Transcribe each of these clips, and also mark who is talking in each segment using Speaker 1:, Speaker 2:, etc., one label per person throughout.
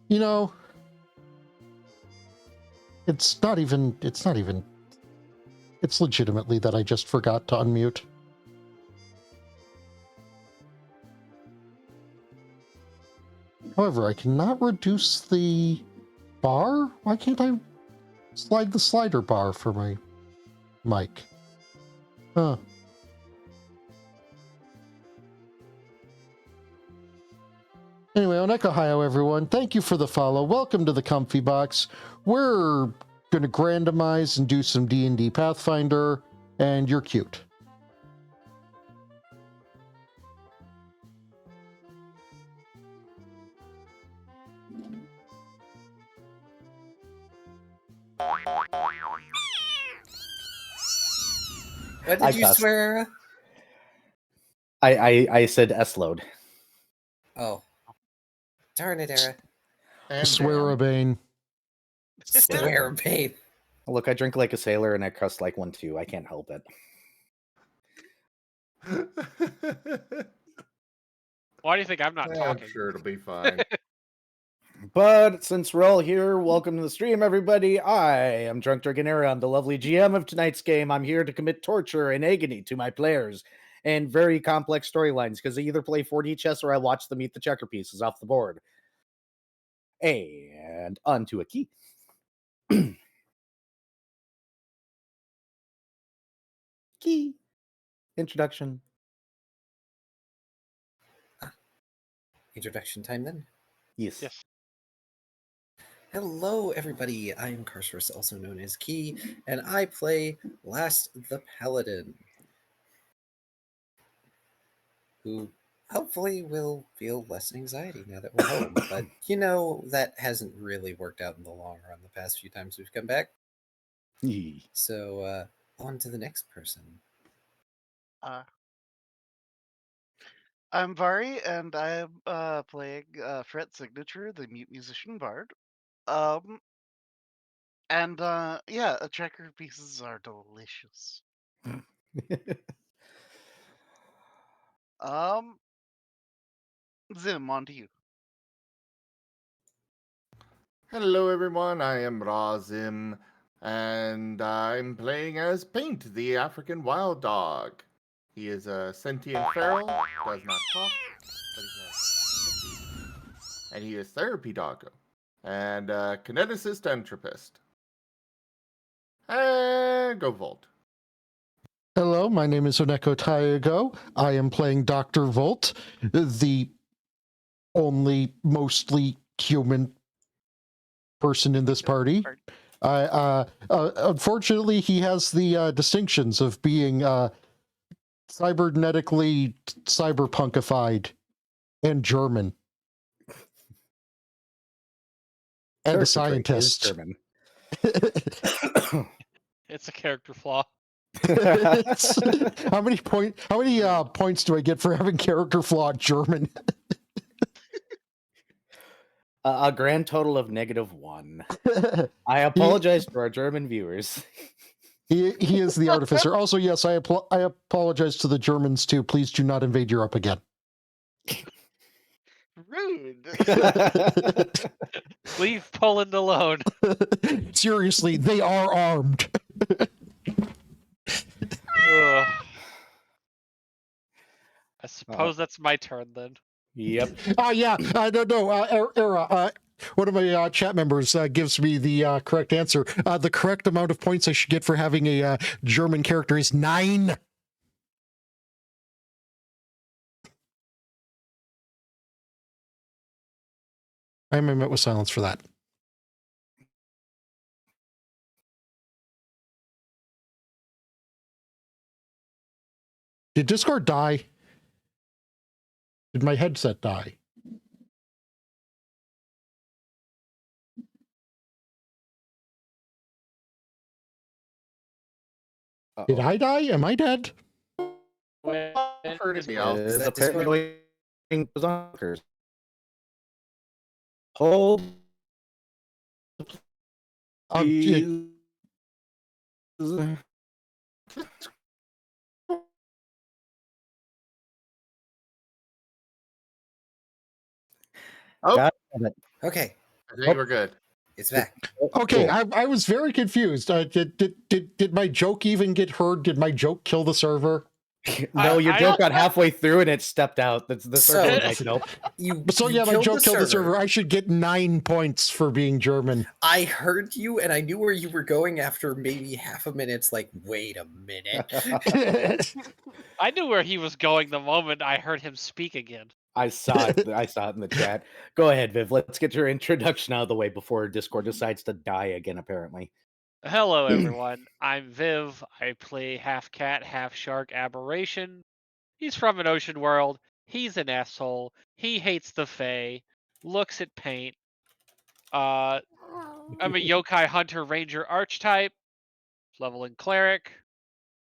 Speaker 1: You know, it's not even, it's legitimately that I just forgot to unmute. However, I cannot reduce the bar? Why can't I slide the slider bar for my mic? Huh. Anyway, Oneko Ohio, everyone. Thank you for the follow. Welcome to the Comfy Box. We're going to randomize and do some D&D Pathfinder, and you're cute.
Speaker 2: What did you swear?
Speaker 3: I said S-load.
Speaker 2: Oh. Darn it, Era.
Speaker 1: Swearabane.
Speaker 2: Swearabane.
Speaker 3: Look, I drink like a sailor and I cuss like one too. I can't help it.
Speaker 4: Why do you think I'm not talking?
Speaker 5: I'm sure it'll be fine.
Speaker 3: But since we're all here, welcome to the stream, everybody. I am Drunk Dragonaira, the lovely GM of tonight's game. I'm here to commit torture and agony to my players and very complex storylines because I either play 4D chess or I watch them eat the checker pieces off the board. And onto a key. Key. Introduction.
Speaker 2: Introduction time then?
Speaker 3: Yes.
Speaker 2: Hello, everybody. I am Carcerus, also known as Key, and I play Last the Paladin, who hopefully will feel less anxiety now that we're home. But, you know, that hasn't really worked out in the long run the past few times we've come back. So, on to the next person.
Speaker 6: I'm Vari, and I'm playing Fret Signature, the mute musician bard. Yeah, checker pieces are delicious. Zim, on to you.
Speaker 5: Hello, everyone. I am Razim, and I'm playing as Paint, the African wild dog. He is a sentient feral, does not talk, but he has and he is therapy doggo, and kineticist entropist. And go Volt.
Speaker 1: Hello, my name is Oneko Taigo. I am playing Dr. Volt, the only mostly human person in this party. Unfortunately, he has the distinctions of being cybernetically cyberpunkified and German. And a scientist.
Speaker 3: German.
Speaker 4: It's a character flaw.
Speaker 1: How many points do I get for having character flaw German?
Speaker 3: A grand total of -1. I apologize to our German viewers.
Speaker 1: He is the artificer. Also, yes, I apologize to the Germans too. Please do not invade Europe again.
Speaker 6: Rude.
Speaker 4: Leave Poland alone.
Speaker 1: Seriously, they are armed.
Speaker 4: I suppose that's my turn then.
Speaker 3: Yep.
Speaker 1: Yeah, I don't know. Era, one of my chat members gives me the correct answer. The correct amount of points I should get for having a German character is 9. I am met with silence for that. Did Discord die? Did my headset die? Did I die? Am I dead?
Speaker 3: Apparently hold.
Speaker 2: Okay.
Speaker 5: I think we're good.
Speaker 2: It's back.
Speaker 1: Okay,
Speaker 3: Cool.
Speaker 1: I was very confused. Did my joke even get heard? Did my joke kill the server?
Speaker 3: No, your
Speaker 4: I-
Speaker 3: joke got halfway through and it stepped out. The server was like, nope.
Speaker 1: So
Speaker 2: You
Speaker 1: yeah, my
Speaker 2: killed
Speaker 1: joke killed the server. I should get 9 points for being German.
Speaker 2: I heard you, and I knew where you were going after maybe half a minute. It's like, wait a minute.
Speaker 4: I knew where he was going the moment I heard him speak again.
Speaker 3: I saw it. I saw it in the chat. Go ahead, Viv. Let's get your introduction out of the way before Discord decides to die again, apparently.
Speaker 4: Hello, everyone. I'm Viv. I play half cat, half shark aberration. He's from an ocean world. He's an asshole. He hates the Fae. Looks at paint. I'm a yokai hunter ranger archetype. Leveling cleric.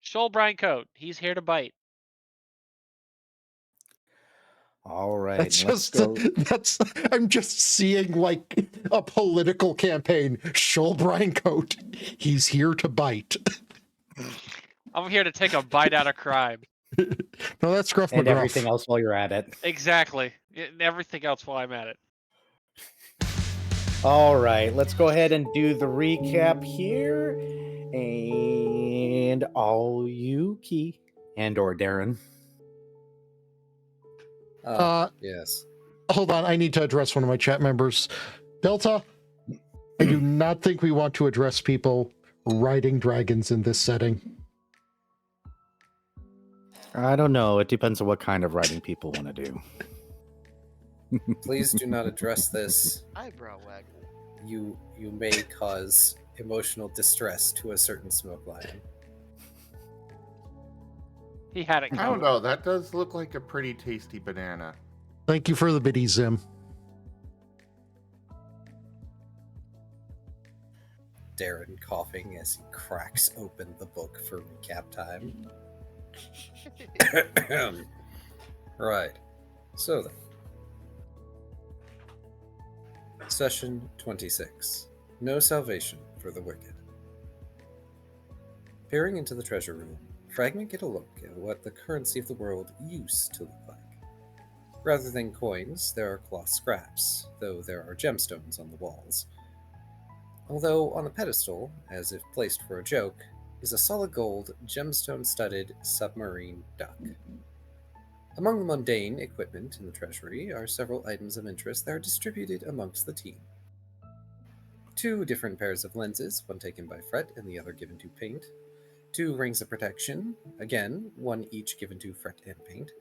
Speaker 4: Shoal brine coat. He's here to bite.
Speaker 3: All right.
Speaker 1: That's
Speaker 3: let's
Speaker 1: just
Speaker 3: go.
Speaker 1: I'm just seeing like a political campaign. Shoal coat. He's here to bite.
Speaker 4: I'm here to take a bite out of crime.
Speaker 1: No, that's Gruff
Speaker 3: And
Speaker 1: McGruff.
Speaker 3: everything else while you're at it.
Speaker 4: Exactly. And everything else while I'm at it.
Speaker 3: All right, let's go ahead and do the recap here. And all you key and/or Darren.
Speaker 2: Yes.
Speaker 1: Hold on, I need to address one of my chat members. Delta, I do not think we want to address people riding dragons in this setting.
Speaker 3: I don't know. It depends on what kind of writing people want to do.
Speaker 2: Please do not address this.
Speaker 6: Eyebrow waggle.
Speaker 2: You may cause emotional distress to a certain smoke lion.
Speaker 4: He had it
Speaker 5: I don't
Speaker 4: covered.
Speaker 5: know. That does look like a pretty tasty banana.
Speaker 1: Thank you for the biddy, Zim.
Speaker 2: Darren coughing as he cracks open the book for recap time. Right. So then. Session 26. No salvation for the wicked. Peering into the treasure room, Fragment get a look at what the currency of the world used to look like. Rather than coins, there are cloth scraps, though there are gemstones on the walls. Although on the pedestal, as if placed for a joke, is a solid gold, gemstone-studded submarine duck. Among the mundane equipment in the treasury are several items of interest that are distributed amongst the team. 2 different pairs of lenses, one taken by Fret and the other given to Paint. 2 rings of protection, again, one each given to Fret and Paint.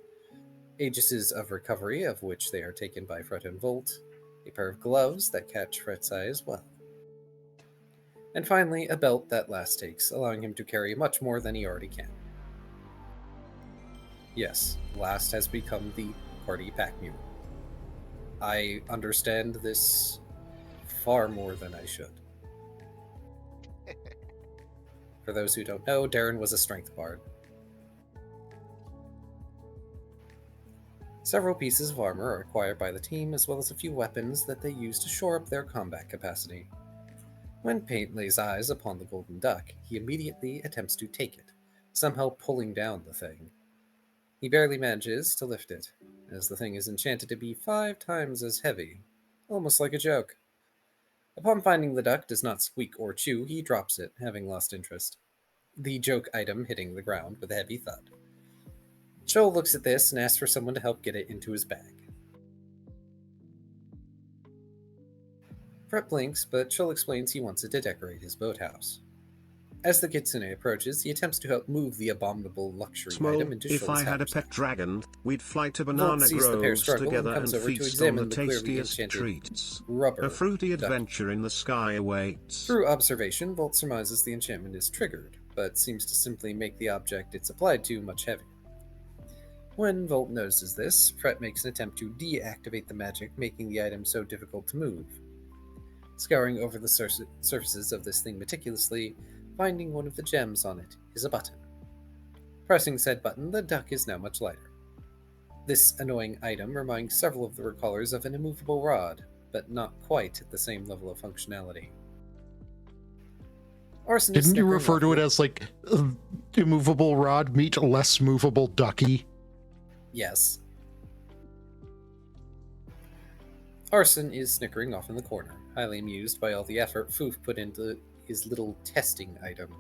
Speaker 2: Aegises of recovery, of which they are taken by Fret and Volt. A pair of gloves that catch Fret's eye as well. And finally, a belt that Last takes, allowing him to carry much more than he already can. Yes, Last has become the party pack mule. I understand this far more than I should. For those who don't know, Darren was a strength bard. Several pieces of armor are acquired by the team, as well as a few weapons that they use to shore up their combat capacity. When Paint lays eyes upon the golden duck, he immediately attempts to take it, somehow pulling down the thing. He barely manages to lift it, as the thing is enchanted to be 5 times as heavy, almost like a joke. Upon finding the duck does not squeak or chew, he drops it, having lost interest, the joke item hitting the ground with a heavy thud. Joel looks at this and asks for someone to help get it into his bag. Fret blinks, but Joel explains he wants it to decorate his boathouse. As the kitsune approaches, he attempts to help move the abominable luxury item into
Speaker 7: If I
Speaker 2: Joel's
Speaker 7: had a
Speaker 2: haversack.
Speaker 7: pet dragon, we'd fly to
Speaker 2: Volt
Speaker 7: banana
Speaker 2: sees the pair
Speaker 7: groves
Speaker 2: struggle
Speaker 7: together
Speaker 2: and comes
Speaker 7: and
Speaker 2: over to
Speaker 7: feast on
Speaker 2: examine
Speaker 7: the
Speaker 2: the clearly
Speaker 7: tastiest
Speaker 2: enchanted
Speaker 7: treats.
Speaker 2: rubber
Speaker 7: A fruity
Speaker 2: duck.
Speaker 7: adventure in the sky awaits.
Speaker 2: Through observation, Volt surmises the enchantment is triggered, but seems to simply make the object it's applied to much heavier. When Volt notices this, Fret makes an attempt to deactivate the magic, making the item so difficult to move. Scouring over the surfaces of this thing meticulously, finding one of the gems on it is a button. Pressing said button, the duck is now much lighter. This annoying item reminds several of the recallers of an immovable rod, but not quite at the same level of functionality. Arsonist
Speaker 1: Didn't you
Speaker 2: snickering
Speaker 1: refer to it
Speaker 2: roughly-
Speaker 1: as like immovable rod meet less movable ducky?
Speaker 2: Yes. Arson is snickering off in the corner, highly amused by all the effort Foof put into his little testing item.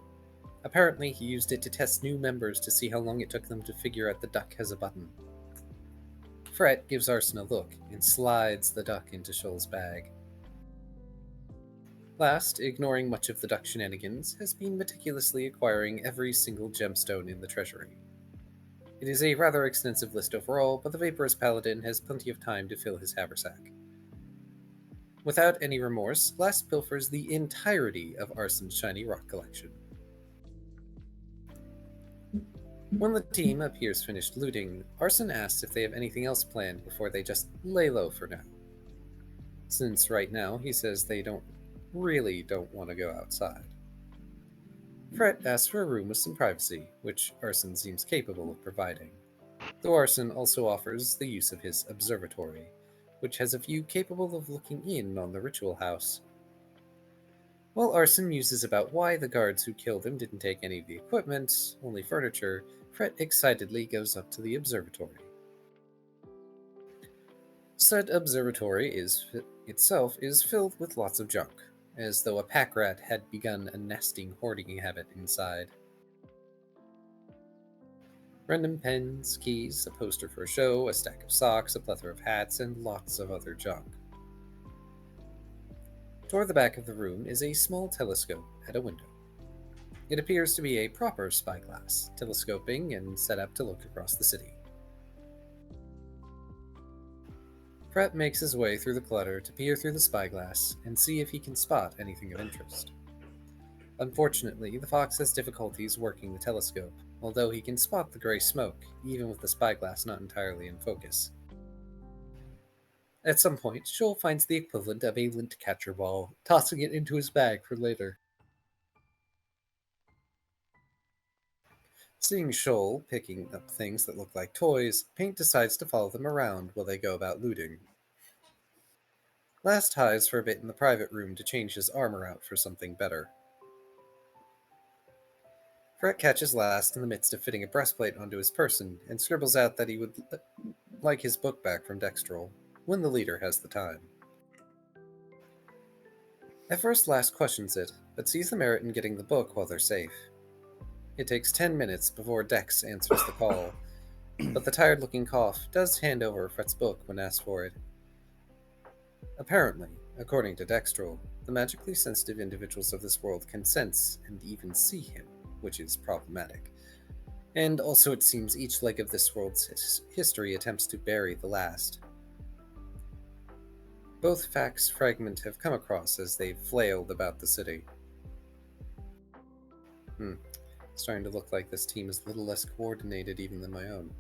Speaker 2: Apparently, he used it to test new members to see how long it took them to figure out the duck has a button. Fret gives Arson a look and slides the duck into Shoal's bag. Last, ignoring much of the duck shenanigans, has been meticulously acquiring every single gemstone in the treasury. It is a rather extensive list overall, but the Vaporous Paladin has plenty of time to fill his haversack. Without any remorse, Last pilfers the entirety of Arson's shiny rock collection. When the team appears finished looting, Arson asks if they have anything else planned before they just lay low for now. Since right now he says they don't want to go outside. Fret asks for a room with some privacy, which Arson seems capable of providing, though Arson also offers the use of his observatory, which has a view capable of looking in on the ritual house. While Arson muses about why the guards who killed him didn't take any of the equipment, only furniture, Fret excitedly goes up to the observatory. Said observatory itself is filled with lots of junk, as though a pack rat had begun a nesting hoarding habit inside. Random pens, keys, a poster for a show, a stack of socks, a plethora of hats, and lots of other junk. Toward the back of the room is a small telescope at a window. It appears to be a proper spyglass, telescoping and set up to look across the city. Fret makes his way through the clutter to peer through the spyglass and see if he can spot anything of interest. Unfortunately, the fox has difficulties working the telescope, although he can spot the gray smoke, even with the spyglass not entirely in focus. At some point, Shoal finds the equivalent of a lint catcher ball, tossing it into his bag for later. Seeing Shoal picking up things that look like toys, Paint decides to follow them around while they go about looting. Last hides for a bit in the private room to change his armor out for something better. Fret catches Last in the midst of fitting a breastplate onto his person and scribbles out that he would like his book back from Dextrol, when the leader has the time. At first Last questions it, but sees the merit in getting the book while they're safe. It takes 10 minutes before Dex answers the call, but the tired-looking cough does hand over Fret's book when asked for it. Apparently, according to Dextrol, the magically sensitive individuals of this world can sense and even see him, which is problematic. And also it seems each leg of this world's history attempts to bury the last. Both facts Fragment have come across as they've flailed about the city. It's starting to look like this team is a little less coordinated even than my own.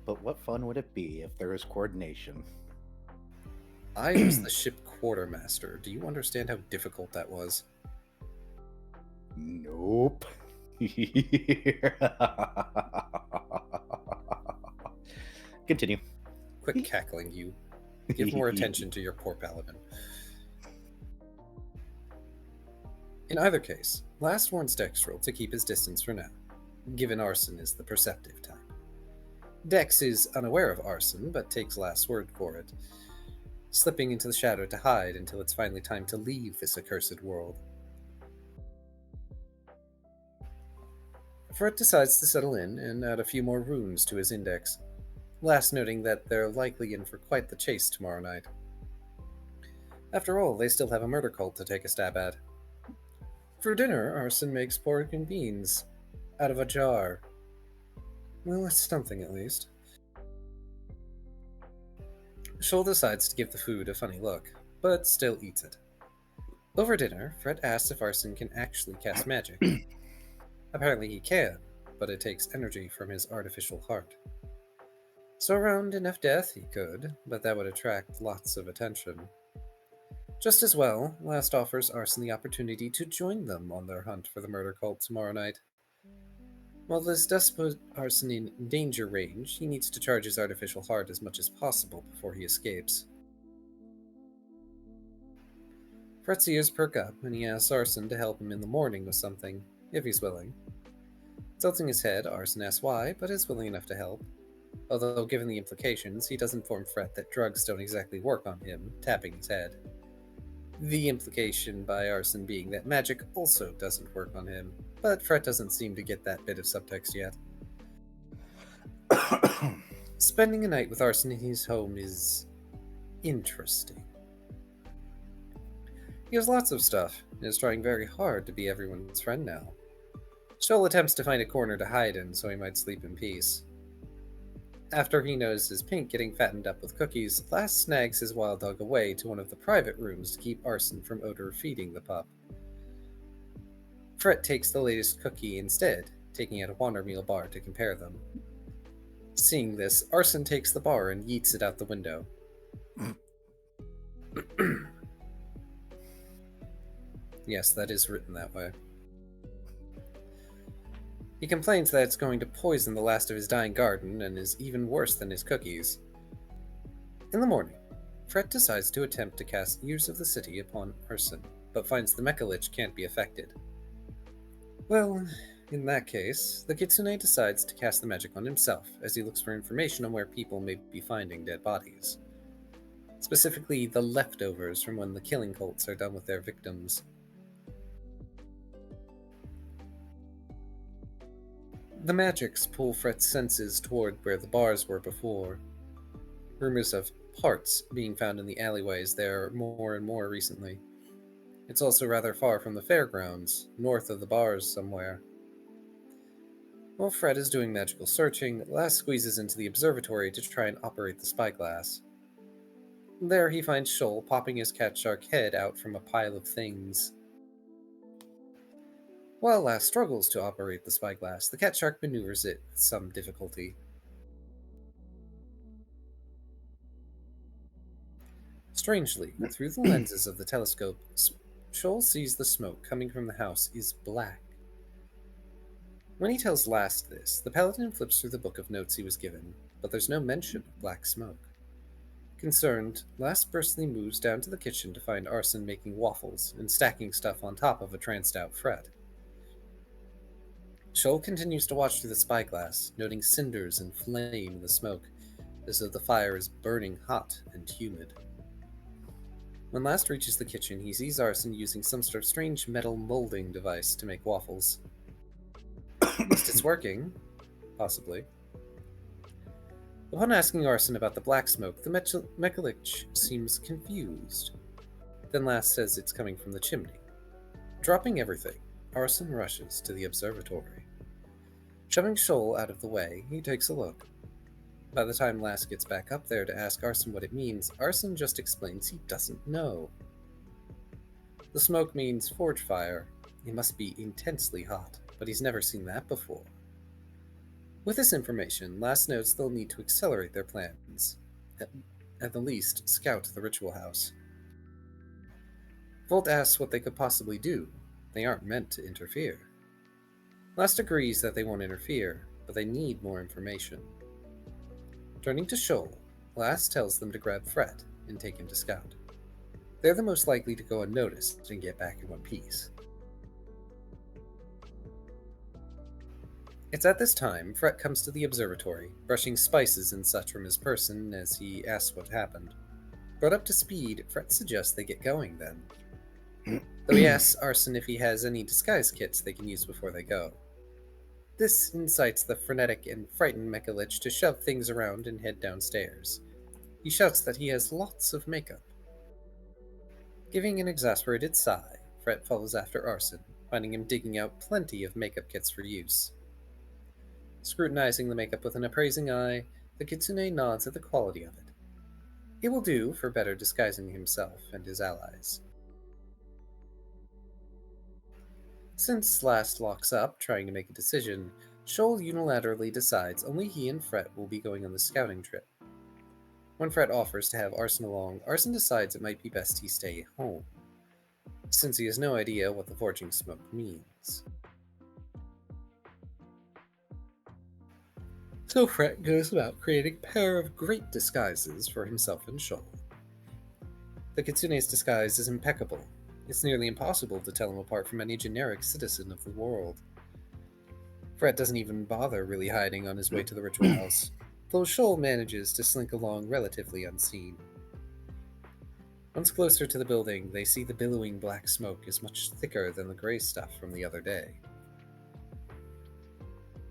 Speaker 3: But what fun would it be if there was coordination?
Speaker 2: I was the ship quartermaster. Do you understand how difficult that was?
Speaker 3: Nope. Continue.
Speaker 2: Quit cackling, you. Give more attention to your poor paladin. In either case, Last warns Dextrol to keep his distance for now, given Arson is the perceptive type. Dex is unaware of Arson, but takes Last's word for it, slipping into the shadow to hide until it's finally time to leave this accursed world. Fret decides to settle in and add a few more runes to his index, Last noting that they're likely in for quite the chase tomorrow night. After all, they still have a murder cult to take a stab at. For dinner, Arson makes pork and beans out of a jar. Well, it's something at least. Shoal decides to give the food a funny look, but still eats it. Over dinner, Fret asks if Arson can actually cast magic. Apparently he can, but it takes energy from his artificial heart. So around enough death he could, but that would attract lots of attention. Just as well, Last offers Arson the opportunity to join them on their hunt for the murder cult tomorrow night. While this does put Arson in danger range, he needs to charge his artificial heart as much as possible before he escapes. Fret's ears perk up, and he asks Arson to help him in the morning with something, if he's willing. Tilting his head, Arson asks why, but is willing enough to help. Although, given the implications, he does inform Fret that drugs don't exactly work on him, tapping his head. The implication by Arson being that magic also doesn't work on him, but Fret doesn't seem to get that bit of subtext yet. Spending a night with Arson in his home is interesting. He has lots of stuff, and is trying very hard to be everyone's friend now. Shoal attempts to find a corner to hide in so he might sleep in peace. After he notices Pink getting fattened up with cookies, Last snags his wild dog away to one of the private rooms to keep Arson from odor feeding the pup. Fret takes the latest cookie instead, taking out a Wandermeal bar to compare them. Seeing this, Arson takes the bar and yeets it out the window. Yes, that is written that way. He complains that it's going to poison the last of his dying garden and is even worse than his cookies. In the morning, Fret decides to attempt to cast Years of the City upon Arson, but finds the Mecha Lich can't be affected. Well, in that case, the Kitsune decides to cast the magic on himself as he looks for information on where people may be finding dead bodies. Specifically, the leftovers from when the killing cults are done with their victims. The magics pull Fret's senses toward where the bars were before. Rumors of parts being found in the alleyways there more and more recently. It's also rather far from the fairgrounds, north of the bars somewhere. While Fret is doing magical searching, Last squeezes into the observatory to try and operate the spyglass. There he finds Shoal popping his cat shark head out from a pile of things. While Last struggles to operate the spyglass, the cat shark maneuvers it with some difficulty. Strangely, through the lenses of the telescope, Shoal sees the smoke coming from the house is black. When he tells Last this, the paladin flips through the book of notes he was given, but there's no mention of black smoke. Concerned, Last briskly moves down to the kitchen to find Arson making waffles and stacking stuff on top of a tranced out Fret. Shoal continues to watch through the spyglass, noting cinders and flame in the smoke, as though the fire is burning hot and humid. When Last reaches the kitchen, he sees Arson using some sort of strange metal molding device to make waffles. At least it's working. Possibly. Upon asking Arson about the black smoke, the Mecha Lich seems confused. Then Last says it's coming from the chimney. Dropping everything, Arson rushes to the observatory. Shoving Shoal out of the way, he takes a look. By the time Last gets back up there to ask Arson what it means, Arson just explains he doesn't know. The smoke means forge fire. It must be intensely hot, but he's never seen that before. With this information, Last notes they'll need to accelerate their plans. At the least, scout the ritual house. Volt asks what they could possibly do. They aren't meant to interfere. Last agrees that they won't interfere, but they need more information. Turning to Shoal, Last tells them to grab Fret and take him to scout. They're the most likely to go unnoticed and get back in one piece. It's at this time Fret comes to the observatory, brushing spices and such from his person as he asks what happened. Brought up to speed, Fret suggests they get going then. Though he asks Arson if he has any disguise kits they can use before they go. This incites the frenetic and frightened Mecha Lich to shove things around and head downstairs. He shouts that he has lots of makeup. Giving an exasperated sigh, Fret follows after Arson, finding him digging out plenty of makeup kits for use. Scrutinizing the makeup with an appraising eye, the Kitsune nods at the quality of it. It will do for better disguising himself and his allies. Since Last locks up, trying to make a decision, Shoal unilaterally decides only he and Fret will be going on the scouting trip. When Fret offers to have Arson along, Arson decides it might be best he stay home, since he has no idea what the forging smoke means. So Fret goes about creating a pair of great disguises for himself and Shoal. The Kitsune's disguise is impeccable. It's nearly impossible to tell him apart from any generic citizen of the world. Fret doesn't even bother really hiding on his way to the ritual house. though Shoal manages to slink along relatively unseen. Once closer to the building, they see the billowing black smoke is much thicker than the gray stuff from the other day.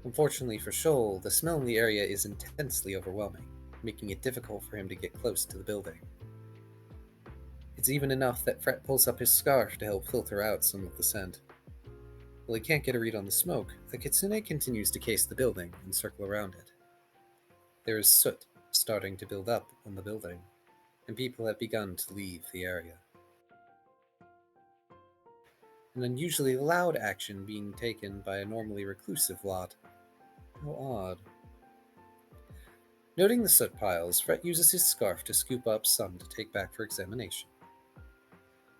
Speaker 2: Unfortunately for Shoal, the smell in the area is intensely overwhelming, making it difficult for him to get close to the building. It's even enough that Fret pulls up his scarf to help filter out some of the scent. While he can't get a read on the smoke, the kitsune continues to case the building and circle around it. There is soot starting to build up on the building, and people have begun to leave the area. An unusually loud action being taken by a normally reclusive lot. How odd. Noting the soot piles, Fret uses his scarf to scoop up some to take back for examination.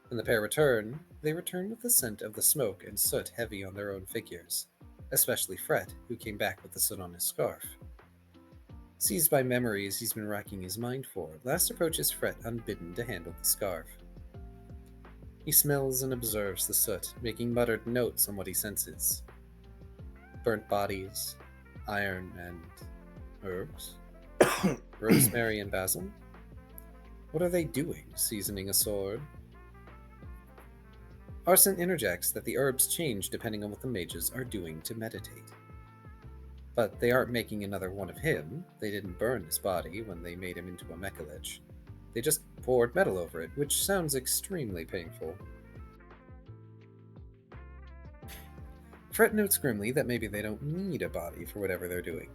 Speaker 2: When the pair return, they return with the scent of the smoke and soot heavy on their own figures, especially Fret, who came back with the soot on his scarf. Seized by memories he's been racking his mind for, Last approaches Fret unbidden to handle the scarf. He smells and observes the soot, making muttered notes on what he senses. Burnt bodies, iron, and herbs? Rosemary and basil? What are they doing, seasoning a sword? Arson interjects that the herbs change depending on what the mages are doing to meditate. But they aren't making another one of him. They didn't burn his body when they made him into a mechalich. They just poured metal over it, which sounds extremely painful. Fret notes grimly that maybe they don't need a body for whatever they're doing.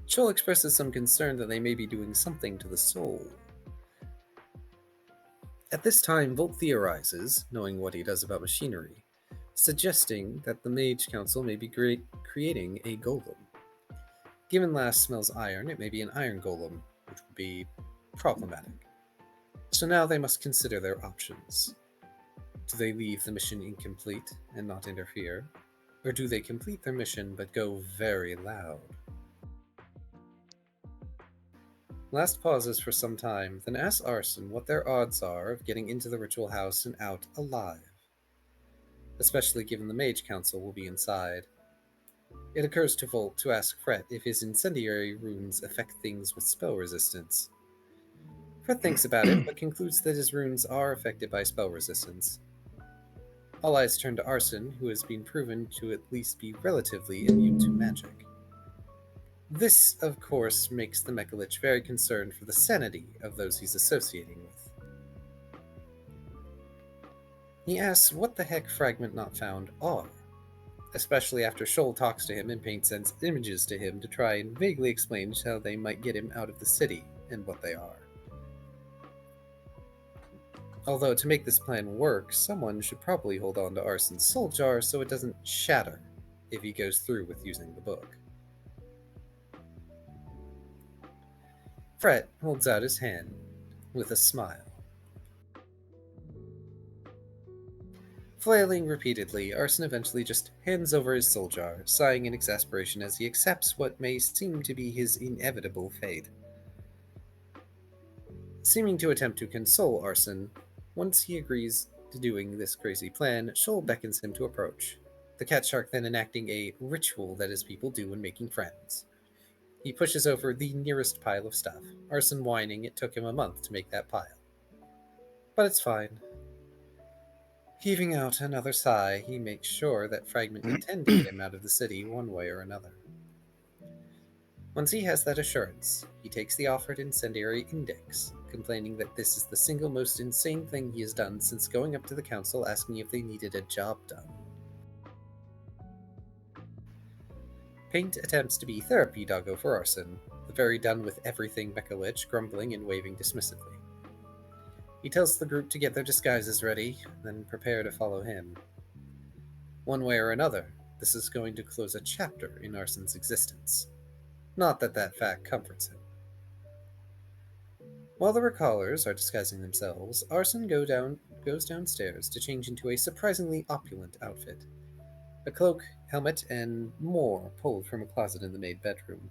Speaker 2: Shoal expresses some concern that they may be doing something to the soul. At this time, Volt theorizes, knowing what he does about machinery, suggesting that the Mage Council may be creating a golem. Given Last smells iron, it may be an iron golem, which would be problematic. So now they must consider their options. Do they leave the mission incomplete and not interfere? Or do they complete their mission but go very loud? Last pauses for some time, then asks Arson what their odds are of getting into the ritual house and out alive, especially given the Mage Council will be inside. It occurs to Volt to ask Fret if his incendiary runes affect things with spell resistance. Fret thinks about it, but concludes that his runes are affected by spell resistance. All eyes turn to Arson, who has been proven to at least be relatively immune to magic. This, of course, makes the Mechalich very concerned for the sanity of those he's associating with. He asks what the heck Fragment Not Found are, especially after Shoal talks to him and paints images to him to try and vaguely explain how they might get him out of the city and what they are. Although to make this plan work, someone should probably hold on to Arson's soul jar so it doesn't shatter if he goes through with using the book. Fret holds out his hand with a smile. Flailing repeatedly, Arson eventually just hands over his soul jar, sighing in exasperation as he accepts what may seem to be his inevitable fate. Seeming to attempt to console Arson, once he agrees to doing this crazy plan, Shoal beckons him to approach, the cat shark then enacting a ritual that his people do when making friends. He pushes over the nearest pile of stuff, Arson whining it took him a month to make that pile. But it's fine. Heaving out another sigh, he makes sure that Fragment intend to get him out of the city one way or another. Once he has that assurance, he takes the offered incendiary index, complaining that this is the single most insane thing he has done since going up to the council asking if they needed a job done. Paint attempts to be therapy doggo for Arson, the very done with everything Mechalich, grumbling and waving dismissively. He tells the group to get their disguises ready, then prepare to follow him. One way or another, this is going to close a chapter in Arson's existence. Not that that fact comforts him. While the recallers are disguising themselves, Arson goes downstairs to change into a surprisingly opulent outfit. A cloak, helmet, and more pulled from a closet in the maid bedroom,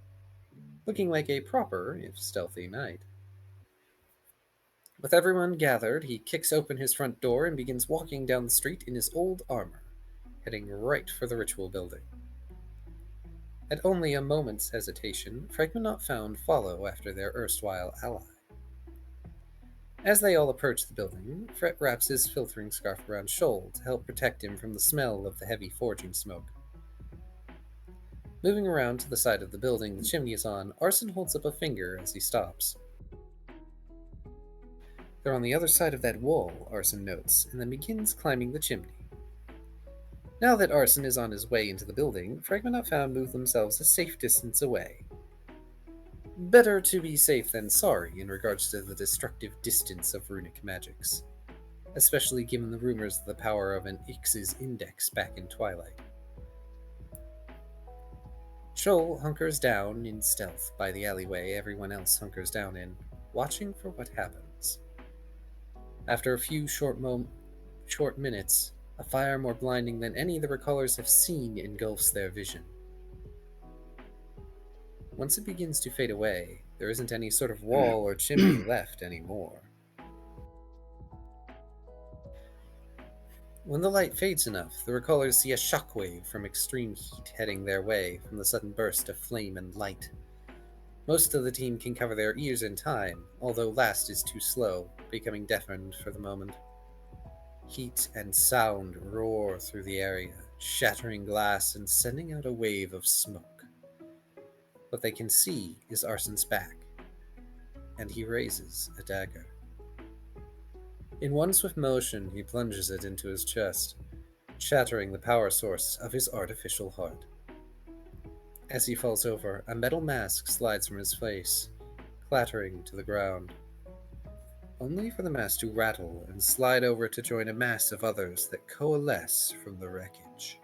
Speaker 2: looking like a proper, if stealthy, knight. With everyone gathered, he kicks open his front door and begins walking down the street in his old armor, heading right for the ritual building. At only a moment's hesitation, Fragment found follow after their erstwhile ally. As they all approach the building, Fret wraps his filtering scarf around Shoal to help protect him from the smell of the heavy forging smoke. Moving around to the side of the building the chimney is on, Arson holds up a finger as he stops. They're on the other side of that wall, Arson notes, and then begins climbing the chimney. Now that Arson is on his way into the building, Fragment move themselves a safe distance away. Better to be safe than sorry in regards to the destructive distance of runic magics, especially given the rumors of the power of an Ix's index back in Twilight. Shoal hunkers down in stealth by the alleyway everyone else hunkers down in, watching for what happens. After a few short minutes, a fire more blinding than any the recallers have seen engulfs their vision. Once it begins to fade away, there isn't any sort of wall or chimney left anymore. When the light fades enough, the recallers see a shockwave from extreme heat heading their way from the sudden burst of flame and light. Most of the team can cover their ears in time, although last is too slow, becoming deafened for the moment. Heat and sound roar through the area, shattering glass and sending out a wave of smoke. What they can see is Arson's back, and he raises a dagger. In one swift motion, he plunges it into his chest, shattering the power source of his artificial heart. As he falls over, a metal mask slides from his face, clattering to the ground, only for the mask to rattle and slide over to join a mass of others that coalesce from the wreckage.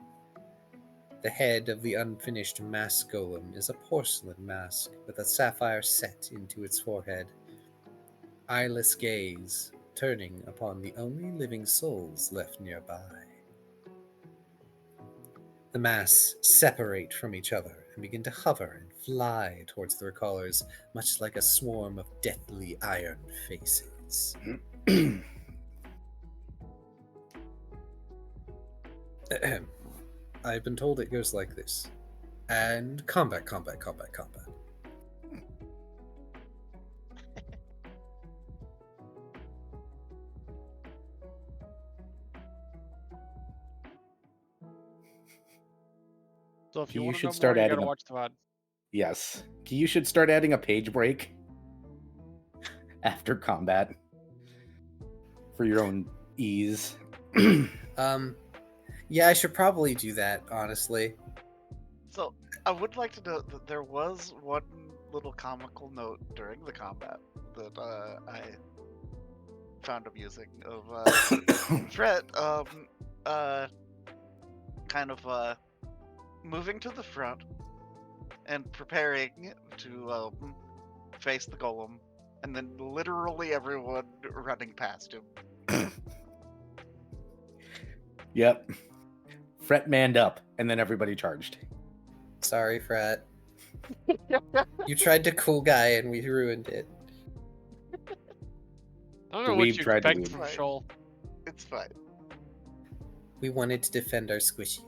Speaker 2: The head of the unfinished mask golem is a porcelain mask with a sapphire set into its forehead, eyeless gaze turning upon the only living souls left nearby. The masks separate from each other and begin to hover and fly towards the recallers, much like a swarm of deathly iron faces. I've been told it goes like this. And combat.
Speaker 4: So if
Speaker 3: You
Speaker 4: you want to
Speaker 3: should
Speaker 4: know
Speaker 3: start
Speaker 4: more, you
Speaker 3: adding
Speaker 4: gotta
Speaker 3: a-
Speaker 4: watch the VOD.
Speaker 3: Yes. You should start adding a page break after combat for your own ease.
Speaker 2: Yeah, I should probably do that, honestly.
Speaker 6: So I would like to note that there was one little comical note during the combat that I found amusing of Fret kind of moving to the front and preparing to face the golem, and then literally everyone running past him.
Speaker 3: Yep. Fret manned up, and then everybody charged.
Speaker 2: Sorry, Frat. You tried to cool guy and we ruined it.
Speaker 4: I don't
Speaker 3: The
Speaker 4: know what
Speaker 3: weeb
Speaker 4: you
Speaker 3: tried to
Speaker 4: expect
Speaker 3: weeb.
Speaker 4: from
Speaker 6: Right.
Speaker 4: Shoal.
Speaker 6: It's fine.
Speaker 2: We wanted to defend our squishy.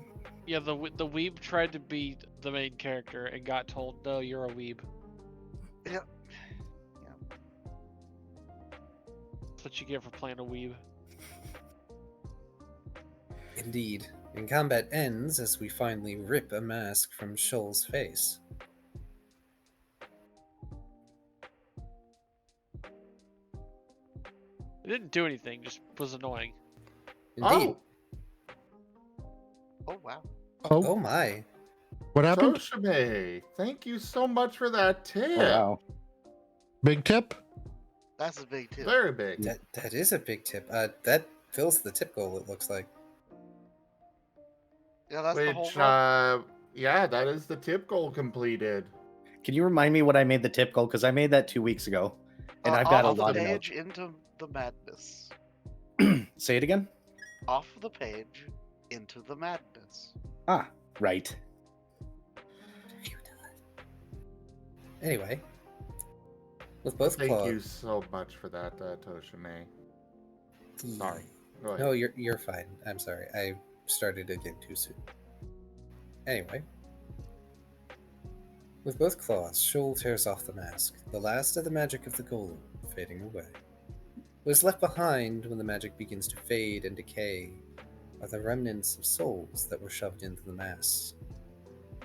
Speaker 4: Yeah, the weeb tried to be the main character and got told, no, you're a weeb.
Speaker 6: Yep.
Speaker 4: That's what you get for playing a weeb.
Speaker 2: Indeed. And combat ends as we finally rip a mask from Shoal's face.
Speaker 4: It didn't do anything, just was annoying.
Speaker 2: Indeed.
Speaker 6: Oh wow.
Speaker 2: Oh my.
Speaker 1: What happened?
Speaker 5: Toshime, thank you so much for that tip.
Speaker 3: Oh, wow.
Speaker 1: Big tip?
Speaker 6: That's a big tip.
Speaker 5: Very big.
Speaker 2: That is a big tip. That fills the tip goal, it looks like.
Speaker 6: Yeah, that's the whole
Speaker 5: Which,
Speaker 6: run.
Speaker 5: yeah, that is the tip goal completed.
Speaker 3: Can you remind me what I made the tip goal? Because I made that 2 weeks ago, and I've got a
Speaker 6: off
Speaker 3: lot
Speaker 6: the
Speaker 3: of notes.
Speaker 6: page into the madness.
Speaker 3: Say it again?
Speaker 6: Off the page into the madness.
Speaker 3: Ah, right.
Speaker 2: Anyway. With both
Speaker 5: Thank
Speaker 2: claws.
Speaker 5: you so much for that, Toshime. Sorry. Go ahead.
Speaker 2: No, you're fine. I'm sorry. I started again too soon. Anyway. With both claws, Shoal tears off the mask, the last of the magic of the golem fading away. What is left behind when the magic begins to fade and decay are the remnants of souls that were shoved into the mass.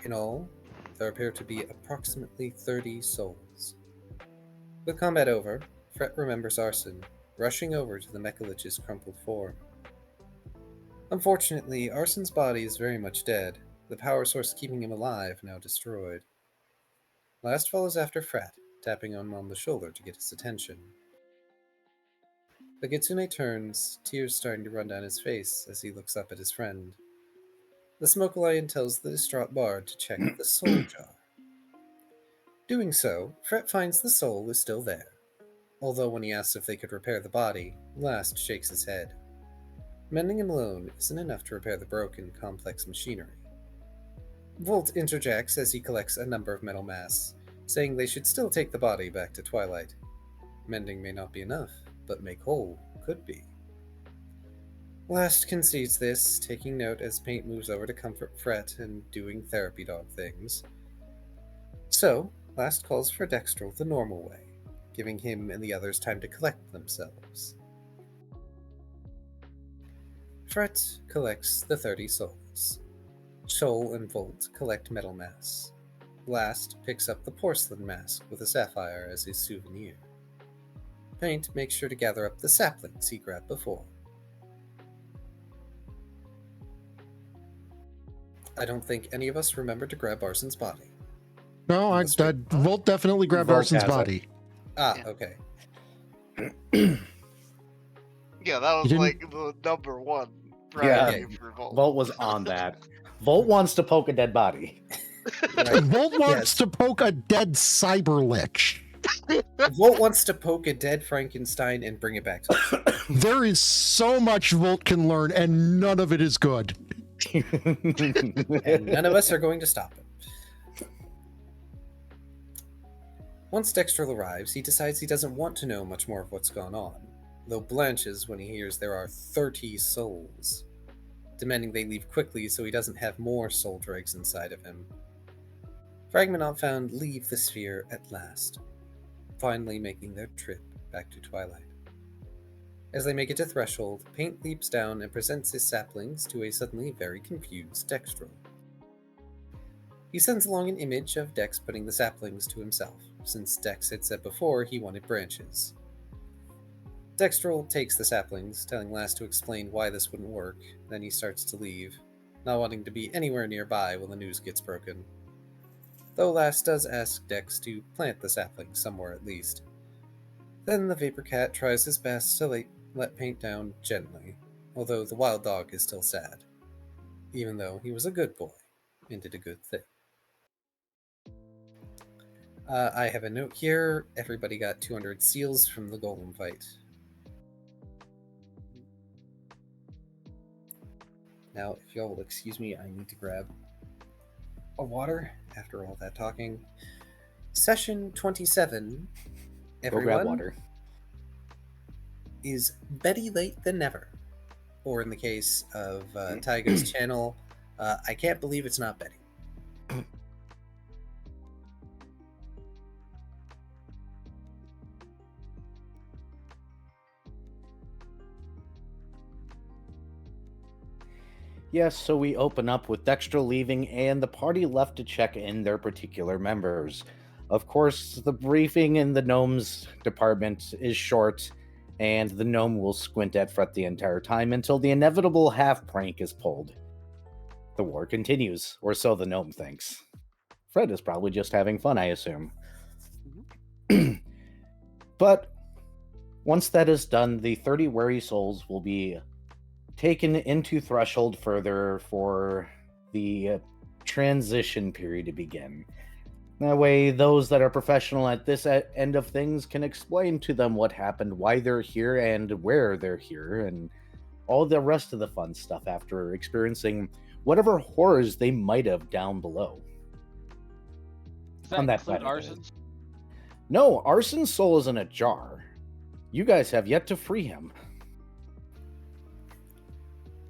Speaker 2: In all, there appear to be approximately 30 souls. With combat over, Fret remembers Arson, rushing over to the Mechalich's crumpled form. Unfortunately, Arson's body is very much dead, the power source keeping him alive now destroyed. Last follows after Fret, tapping him on the shoulder to get his attention. The Kitsune turns, tears starting to run down his face as he looks up at his friend. The Smoke Lion tells the distraught bard to check the soul jar. Doing so, Fret finds the soul is still there, although when he asks if they could repair the body, Last shakes his head. Mending him alone isn't enough to repair the broken, complex machinery. Volt interjects as he collects a number of metal masks, saying they should still take the body back to Twilight. Mending may not be enough, but make whole could be. Last concedes this, taking note as Paint moves over to comfort Fret and doing therapy dog things. So, Last calls for Dextrol the normal way, giving him and the others time to collect themselves. Fret collects the 30 souls. Shoal and Volt collect metal masks. Last picks up the porcelain mask with a sapphire as his souvenir. Paint makes sure to gather up the saplings he grabbed before. I don't think any of us remember to grab Arson's body.
Speaker 1: No,
Speaker 2: Unless we-
Speaker 1: Volt definitely grabbed
Speaker 3: Volt
Speaker 1: Arson's
Speaker 3: has it.
Speaker 1: body.
Speaker 2: Ah,
Speaker 6: Yeah.
Speaker 2: okay.
Speaker 6: Yeah, that was
Speaker 1: didn't-
Speaker 6: like the number one
Speaker 3: Yeah.
Speaker 6: priority for Volt.
Speaker 3: Volt was on that. Volt wants to poke a dead body.
Speaker 2: Right.
Speaker 1: Volt wants
Speaker 2: Yes.
Speaker 1: to poke a dead cyber lich.
Speaker 2: Volt wants to poke a dead Frankenstein and bring it back to life.
Speaker 1: There is so much Volt can learn, and none of it is good.
Speaker 2: And none of us are going to stop him. Once Dextrol arrives, he decides he doesn't want to know much more of what's gone on, though blanches when he hears there are 30 souls, demanding they leave quickly so he doesn't have more soul dregs inside of him. Fragment Not Found leave the sphere at last, finally making their trip back to Twilight. As they make it to Threshold, Paint leaps down and presents his saplings to a suddenly very confused Dextrol. He sends along an image of Dex putting the saplings to himself, since Dex had said before he wanted branches. Dextrol takes the saplings, telling Last to explain why this wouldn't work, then he starts to leave, not wanting to be anywhere nearby when the news gets broken. Though Last does ask Dex to plant the saplings somewhere at least. Then the Vapor Cat tries his best to let Paint down gently, although the wild dog is still sad, even though he was a good boy and did a good thing. I have a note here. Everybody got 200 seals from the golem fight. Now, if y'all will excuse me, I need to grab a water after all that talking. Session 27,
Speaker 3: Go
Speaker 2: everyone,
Speaker 3: grab water.
Speaker 2: is Better Late Than Never. Or in the case of Tyga's channel, I can't believe it's not Betty.
Speaker 3: Yes, so we open up with Dexter leaving and the party left to check in their particular members. Of course, the briefing in the gnomes department is short, and the gnome will squint at Fret the entire time until the inevitable half prank is pulled. The war continues, or so the gnome thinks. Fred is probably just having fun, I assume. But once that is done, the 30 wary souls will be taken into Threshold further for the transition period to begin. That way, those that are professional at this end of things can explain to them what happened, why they're here, and where they're here, and all the rest of the fun stuff after experiencing whatever horrors they might have down below.
Speaker 4: Does that
Speaker 3: On that
Speaker 4: include
Speaker 3: planet, that is.
Speaker 4: Arson's?
Speaker 3: No, Arson's soul is in a jar. You guys have yet to free him.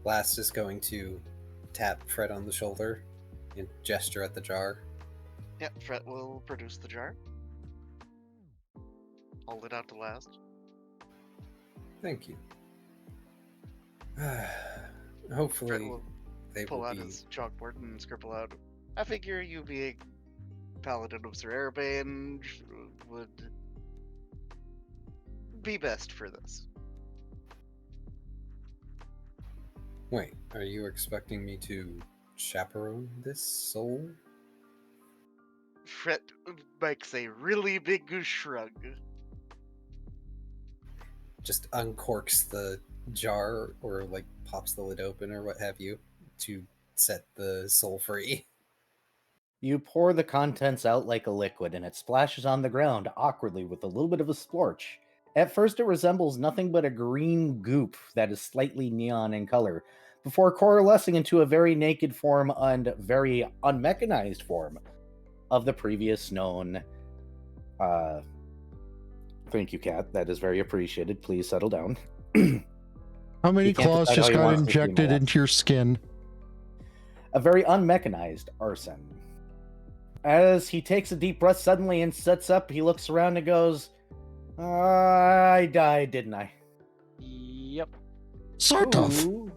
Speaker 2: Last is going to tap Fred on the shoulder and gesture at the jar.
Speaker 6: Yeah, Fret will produce the jar. Hold it out to last.
Speaker 2: Thank you.
Speaker 6: Fret
Speaker 2: Hopefully,
Speaker 6: will
Speaker 2: they
Speaker 6: pull
Speaker 2: will
Speaker 6: out
Speaker 2: be.
Speaker 6: his chalkboard and scribble out. I figure you being Paladin of Sir Erebane would be best for this.
Speaker 2: Wait, are you expecting me to chaperone this soul?
Speaker 6: Fret makes a really big shrug.
Speaker 2: Just uncorks the jar or like pops the lid open or what have you to set the soul free.
Speaker 3: You pour the contents out like a liquid, and it splashes on the ground awkwardly with a little bit of a splorch. At first, it resembles nothing but a green goop that is slightly neon in color, before coalescing into a very naked form and very unmechanized form of the previous known. Thank you, Cat. That is very appreciated. Please settle down.
Speaker 1: How many
Speaker 3: He can't
Speaker 1: claws
Speaker 3: decide how
Speaker 1: just
Speaker 3: he
Speaker 1: got
Speaker 3: wants to see my
Speaker 1: injected
Speaker 3: life.
Speaker 1: into your skin?
Speaker 3: A very unmechanized arson. As he takes a deep breath suddenly and sits up, he looks around and goes, I died, didn't I?
Speaker 4: Yep.
Speaker 1: Sort of.
Speaker 3: Ooh.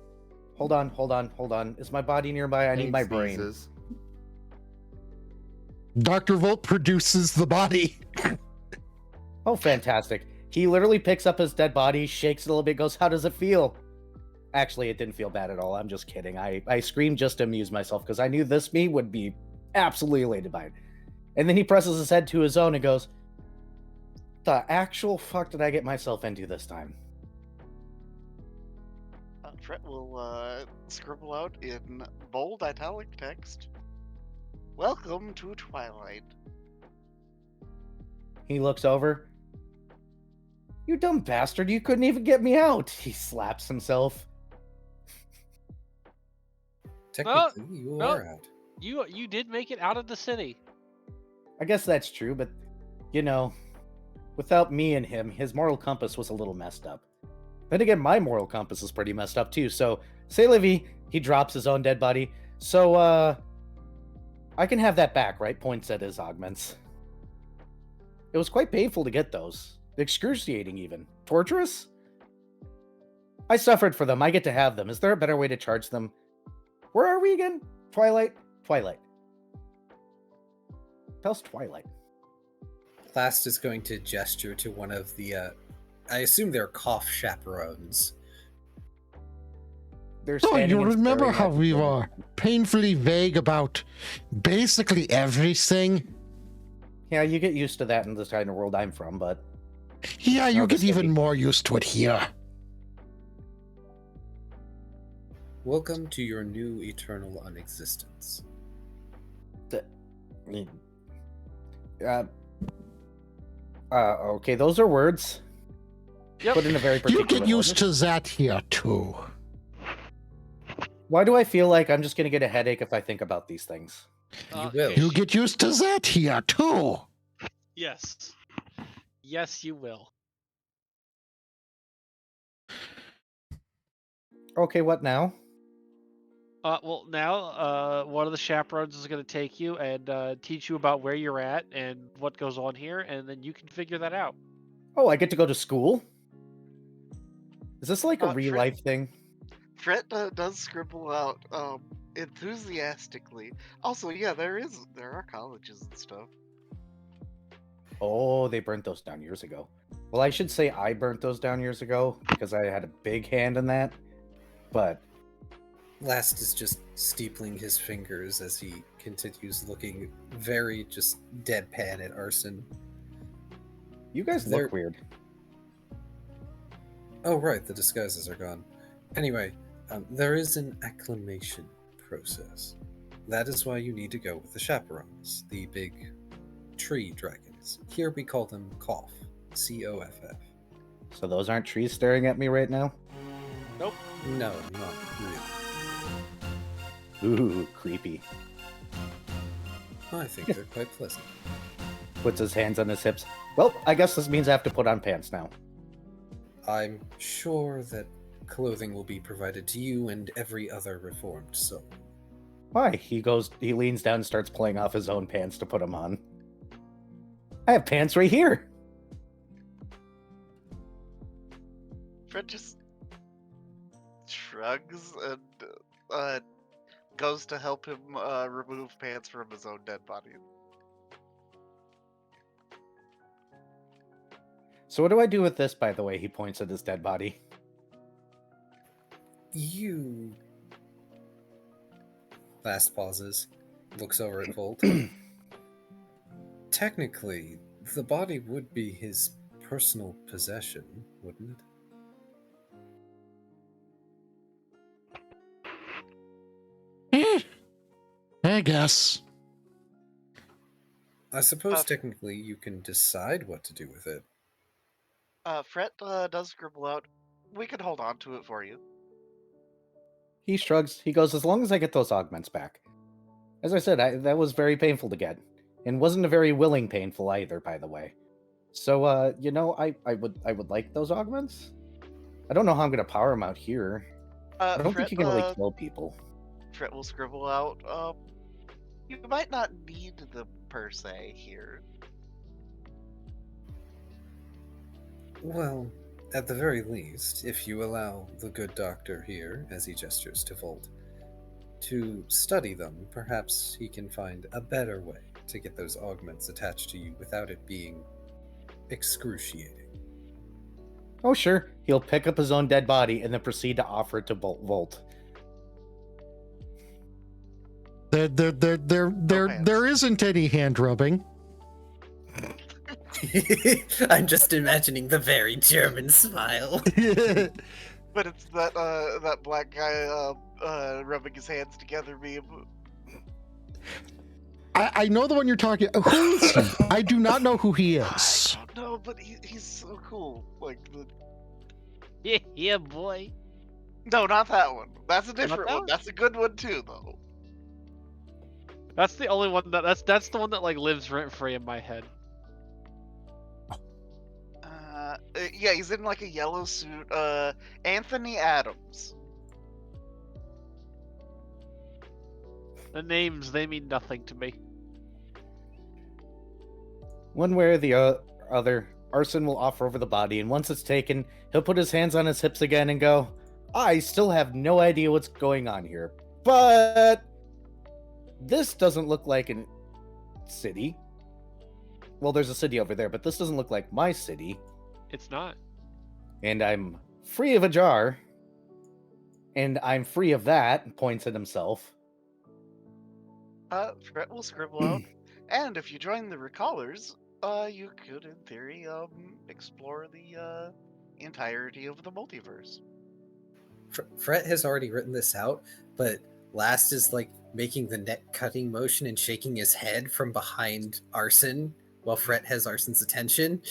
Speaker 3: Hold on. Is my body nearby? I need
Speaker 5: Paint
Speaker 3: my brain.
Speaker 5: sneezes.
Speaker 1: Dr. Volt produces the body.
Speaker 3: Oh, fantastic. He literally picks up his dead body, shakes it a little bit, goes, how does it feel? Actually, it didn't feel bad at all. I'm just kidding. I screamed just to amuse myself because I knew this me would be absolutely elated by it. And then he presses his head to his own and goes, the actual fuck did I get myself into this time?
Speaker 6: Fret will scribble out in bold italic text. Welcome to Twilight.
Speaker 3: He looks over. You dumb bastard, you couldn't even get me out. He slaps himself.
Speaker 2: Technically, you
Speaker 4: no.
Speaker 2: are out.
Speaker 4: You did make it out of the city.
Speaker 3: I guess that's true, but, you know, without me and him, his moral compass was a little messed up. Then again, my moral compass is pretty messed up too, so, say Livy, he drops his own dead body. So, I can have that back, right? Points at his augments. It was quite painful to get those. Excruciating, even. Torturous? I suffered for them. I get to have them. Is there a better way to charge them? Where are we again? Twilight? Twilight. How's Twilight?
Speaker 2: Last is going to gesture to one of the, I assume they're cough chaperones.
Speaker 3: They're
Speaker 1: Oh,
Speaker 3: standing
Speaker 1: you
Speaker 3: and
Speaker 1: remember
Speaker 3: staring
Speaker 1: how
Speaker 3: at
Speaker 1: we
Speaker 3: each other.
Speaker 1: were painfully vague about basically everything?
Speaker 3: Yeah, you get used to that in this kind of world I'm from, but
Speaker 1: Yeah, you
Speaker 3: Oh, the
Speaker 1: get even
Speaker 3: city.
Speaker 1: more used to it here.
Speaker 2: Welcome to your new eternal unexistence.
Speaker 3: Okay, those are words.
Speaker 4: Yep.
Speaker 3: Put in a very
Speaker 1: You
Speaker 3: particular
Speaker 1: get used
Speaker 3: order.
Speaker 1: to that here too.
Speaker 3: Why do I feel like I'm just gonna get a headache if I think about these things?
Speaker 2: You will.
Speaker 1: You get used to that here too.
Speaker 4: Yes. Yes, you will.
Speaker 3: Okay, what now?
Speaker 4: Well, now one of the chaperones is going to take you and teach you about where you're at and what goes on here, and then you can figure that out.
Speaker 3: Oh, I get to go to school? Is this like a real
Speaker 6: Fret-
Speaker 3: life thing?
Speaker 6: Fret does scribble out enthusiastically. Also, yeah, there are colleges and stuff.
Speaker 3: Oh, they burnt those down years ago. Well, I should say I burnt those down years ago because I had a big hand in that. But
Speaker 2: Last is just steepling his fingers as he continues looking very just deadpan at Arson.
Speaker 3: you guys
Speaker 2: They're-
Speaker 3: look weird.
Speaker 2: Oh, right, the disguises are gone. Anyway, there is an acclimation process. That is why you need to go with the chaperones, the big tree dragons. Here we call them Cough. C-O-F-F.
Speaker 3: So those aren't trees staring at me right now?
Speaker 4: Nope.
Speaker 2: No, not really.
Speaker 3: Ooh, creepy.
Speaker 2: I think they're quite pleasant.
Speaker 3: Puts his hands on his hips. Well, I guess this means I have to put on pants now.
Speaker 2: I'm sure that clothing will be provided to you and every other reformed soul.
Speaker 3: Why? He leans down and starts pulling off his own pants to put them on. I have pants right here.
Speaker 6: Fred just shrugs and goes to help him remove pants from his own dead body.
Speaker 3: So what do I do with this, by the way? He points at his dead body.
Speaker 2: You. Last pauses, looks over at Volt. Technically, the body would be his personal possession, wouldn't it?
Speaker 1: I guess.
Speaker 2: I suppose technically you can decide what to do with it.
Speaker 6: Fred does scribble out, "We could hold on to it for you."
Speaker 3: He shrugs. He goes, as long as I get those augments back. As I said, that was very painful to get. And wasn't a very willing painful either, by the way. So, I would like those augments. I don't know how I'm going to power them out here. I don't think you can really kill people.
Speaker 6: Fred will scribble out, you might not need them per se here.
Speaker 2: Well, at the very least, if you allow the good doctor here, as he gestures to Volt, to study them, perhaps he can find a better way to get those augments attached to you without it being excruciating.
Speaker 3: Oh, sure. He'll pick up his own dead body and then proceed to offer it to Volt.
Speaker 1: There isn't any hand rubbing.
Speaker 2: I'm just imagining the very German smile.
Speaker 6: But it's that black guy rubbing his hands together meme.
Speaker 1: I know the one you're talking. Who is he? I do not know who he is.
Speaker 6: I don't know, but he's so cool. Like
Speaker 4: Yeah, boy.
Speaker 6: no, not that one. That's a different
Speaker 4: that
Speaker 6: one.
Speaker 4: one?
Speaker 6: That's a good one too, though.
Speaker 4: That's the only one that's the one that like lives rent free in my head.
Speaker 6: Yeah, he's in like a yellow suit. Anthony Adams.
Speaker 4: The names, they mean nothing to me.
Speaker 3: One way or the other, Arson will offer over the body, and once it's taken, he'll put his hands on his hips again and go, I still have no idea what's going on here, but this doesn't look like a city. Well, there's a city over there, but this doesn't look like my city.
Speaker 4: It's not.
Speaker 3: And I'm free of a jar. And I'm free of that, points at himself.
Speaker 6: Fred will scribble out. And if you join the Recallers, you could, in theory, explore the entirety of the multiverse.
Speaker 2: Fret has already written this out, but Last is like making the neck cutting motion and shaking his head from behind Arson while Fret has Arson's attention.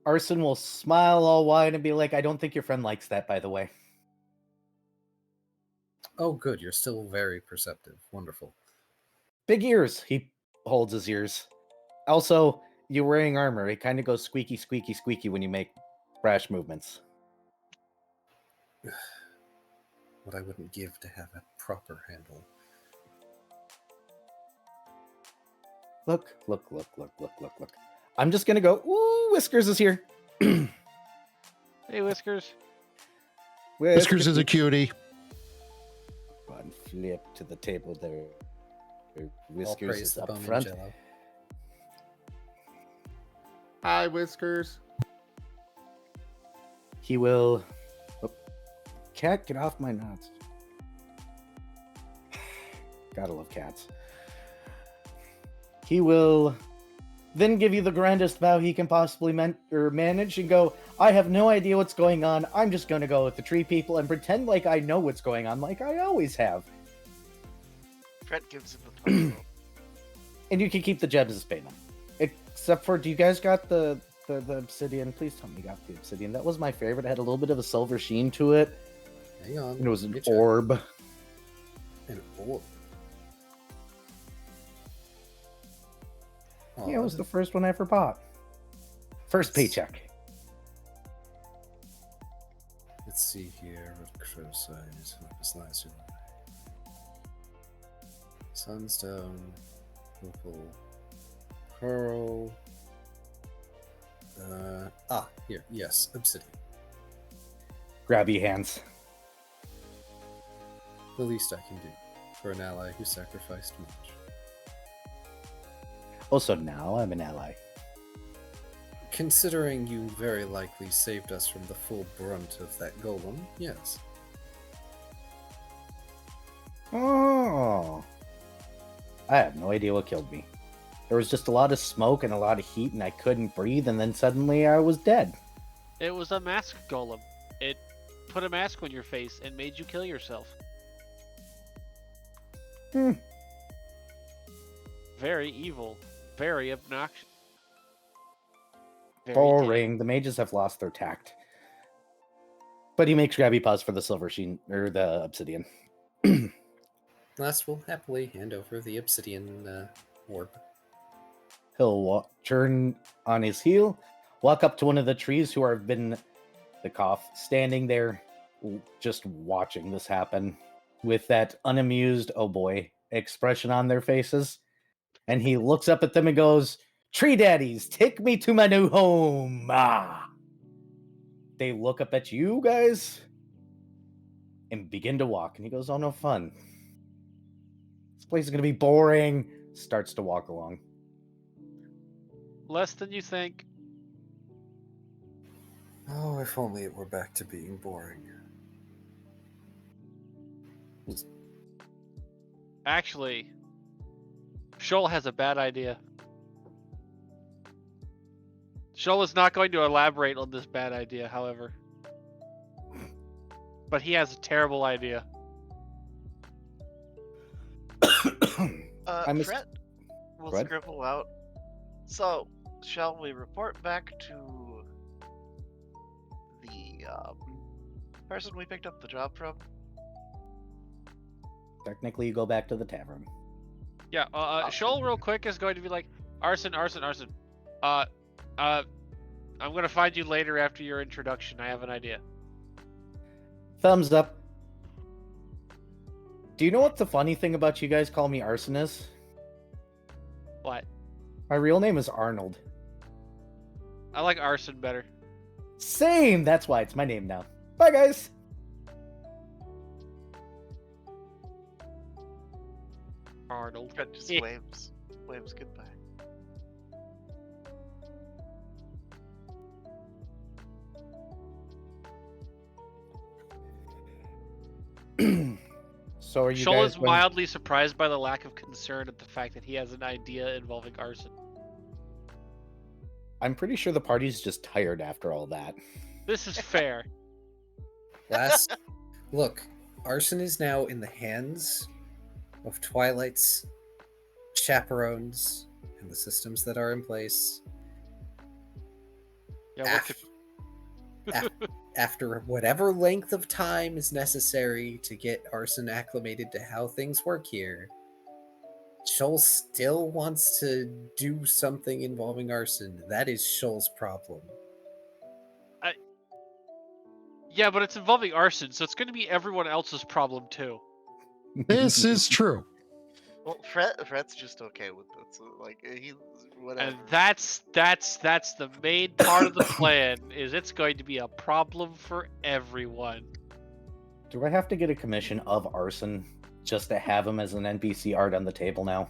Speaker 3: Arson will smile all wide and be like, I don't think your friend likes that, by the way.
Speaker 2: Oh, good. You're still very perceptive. Wonderful.
Speaker 3: Big ears. He holds his ears. Also, you're wearing armor. It kind of goes squeaky, squeaky, squeaky when you make brash movements.
Speaker 2: What I wouldn't give to have a proper handle.
Speaker 3: Look. I'm just going to go, ooh, Whiskers is here.
Speaker 4: Hey, Whiskers.
Speaker 1: Whiskers is a cutie.
Speaker 3: One flip to the table there.
Speaker 2: All
Speaker 3: Whiskers
Speaker 2: praise
Speaker 3: is
Speaker 2: the
Speaker 3: up
Speaker 2: bone and
Speaker 3: front.
Speaker 2: jello.
Speaker 5: Hi, Whiskers.
Speaker 3: He will... Oh. Cat, get off my nuts. Gotta love cats. He will then give you the grandest bow he can possibly manage and go, I have no idea what's going on. I'm just going to go with the tree people and pretend like I know what's going on, like I always have.
Speaker 6: Fred gives him the thumbs up.
Speaker 3: And you can keep the gems as payment. Except for, do you guys got the obsidian? Please tell me you got the obsidian. That was my favorite. It had a little bit of a silver sheen to it.
Speaker 2: Hang on.
Speaker 3: And it was an
Speaker 2: Good job.
Speaker 3: orb.
Speaker 2: An orb.
Speaker 3: Yeah, it was the first one I ever bought. First paycheck.
Speaker 2: Let's see here. What criticize? Sunstone, Opal, Pearl. Here. Yes, Obsidian.
Speaker 3: Grab your hands.
Speaker 2: The least I can do for an ally who sacrificed much.
Speaker 3: Also, now I'm an ally.
Speaker 2: Considering you very likely saved us from the full brunt of that golem, yes.
Speaker 3: Oh. I have no idea what killed me. There was just a lot of smoke and a lot of heat, and I couldn't breathe, and then suddenly I was dead.
Speaker 4: It was a mask golem. It put a mask on your face and made you kill yourself. Very evil. Very obnoxious. Very
Speaker 3: Boring. The mages have lost their tact. But he makes grabby paws for the silver sheen, or the obsidian.
Speaker 2: Last will happily hand over the obsidian orb.
Speaker 3: He'll turn on his heel, walk up to one of the trees who have been, the cough, standing there just watching this happen with that unamused, oh boy, expression on their faces. And he looks up at them and goes, "Tree daddies, take me to my new home." Ah. They look up at you guys and begin to walk. And he goes, "Oh, no fun. This place is going to be boring." Starts to walk along.
Speaker 4: Less than you think.
Speaker 2: Oh, if only it were back to being boring.
Speaker 4: Actually, Shoal has a bad idea. Shoal is not going to elaborate on this bad idea, however. But he has a terrible idea.
Speaker 3: I missed-
Speaker 6: Fred will
Speaker 3: Go ahead.
Speaker 6: scribble out. So, shall we report back to the person we picked up the job from?
Speaker 3: Technically, you go back to the tavern.
Speaker 4: Yeah, Shoal real quick is going to be like, Arson. I'm going to find you later after your introduction. I have an idea.
Speaker 3: Thumbs up. Do you know what the funny thing about you guys call me Arson is?
Speaker 4: What?
Speaker 3: My real name is Arnold.
Speaker 4: I like Arson better.
Speaker 3: Same! That's why it's my name now. Bye, guys!
Speaker 4: Arnold.
Speaker 6: Fred just waves goodbye.
Speaker 3: So are you
Speaker 4: Shoal
Speaker 3: guys
Speaker 4: is
Speaker 3: going-
Speaker 4: mildly surprised by the lack of concern at the fact that he has an idea involving arson.
Speaker 3: I'm pretty sure the party's just tired after all that.
Speaker 4: This is fair.
Speaker 2: Look, arson is now in the hands of Twilight's chaperones and the systems that are in place.
Speaker 4: Yeah, what could...
Speaker 2: After whatever length of time is necessary to get arson acclimated to how things work here, Shoal still wants to do something involving arson. That is Shoal's problem.
Speaker 4: Yeah, but it's involving arson, so it's going to be everyone else's problem too.
Speaker 1: This is true.
Speaker 6: Well, Fred's just okay with it. So, like, he whatever.
Speaker 4: And that's the main part of the plan. Is it's going to be a problem for everyone.
Speaker 3: Do I have to get a commission of Arson just to have him as an NPC art on the table now?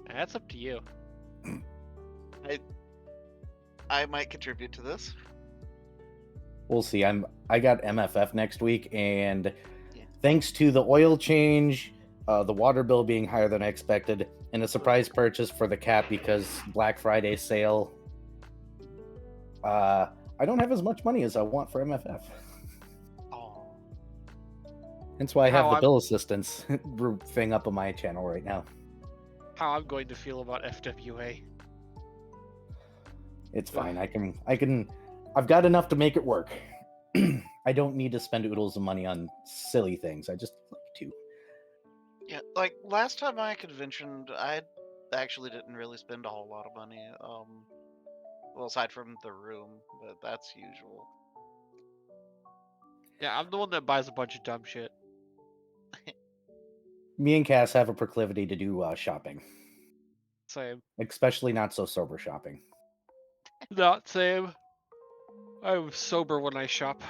Speaker 4: That's up to you.
Speaker 6: I might contribute to this.
Speaker 3: We'll see. I got MFF next week, and
Speaker 6: Yeah.
Speaker 3: thanks to the oil change, the water bill being higher than I expected, and a surprise purchase for the cat because Black Friday sale, I don't have as much money as I want for MFF.
Speaker 6: Oh,
Speaker 3: Hence why I have
Speaker 4: How
Speaker 3: the
Speaker 4: I'm-
Speaker 3: bill assistance thing up on my channel right now.
Speaker 4: How I'm going to feel about FWA.
Speaker 3: It's fine. I've got enough to make it work. I don't need to spend oodles of money on silly things. I just like to.
Speaker 6: yeah. Like last time I conventioned, I actually didn't really spend a whole lot of money. Well, aside from the room, but that's usual.
Speaker 4: Yeah, I'm the one that buys a bunch of dumb shit.
Speaker 3: Me and Cass have a proclivity to do shopping,
Speaker 4: Same.
Speaker 3: especially not so sober shopping.
Speaker 4: Not same. I'm sober when I shop.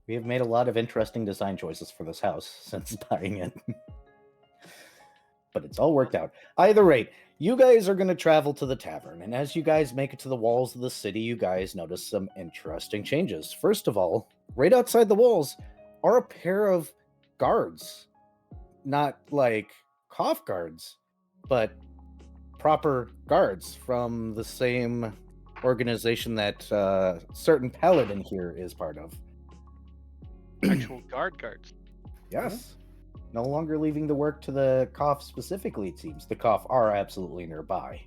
Speaker 3: We have made a lot of interesting design choices for this house since buying it. But it's all worked out. Either rate, you guys are going to travel to the tavern, and as you guys make it to the walls of the city, you guys notice some interesting changes. First of all, right outside the walls are a pair of guards. Not like cough guards, but proper guards from the same organization that certain paladin here is part of.
Speaker 4: Actual guards.
Speaker 3: Yes. No longer leaving the work to the cough specifically, it seems. The cough are absolutely nearby.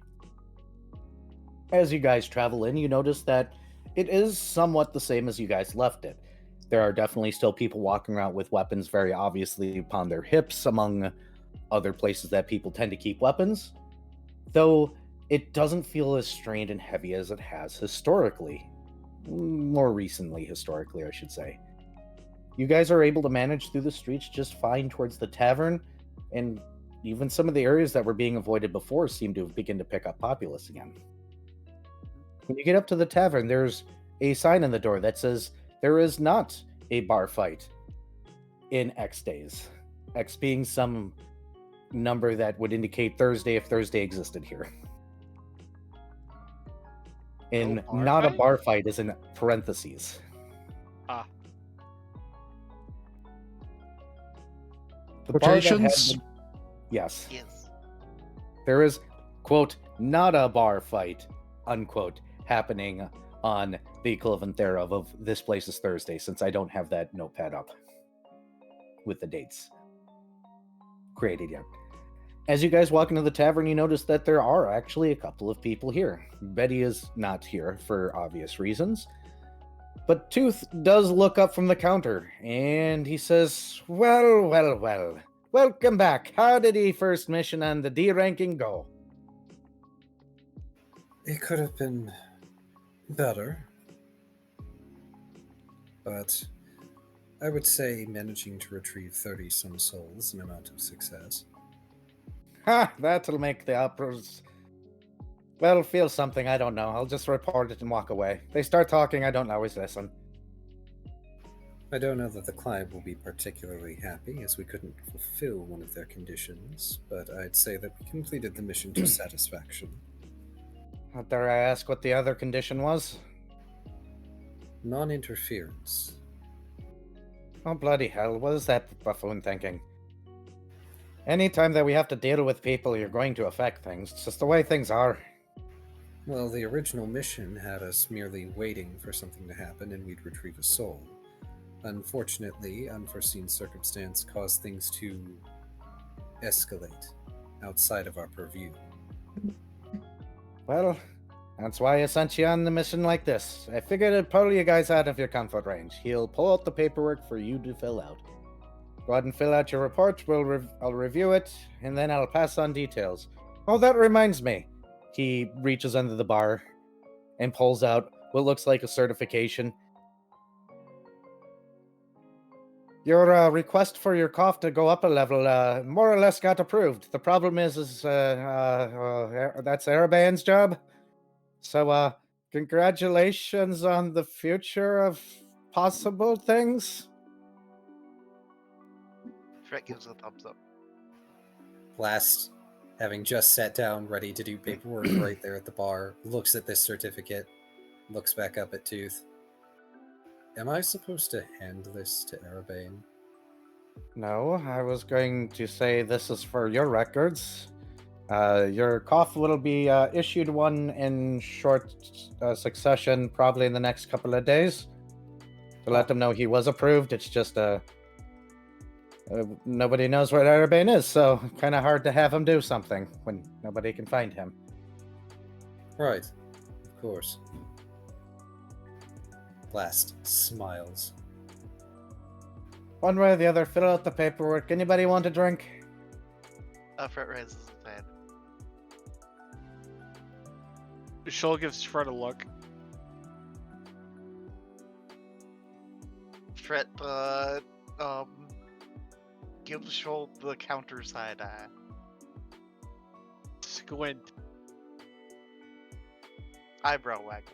Speaker 3: As you guys travel in, you notice that it is somewhat the same as you guys left it. There are definitely still people walking around with weapons very obviously upon their hips, among other places that people tend to keep weapons. Though it doesn't feel as strained and heavy as it has historically. More recently, historically, I should say. You guys are able to manage through the streets just fine towards the tavern, and even some of the areas that were being avoided before seem to have begun to pick up populace again. When you get up to the tavern, there's a sign in the door that says there is not a bar fight in X days. X being some number that would indicate Thursday if Thursday existed here. And
Speaker 6: bar
Speaker 3: not a
Speaker 6: fight?
Speaker 3: bar fight is in parentheses.
Speaker 4: Ah.
Speaker 3: The bar that had
Speaker 1: Quotations?
Speaker 3: been- Yes.
Speaker 6: Yes.
Speaker 3: There is, quote, not a bar fight, unquote, happening on the equivalent thereof of this place is Thursday, since I don't have that notepad up with the dates created yet. As you guys walk into the tavern, you notice that there are actually a couple of people here. Betty is not here for obvious reasons, but Tooth does look up from the counter, and he says, well, welcome back. How did the first mission and the D ranking go?
Speaker 2: It could have been better, but I would say managing to retrieve 30-some souls an amount of success.
Speaker 3: Ha, that'll make the operas, well, feel something, I don't know. I'll just report it and walk away. They start talking, I don't always listen.
Speaker 2: I don't know that the client will be particularly happy, as we couldn't fulfill one of their conditions, but I'd say that we completed the mission to satisfaction.
Speaker 3: Dare I ask what the other condition was?
Speaker 2: Non-interference.
Speaker 3: Oh, bloody hell, what is that buffoon thinking? Anytime that we have to deal with people, you're going to affect things. It's just the way things are.
Speaker 2: Well, the original mission had us merely waiting for something to happen and we'd retrieve a soul. Unfortunately, unforeseen circumstance caused things to escalate outside of our purview.
Speaker 3: Well, that's why I sent you on the mission like this. I figured it'd pull you guys out of your comfort range. He'll pull out the paperwork for you to fill out. Go ahead and fill out your report. I'll review it, and then I'll pass on details. Oh, that reminds me. He reaches under the bar and pulls out what looks like a certification. Your request for your cough to go up a level more or less got approved. The problem is that's Araban's job. So, congratulations on the future of possible things.
Speaker 6: Fred gives a thumbs up.
Speaker 2: Blast, having just sat down ready to do paperwork right there at the bar, looks at this certificate, looks back up at Tooth. Am I supposed to hand this to Arabane?
Speaker 3: No, I was going to say this is for your records. Your cough will be issued one in short succession, probably in the next couple of days. To let them know he was approved. It's just nobody knows where Arabane is, so kind of hard to have him do something when nobody can find him.
Speaker 2: Right, of course. Blast smiles.
Speaker 3: One way or the other, fill out the paperwork. Anybody want a drink?
Speaker 6: Fred raises his hand.
Speaker 4: Shoal gives Fred a look.
Speaker 6: Fret, give Shoal the counter side eye.
Speaker 4: Squint.
Speaker 6: Eyebrow waggle.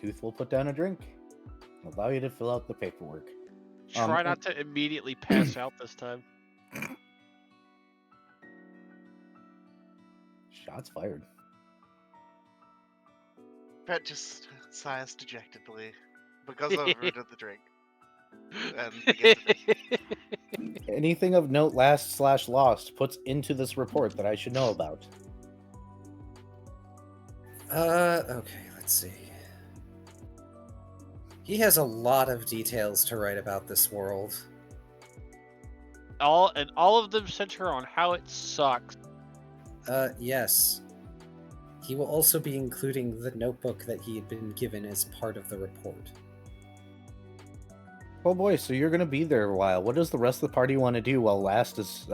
Speaker 3: Tooth will put down a drink. Allow you to fill out the paperwork.
Speaker 4: Try not to immediately pass out this time.
Speaker 3: Shots fired.
Speaker 6: Fret just sighs dejectedly, but goes over to the drink. And begins to drink.
Speaker 3: Anything of note last/lost puts into this report that I should know about?
Speaker 2: Okay, let's see. He has a lot of details to write about this world.
Speaker 4: All of them center on how it sucks.
Speaker 2: Yes. He will also be including the notebook that he had been given as part of the report.
Speaker 3: Oh boy, so you're gonna be there a while. What does the rest of the party want to do while Last is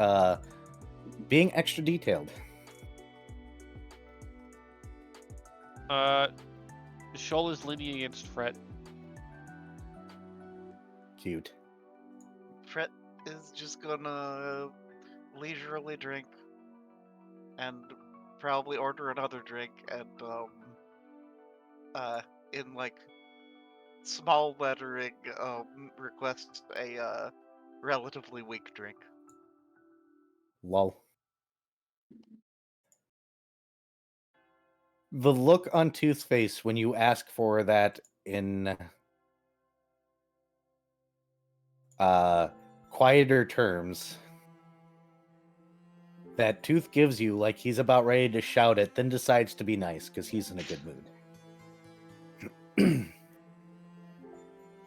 Speaker 3: being extra detailed?
Speaker 4: Shoal is leaning against Fret.
Speaker 3: Cute.
Speaker 6: Fret is just gonna leisurely drink and probably order another drink and in like small lettering request a relatively weak drink.
Speaker 3: Lol. The look on Tooth's face when you ask for that in quieter terms that Tooth gives you, like he's about ready to shout it, then decides to be nice because he's in a good mood.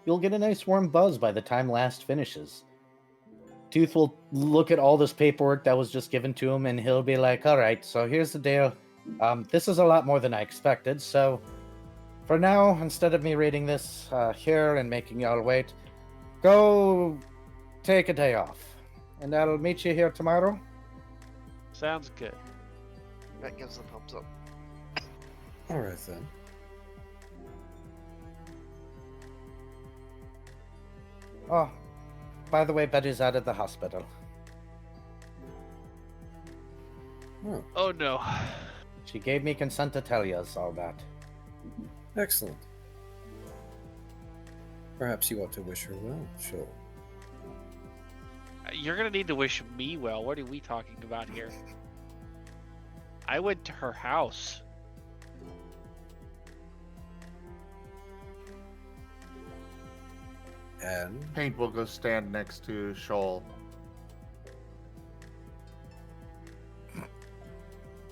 Speaker 3: You'll get a nice warm buzz by the time Last finishes. Tooth will look at all this paperwork that was just given to him and he'll be like, all right, so here's the deal. This is a lot more than I expected, so for now, instead of me reading this here and making y'all wait, go take a day off. And I'll meet you here tomorrow.
Speaker 4: Sounds good.
Speaker 6: That gives a thumbs up.
Speaker 2: Alright then.
Speaker 3: Oh, by the way, Betty's out of the hospital.
Speaker 2: Oh,
Speaker 4: Oh no.
Speaker 3: She gave me consent to tell you all that.
Speaker 2: excellent. Perhaps you ought to wish her well, sure.
Speaker 4: You're gonna need to wish me well. What are we talking about here? I went to her house.
Speaker 2: And
Speaker 5: Paint will go stand next to Shoal.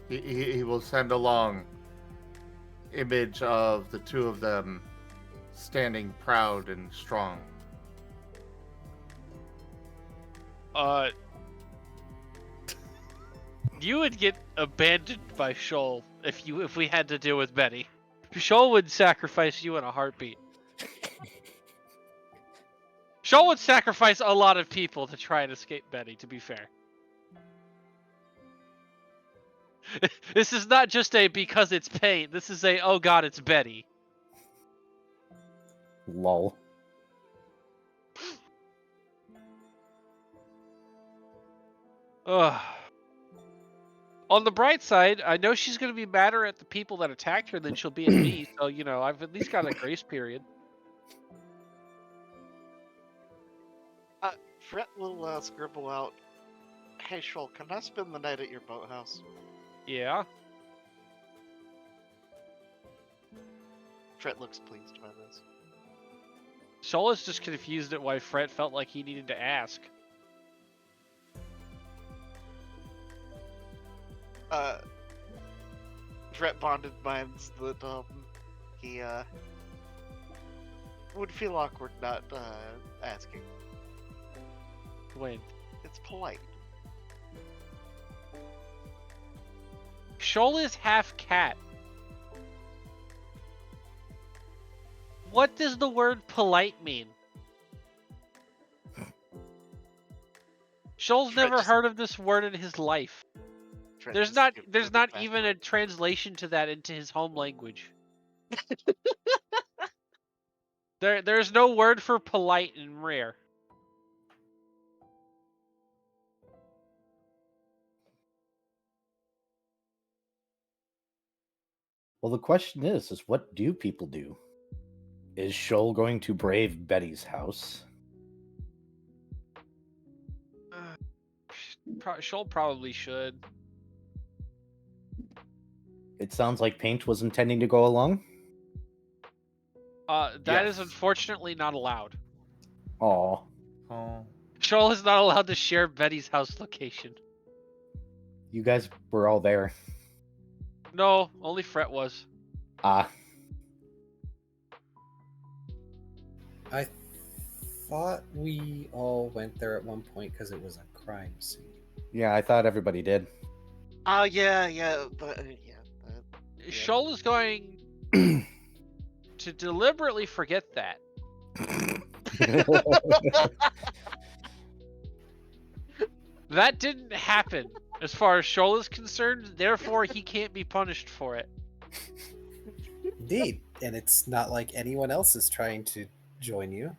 Speaker 5: He will send along image of the two of them standing proud and strong.
Speaker 4: You would get abandoned by Shoal if we had to deal with Betty. Shoal would sacrifice you in a heartbeat. Shoal would sacrifice a lot of people to try and escape Betty, to be fair. This is not just a because it's pain. This is a, oh god, it's Betty.
Speaker 3: Lol.
Speaker 4: Ugh. On the bright side, I know she's going to be madder at the people that attacked her than she'll be at me, so, you know, I've at least got a grace period.
Speaker 6: Fret will scribble out, "Hey Shoal, can I spend the night at your boathouse?"
Speaker 4: Yeah.
Speaker 6: Fret looks pleased by this.
Speaker 4: Shoal is just confused at why Fret felt like he needed to ask.
Speaker 6: Fret bonded minds that he would feel awkward not asking.
Speaker 4: When?
Speaker 6: It's polite.
Speaker 4: Shoal is half cat. What does the word polite mean? Shoal's
Speaker 6: Fred
Speaker 4: never
Speaker 6: just-
Speaker 4: heard of this word in his life.
Speaker 6: Fret
Speaker 4: There's
Speaker 6: just
Speaker 4: not
Speaker 6: skipped
Speaker 4: there's
Speaker 6: through the
Speaker 4: not
Speaker 6: fast
Speaker 4: even a
Speaker 6: part.
Speaker 4: translation to that into his home language. There's no word for polite and rare.
Speaker 3: Well, the question is what do people do? Is Shoal going to brave Betty's house?
Speaker 4: Shoal probably should.
Speaker 3: It sounds like Paint was intending to go along.
Speaker 4: That is
Speaker 5: Yes.
Speaker 4: unfortunately not allowed.
Speaker 3: Aw.
Speaker 5: Oh.
Speaker 4: Shoal is not allowed to share Betty's house location.
Speaker 3: You guys were all there.
Speaker 4: No, only Fret was.
Speaker 3: Ah.
Speaker 2: I thought we all went there at one point because it was a crime scene.
Speaker 3: Yeah, I thought everybody did.
Speaker 6: Oh yeah, but
Speaker 4: Shoal is going to deliberately forget that. That didn't happen, as far as Shoal is concerned. Therefore, he can't be punished for it.
Speaker 2: Indeed, and it's not like anyone else is trying to join you.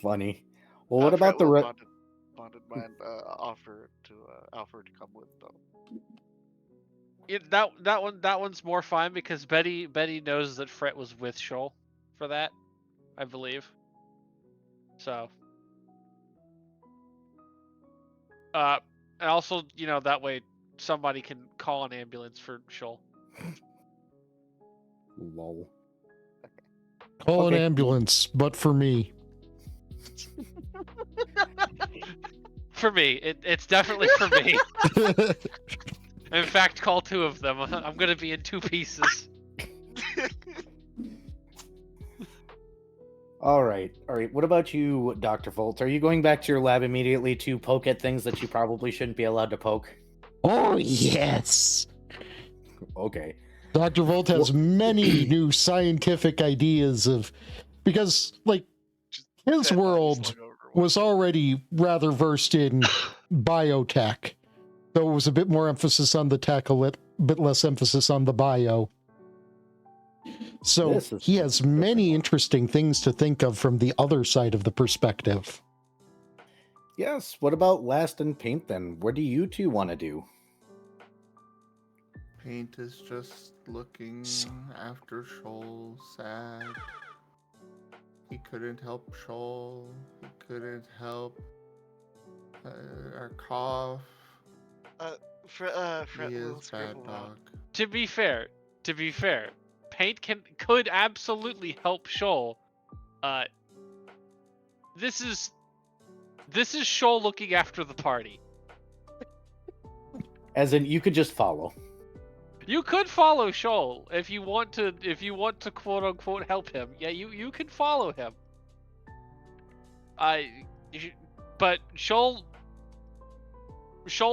Speaker 3: Funny. Well, what about
Speaker 6: Fred will
Speaker 3: the
Speaker 6: bonded mind offer to Alfred to come with though.
Speaker 4: That one's more fine because Betty knows that Fret was with Shoal for that, I believe. So, and also, that way somebody can call an ambulance for Shoal.
Speaker 3: lol?
Speaker 1: Call an
Speaker 3: Okay.
Speaker 1: ambulance, but for me.
Speaker 4: For me, it's definitely for me. In fact, call two of them. I'm gonna be in two pieces.
Speaker 3: All right. What about you, Dr. Volt? Are you going back to your lab immediately to poke at things that you probably shouldn't be allowed to poke?
Speaker 1: Oh, yes.
Speaker 3: Okay.
Speaker 1: Dr. Volt has many new scientific ideas because, like, his
Speaker 6: Dead bodies
Speaker 1: world
Speaker 6: slung over
Speaker 1: was already rather versed in biotech. So it was a bit more emphasis on the tech, bit less emphasis on the bio. So
Speaker 3: This is
Speaker 1: he has many interesting things to think of from the other side of the perspective.
Speaker 3: Yes. What about Last and Paint then? What do you two want to do?
Speaker 5: Paint is just looking after Shoal, sad. He couldn't help Shoal. He couldn't help our cough.
Speaker 6: Fred
Speaker 5: He
Speaker 6: will
Speaker 5: is
Speaker 6: scribble
Speaker 5: bad
Speaker 6: out.
Speaker 5: dog.
Speaker 4: To be fair, Paint could absolutely help Shoal. This is Shoal looking after the party.
Speaker 3: As in, you could just follow.
Speaker 4: You could follow Shoal if you want to quote unquote help him. Yeah, you can follow him. But Shoal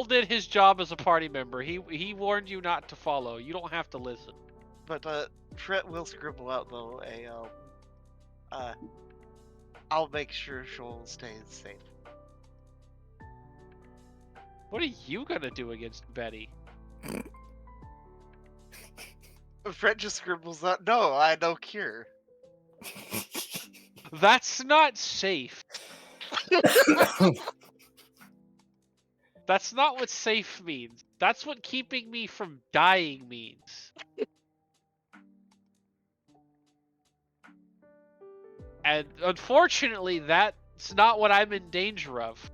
Speaker 4: did his job as a party member. He warned you not to follow. You don't have to listen.
Speaker 6: But Fred will scribble out though I'll make sure Shoal stays safe.
Speaker 4: What are you gonna do against Betty?
Speaker 6: Fred just scribbles out, no, I know cure.
Speaker 4: That's not safe. That's not what safe means. That's what keeping me from dying means. And unfortunately, that's not what I'm in danger of.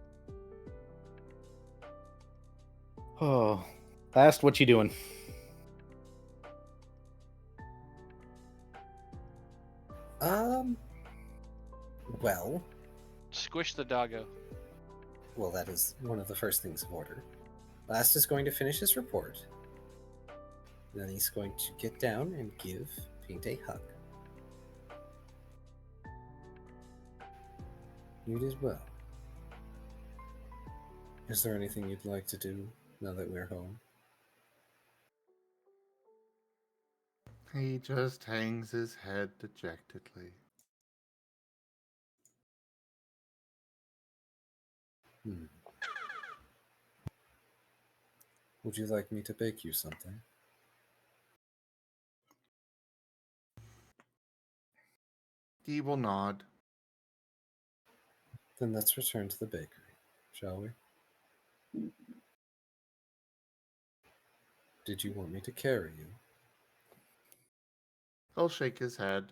Speaker 3: Oh, Last, what you doing?
Speaker 2: Well,
Speaker 4: Squish the doggo.
Speaker 2: that is one of the first things of order. Last is going to finish his report. Then he's going to get down and give Paint a hug. You did well. Is there anything you'd like to do now that we're home?
Speaker 5: He just hangs his head dejectedly.
Speaker 2: Would you like me to bake you something?
Speaker 5: He will nod.
Speaker 2: Then let's return to the bakery, shall we? Did you want me to carry you?
Speaker 5: He'll shake his head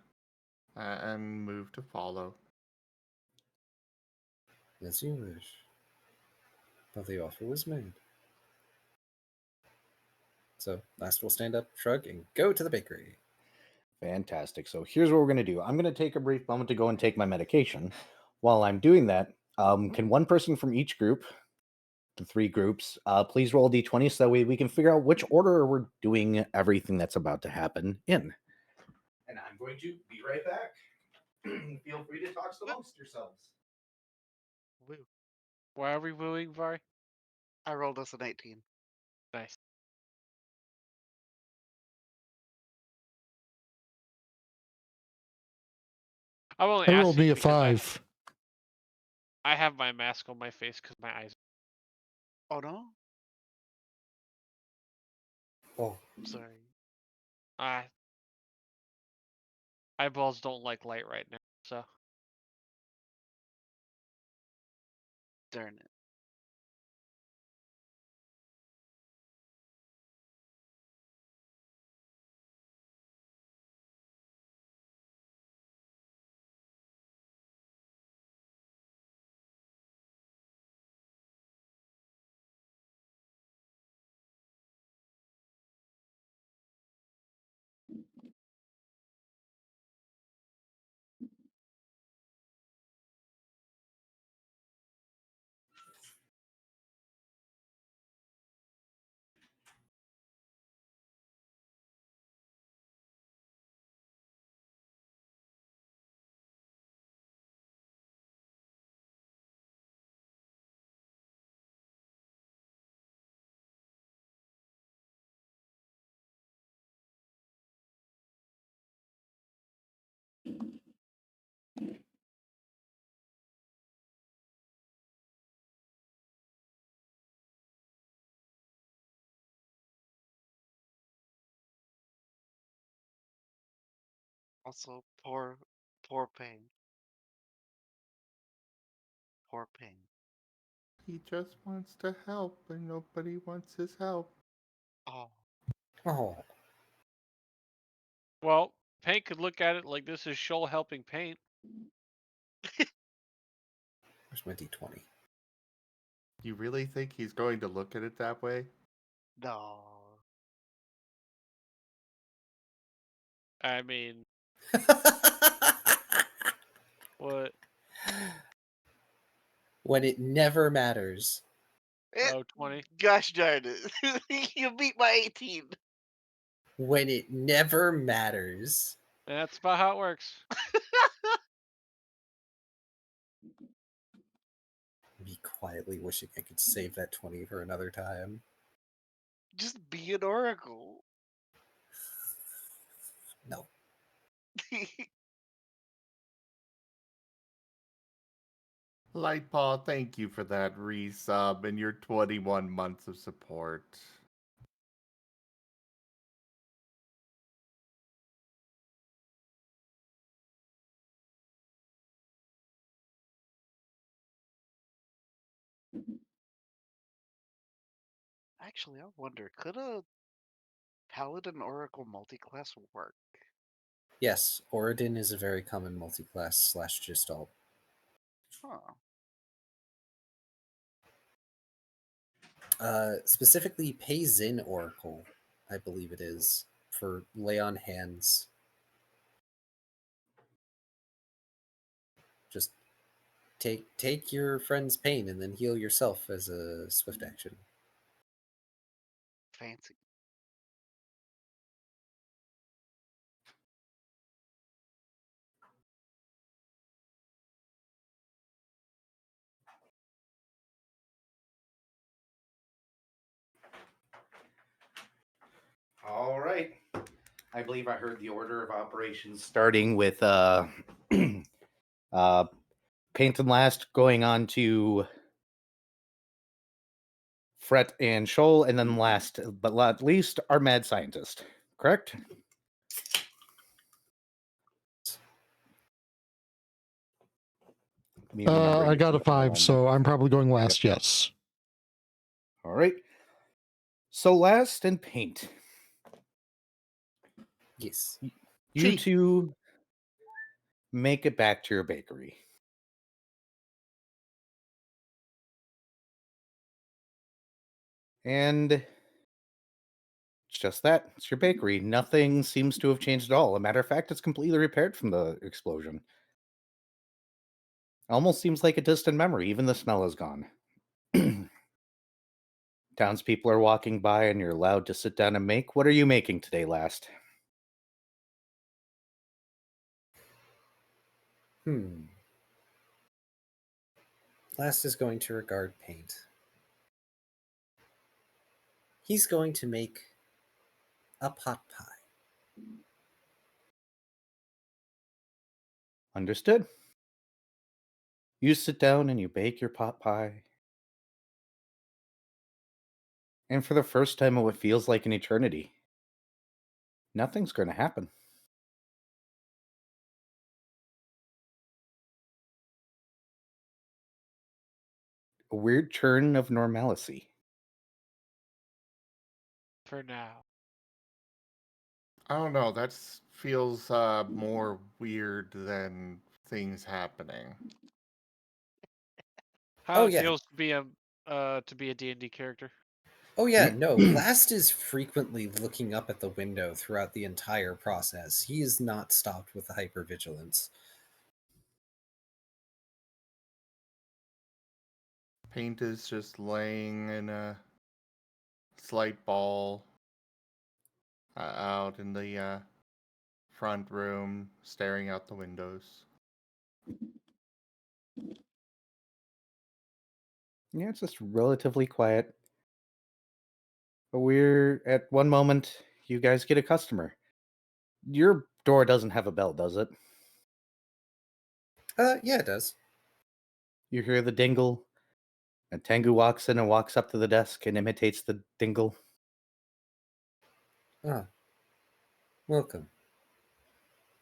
Speaker 5: and move to follow.
Speaker 2: As you wish. But the offer was made. So last will stand up, shrug, and go to the bakery.
Speaker 3: Fantastic. So here's what we're going to do. I'm going to take a brief moment to go and take my medication. While I'm doing that, can one person from each group, the 3 groups, please roll d20 so that way we can figure out which order we're doing everything that's about to happen in. And I'm going to be right back. Feel free to talk amongst yourselves.
Speaker 6: Woo.
Speaker 4: Why are we wooing, Vari?
Speaker 6: I rolled us an 18.
Speaker 4: Nice. I'm only
Speaker 1: I
Speaker 4: asking
Speaker 1: rolled me a
Speaker 4: because
Speaker 1: 5.
Speaker 4: I have my mask on my face because my eyes.
Speaker 6: Oh no?
Speaker 2: Oh,
Speaker 6: I'm sorry.
Speaker 4: Uh, eyeballs don't like light right now, so.
Speaker 6: Darn it. Also, poor pain. Poor pain.
Speaker 5: He just wants to help, and nobody wants his help.
Speaker 6: Oh.
Speaker 2: oh.
Speaker 4: Well, Paint could look at it like this is Shoal helping Paint.
Speaker 2: Where's my d20?
Speaker 5: You really think he's going to look at it that way?
Speaker 6: No.
Speaker 4: I mean, what?
Speaker 2: When it never matters.
Speaker 4: Oh, 20.
Speaker 6: Gosh darn it. You beat my 18.
Speaker 2: When it never matters.
Speaker 4: That's about how it works.
Speaker 2: Me quietly wishing I could save that 20 for another time.
Speaker 6: Just be an oracle.
Speaker 2: No.
Speaker 5: Lightpaw, thank you for that resub and your 21 months of support.
Speaker 6: Actually, I wonder, could a paladin oracle multiclass work?
Speaker 2: Yes, Oridin is a very common multi-class / gestalt.
Speaker 6: Huh.
Speaker 2: Specifically, Pays in Oracle, I believe it is, for lay on hands. Just take your friend's pain and then heal yourself as a swift action.
Speaker 6: Fancy.
Speaker 3: All right. I believe I heard the order of operations starting with Paint and Last going on to Fret and Shoal, and then last but not least, our mad scientist. Correct? Me remembering
Speaker 1: I
Speaker 3: it's
Speaker 1: got a
Speaker 3: not my
Speaker 1: 5,
Speaker 3: own
Speaker 1: so
Speaker 3: one.
Speaker 1: I'm probably going last. Yes.
Speaker 3: All right. So last and paint.
Speaker 2: Yes.
Speaker 3: You
Speaker 6: Tea.
Speaker 3: two make it back to your bakery. And it's just that. It's your bakery. Nothing seems to have changed at all. A matter of fact, it's completely repaired from the explosion. Almost seems like a distant memory. Even the smell is gone. Townspeople are walking by, and you're allowed to sit down and make. What are you making today, last?
Speaker 2: Last is going to regard paint. He's going to make a pot pie.
Speaker 3: Understood. You sit down and you bake your pot pie. And for the first time in what feels like an eternity, nothing's going to happen. A weird churn of normalcy.
Speaker 4: For now.
Speaker 5: I don't know. That feels more weird than things happening.
Speaker 4: How
Speaker 2: Oh,
Speaker 4: it
Speaker 2: yeah.
Speaker 4: feels to be a D&D character.
Speaker 2: Oh, yeah, no. Last is frequently looking up at the window throughout the entire process. He is not stopped with the hypervigilance.
Speaker 5: Paint is just laying in a slight ball out in the front room, staring out the windows.
Speaker 3: Yeah, it's just relatively quiet. But at one moment, you guys get a customer. Your door doesn't have a bell, does it?
Speaker 2: Yeah, it does.
Speaker 3: You hear the dingle, and Tengu walks in and walks up to the desk and imitates the dingle.
Speaker 2: Ah, welcome.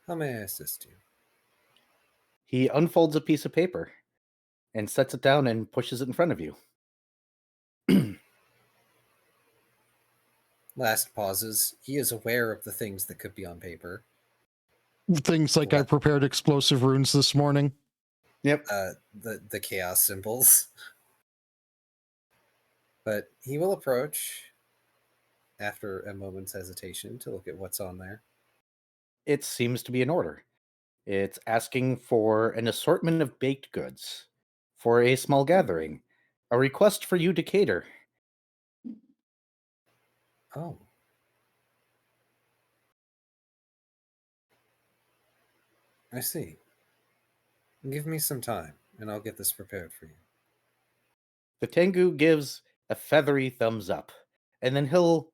Speaker 2: How may I assist you?
Speaker 3: He unfolds a piece of paper and sets it down and pushes it in front of you.
Speaker 2: Last pauses. He is aware of the things that could be on paper.
Speaker 1: Things like I
Speaker 2: What?
Speaker 1: prepared explosive runes this morning.
Speaker 3: Yep.
Speaker 2: The chaos symbols. But he will approach after a moment's hesitation to look at what's on there.
Speaker 3: It seems to be an order. It's asking for an assortment of baked goods for a small gathering. A request for you to cater.
Speaker 2: Oh. I see. Give me some time, and I'll get this prepared for you.
Speaker 3: The Tengu gives a feathery thumbs up, and then he'll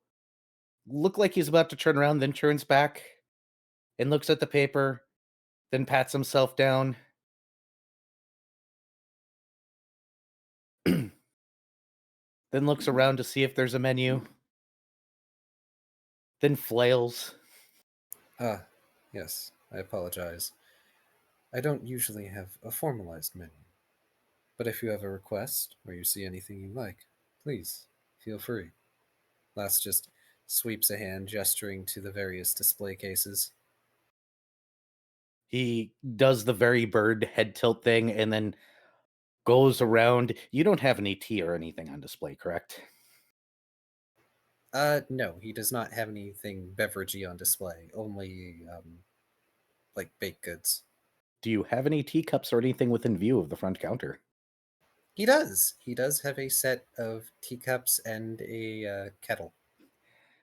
Speaker 3: look like he's about to turn around, then turns back and looks at the paper, then pats himself down. Then looks around to see if there's a menu, then flails.
Speaker 2: Ah, yes, I apologize. I don't usually have a formalized menu. But if you have a request or you see anything you like, please feel free. Last just sweeps a hand, gesturing to the various display cases.
Speaker 3: He does the very bird head tilt thing and then goes around. You don't have any tea or anything on display, correct?
Speaker 2: No, he does not have anything beveragey on display, only, like baked goods.
Speaker 3: Do you have any teacups or anything within view of the front counter?
Speaker 2: He does. He does have a set of teacups and a kettle.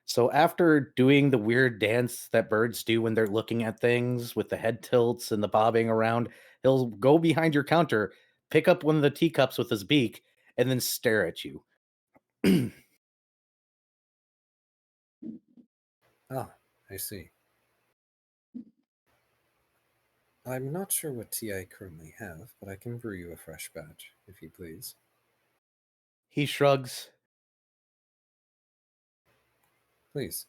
Speaker 3: So after doing the weird dance that birds do when they're looking at things with the head tilts and the bobbing around, he'll go behind your counter, pick up one of the teacups with his beak, and then stare at you.
Speaker 2: Ah, I see. I'm not sure what tea I currently have, but I can brew you a fresh batch, if you please.
Speaker 3: He shrugs.
Speaker 2: Please,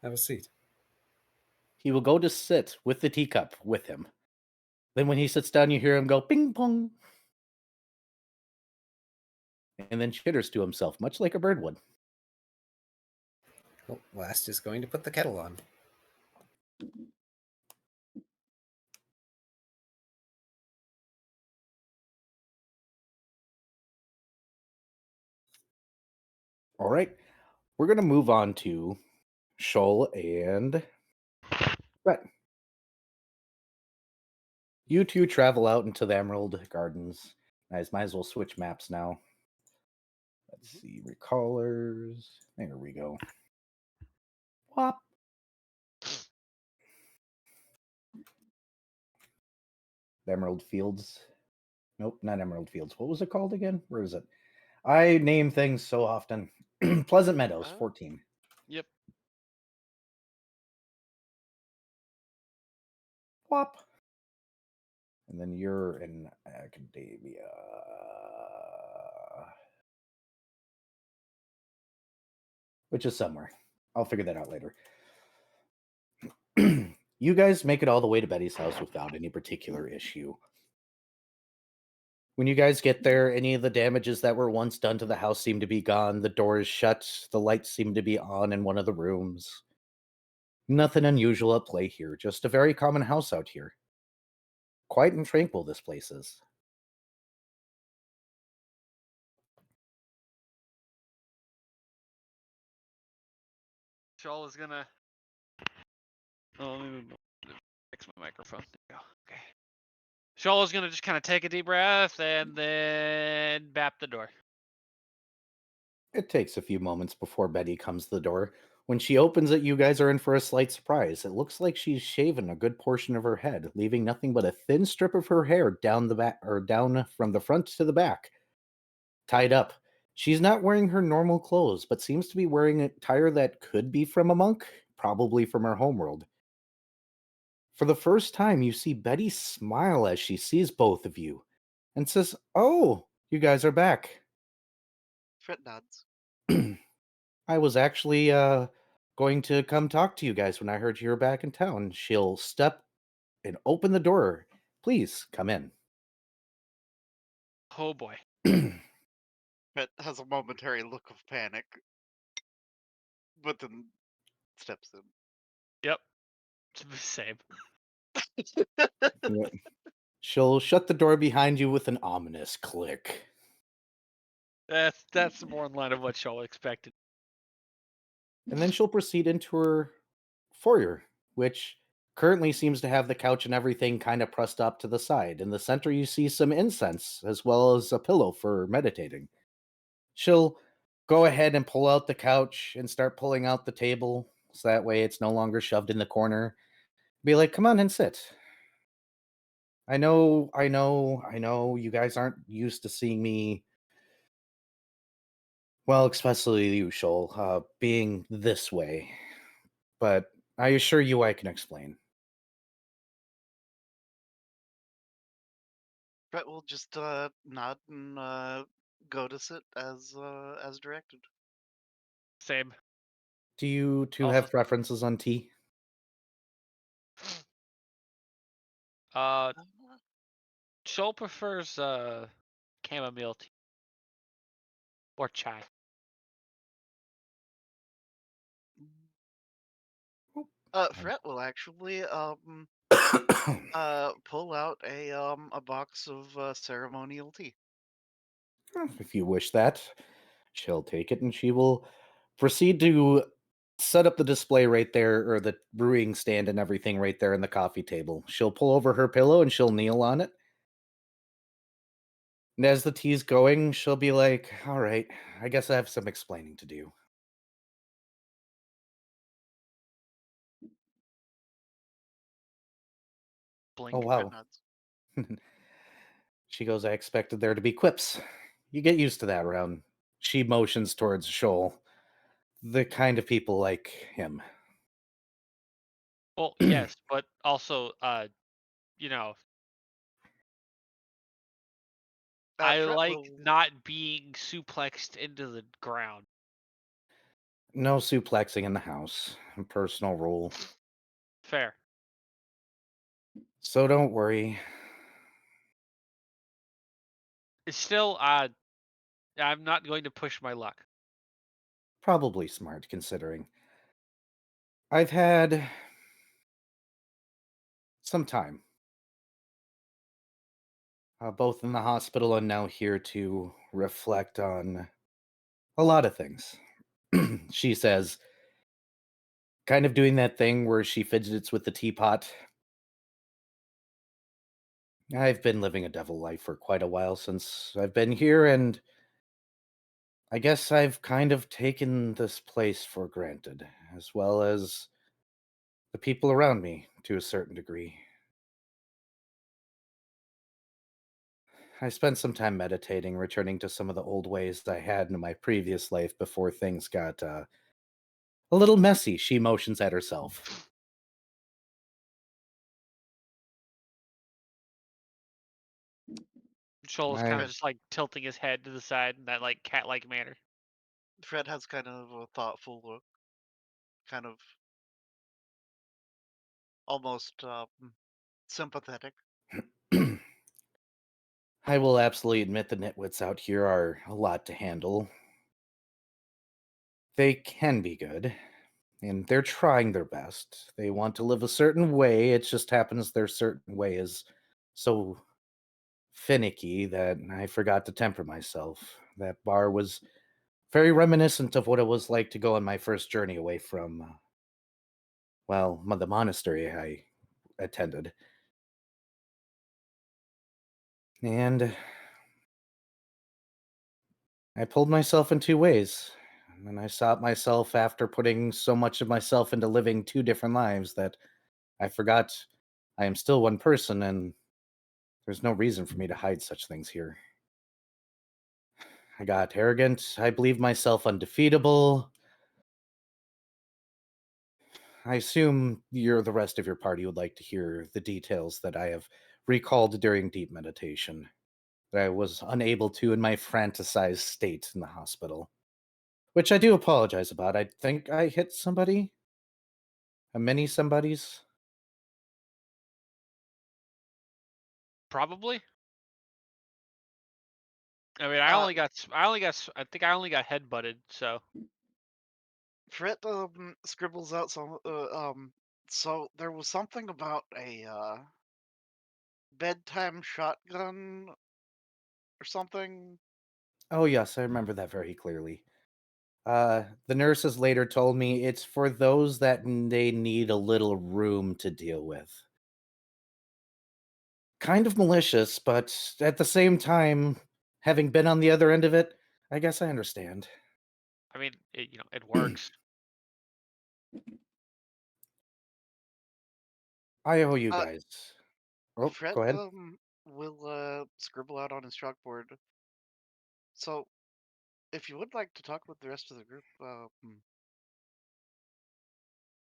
Speaker 2: have a seat.
Speaker 3: He will go to sit with the teacup with him. Then when he sits down, you hear him go ping pong. and then chitters to himself, much like a bird would.
Speaker 2: Well, Last is going to put the kettle on.
Speaker 3: All right, we're going to move on to Shoal and Brett. You two travel out into the Emerald Gardens. Guys, might as well switch maps now. Let's see, recallers. There we go. Whop. The Emerald Fields. Nope, not Emerald Fields. What was it called again? Where is it? I name things so often. Pleasant Meadows, 14.
Speaker 4: Yep.
Speaker 3: Whop. And then you're in Academia. Which is somewhere. I'll figure that out later. You guys make it all the way to Betty's house without any particular issue. When you guys get there, any of the damages that were once done to the house seem to be gone. The door is shut. The lights seem to be on in one of the rooms. Nothing unusual at play here. Just a very common house out here. Quiet and tranquil this place is.
Speaker 4: Shoal is gonna. Oh, let me fix my microphone. There we go. Okay. Shoal is gonna just kind of take a deep breath and then bap the door.
Speaker 3: It takes a few moments before Betty comes to the door. When she opens it, you guys are in for a slight surprise. It looks like she's shaven a good portion of her head, leaving nothing but a thin strip of her hair down the back, or down from the front to the back, tied up. She's not wearing her normal clothes, but seems to be wearing a attire that could be from a monk, probably from her homeworld. For the first time, you see Betty smile as she sees both of you and says, "Oh, you guys are back."
Speaker 6: Fred nods.
Speaker 3: I was actually going to come talk to you guys when I heard you were back in town. She'll step and open the door. Please come in.
Speaker 4: Oh boy.
Speaker 6: Fred has a momentary look of panic, but then steps in.
Speaker 4: Yep. Same.
Speaker 3: Yep. She'll shut the door behind you with an ominous click.
Speaker 4: That's more in line of what Shoal expected.
Speaker 3: And then she'll proceed into her foyer, which currently seems to have the couch and everything kind of pressed up to the side. In the center, you see some incense as well as a pillow for meditating. She'll go ahead and pull out the couch and start pulling out the table so that way it's no longer shoved in the corner. Be like, come on and sit. I know you guys aren't used to seeing me, well, especially you, Shoal, being this way. But I assure you I can explain.
Speaker 6: Fred will just nod and go to sit as directed.
Speaker 4: Same.
Speaker 3: Do you two
Speaker 4: Also,
Speaker 3: have preferences on tea?
Speaker 4: uh, Shoal prefers chamomile tea or chai.
Speaker 6: Fred will actually pull out a box of ceremonial tea.
Speaker 3: If you wish that, she'll take it and she will proceed to set up the display right there, or the brewing stand and everything right there in the coffee table. She'll pull over her pillow and she'll kneel on it. And as the tea's going, she'll be like, all right, I guess I have some explaining to do. Oh,
Speaker 4: Blink.
Speaker 6: Fred
Speaker 3: wow.
Speaker 6: nods.
Speaker 3: She goes, I expected there to be quips. You get used to that around. She motions towards Shoal. The kind of people like him.
Speaker 4: Well, yes, but also, you know, I
Speaker 6: Fred
Speaker 4: like
Speaker 6: will
Speaker 4: not being suplexed into the ground.
Speaker 3: No suplexing in the house. Personal rule.
Speaker 4: Fair.
Speaker 3: So don't worry.
Speaker 4: It's still I'm not going to push my luck.
Speaker 3: Probably smart considering. I've had some time, both in the hospital and now here to reflect on a lot of things. She says, kind of doing that thing where she fidgets with the teapot. I've been living a devil life for quite a while since I've been here, and I guess I've kind of taken this place for granted, as well as the people around me to a certain degree. I spent some time meditating, returning to some of the old ways I had in my previous life before things got a little messy. She motions at herself.
Speaker 4: Joel is kind
Speaker 3: I
Speaker 4: of just like tilting his head to the side in that like cat-like manner.
Speaker 6: Fred has kind of a thoughtful look, kind of almost sympathetic.
Speaker 3: I will absolutely admit the nitwits out here are a lot to handle. They can be good, and they're trying their best. They want to live a certain way. It just happens their certain way is so finicky that I forgot to temper myself. That bar was very reminiscent of what it was like to go on my first journey away from, well, the monastery I attended. And I pulled myself in two ways. And I stopped myself after putting so much of myself into living two different lives that I forgot I am still one person and there's no reason for me to hide such things here. I got arrogant. I believed myself undefeatable. I assume the rest of your party would like to hear the details that I have recalled during deep meditation that I was unable to in my fantasized state in the hospital. Which I do apologize about. I think I hit somebody. A many somebodies.
Speaker 4: Probably. I mean, I think I only got head butted. So
Speaker 6: Fred scribbles out some. So there was something about a bedtime shotgun or something.
Speaker 3: Oh, yes, I remember that very clearly. The nurses later told me it's for those that they need a little room to deal with. Kind of malicious, but at the same time, having been on the other end of it, I guess I understand.
Speaker 4: I mean, it works.
Speaker 3: I owe you
Speaker 6: Uh,
Speaker 3: guys. Oh,
Speaker 6: Fred
Speaker 3: go ahead.
Speaker 6: will scribble out on his chalkboard. So if you would like to talk with the rest of the group,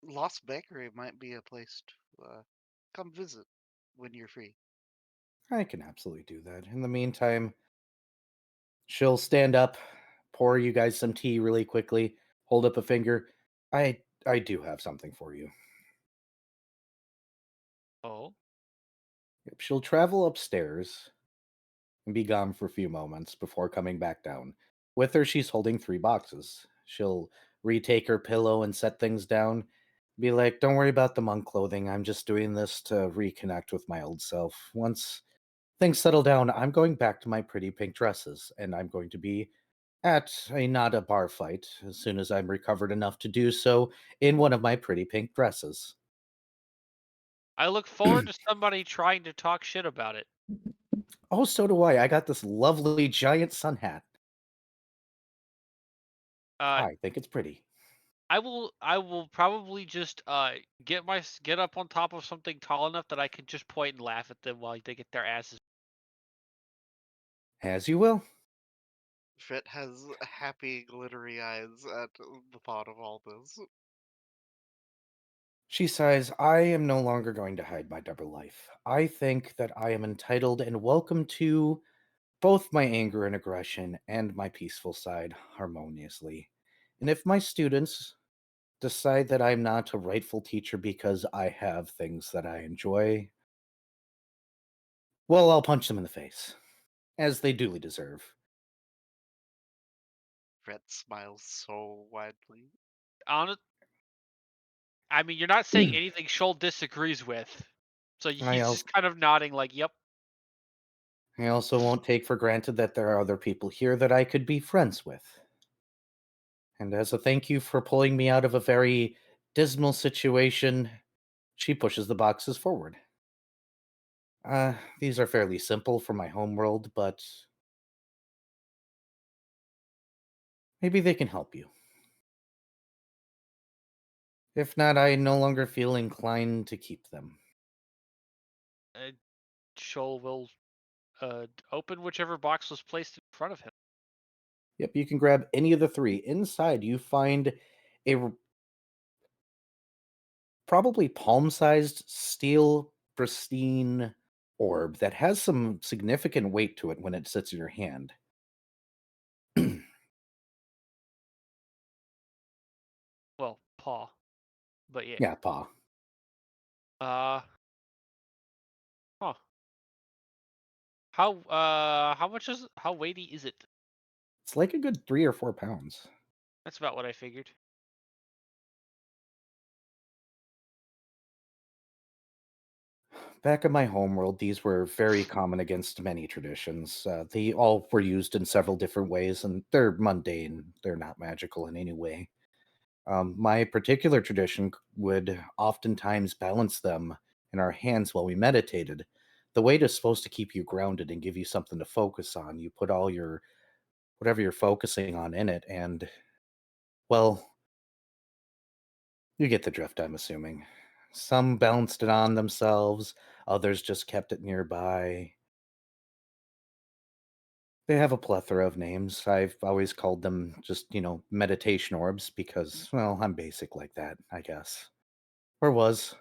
Speaker 6: Lost Bakery might be a place to come visit when you're free.
Speaker 3: I can absolutely do that. In the meantime, she'll stand up, pour you guys some tea really quickly, hold up a finger. I do have something for you.
Speaker 4: Oh,
Speaker 3: Yep, she'll travel upstairs and be gone for a few moments before coming back down. With her, she's holding three boxes. She'll retake her pillow and set things down. Be like, don't worry about the monk clothing. I'm just doing this to reconnect with my old self. Once things settle down, I'm going back to my pretty pink dresses, and I'm going to be at a not a bar fight as soon as I'm recovered enough to do so in one of my pretty pink dresses.
Speaker 4: I look forward to somebody trying to talk shit about it.
Speaker 3: Oh, so do I. I got this lovely giant sun hat.
Speaker 4: Uh,
Speaker 3: I think it's pretty.
Speaker 4: I will probably just get up on top of something tall enough that I can just point and laugh at them while they get their asses.
Speaker 3: As you will.
Speaker 6: Fred has happy, glittery eyes at the thought of all this.
Speaker 3: She sighs, I am no longer going to hide my double life. I think that I am entitled and welcome to both my anger and aggression and my peaceful side harmoniously. And if my students decide that I'm not a rightful teacher because I have things that I enjoy, well, I'll punch them in the face, as they duly deserve.
Speaker 6: Fred smiles so widely.
Speaker 4: I mean, you're not saying anything Shoal disagrees with, so he's
Speaker 3: al-
Speaker 4: just kind of nodding like, "Yep."
Speaker 3: I also won't take for granted that there are other people here that I could be friends with. And as a thank you for pulling me out of a very dismal situation, she pushes the boxes forward. These are fairly simple for my homeworld, but maybe they can help you. If not, I no longer feel inclined to keep them.
Speaker 4: Uh, Shoal will open whichever box was placed in front of him.
Speaker 3: Yep, you can grab any of the three. Inside, you find a probably palm-sized steel pristine orb that has some significant weight to it when it sits in your hand.
Speaker 4: Well, paw, but yeah.
Speaker 3: Yeah, paw.
Speaker 4: Uh, huh. How weighty is it?
Speaker 3: It's like a good 3 or 4 pounds.
Speaker 4: That's about what I figured.
Speaker 3: Back in my homeworld, these were very common against many traditions. They all were used in several different ways, and they're mundane. They're not magical in any way. My particular tradition would oftentimes balance them in our hands while we meditated. The weight is supposed to keep you grounded and give you something to focus on. You put all your whatever you're focusing on in it, and well, you get the drift, I'm assuming. Some balanced it on themselves, others just kept it nearby. They have a plethora of names. I've always called them just, meditation orbs because, well, I'm basic like that, I guess. Or was.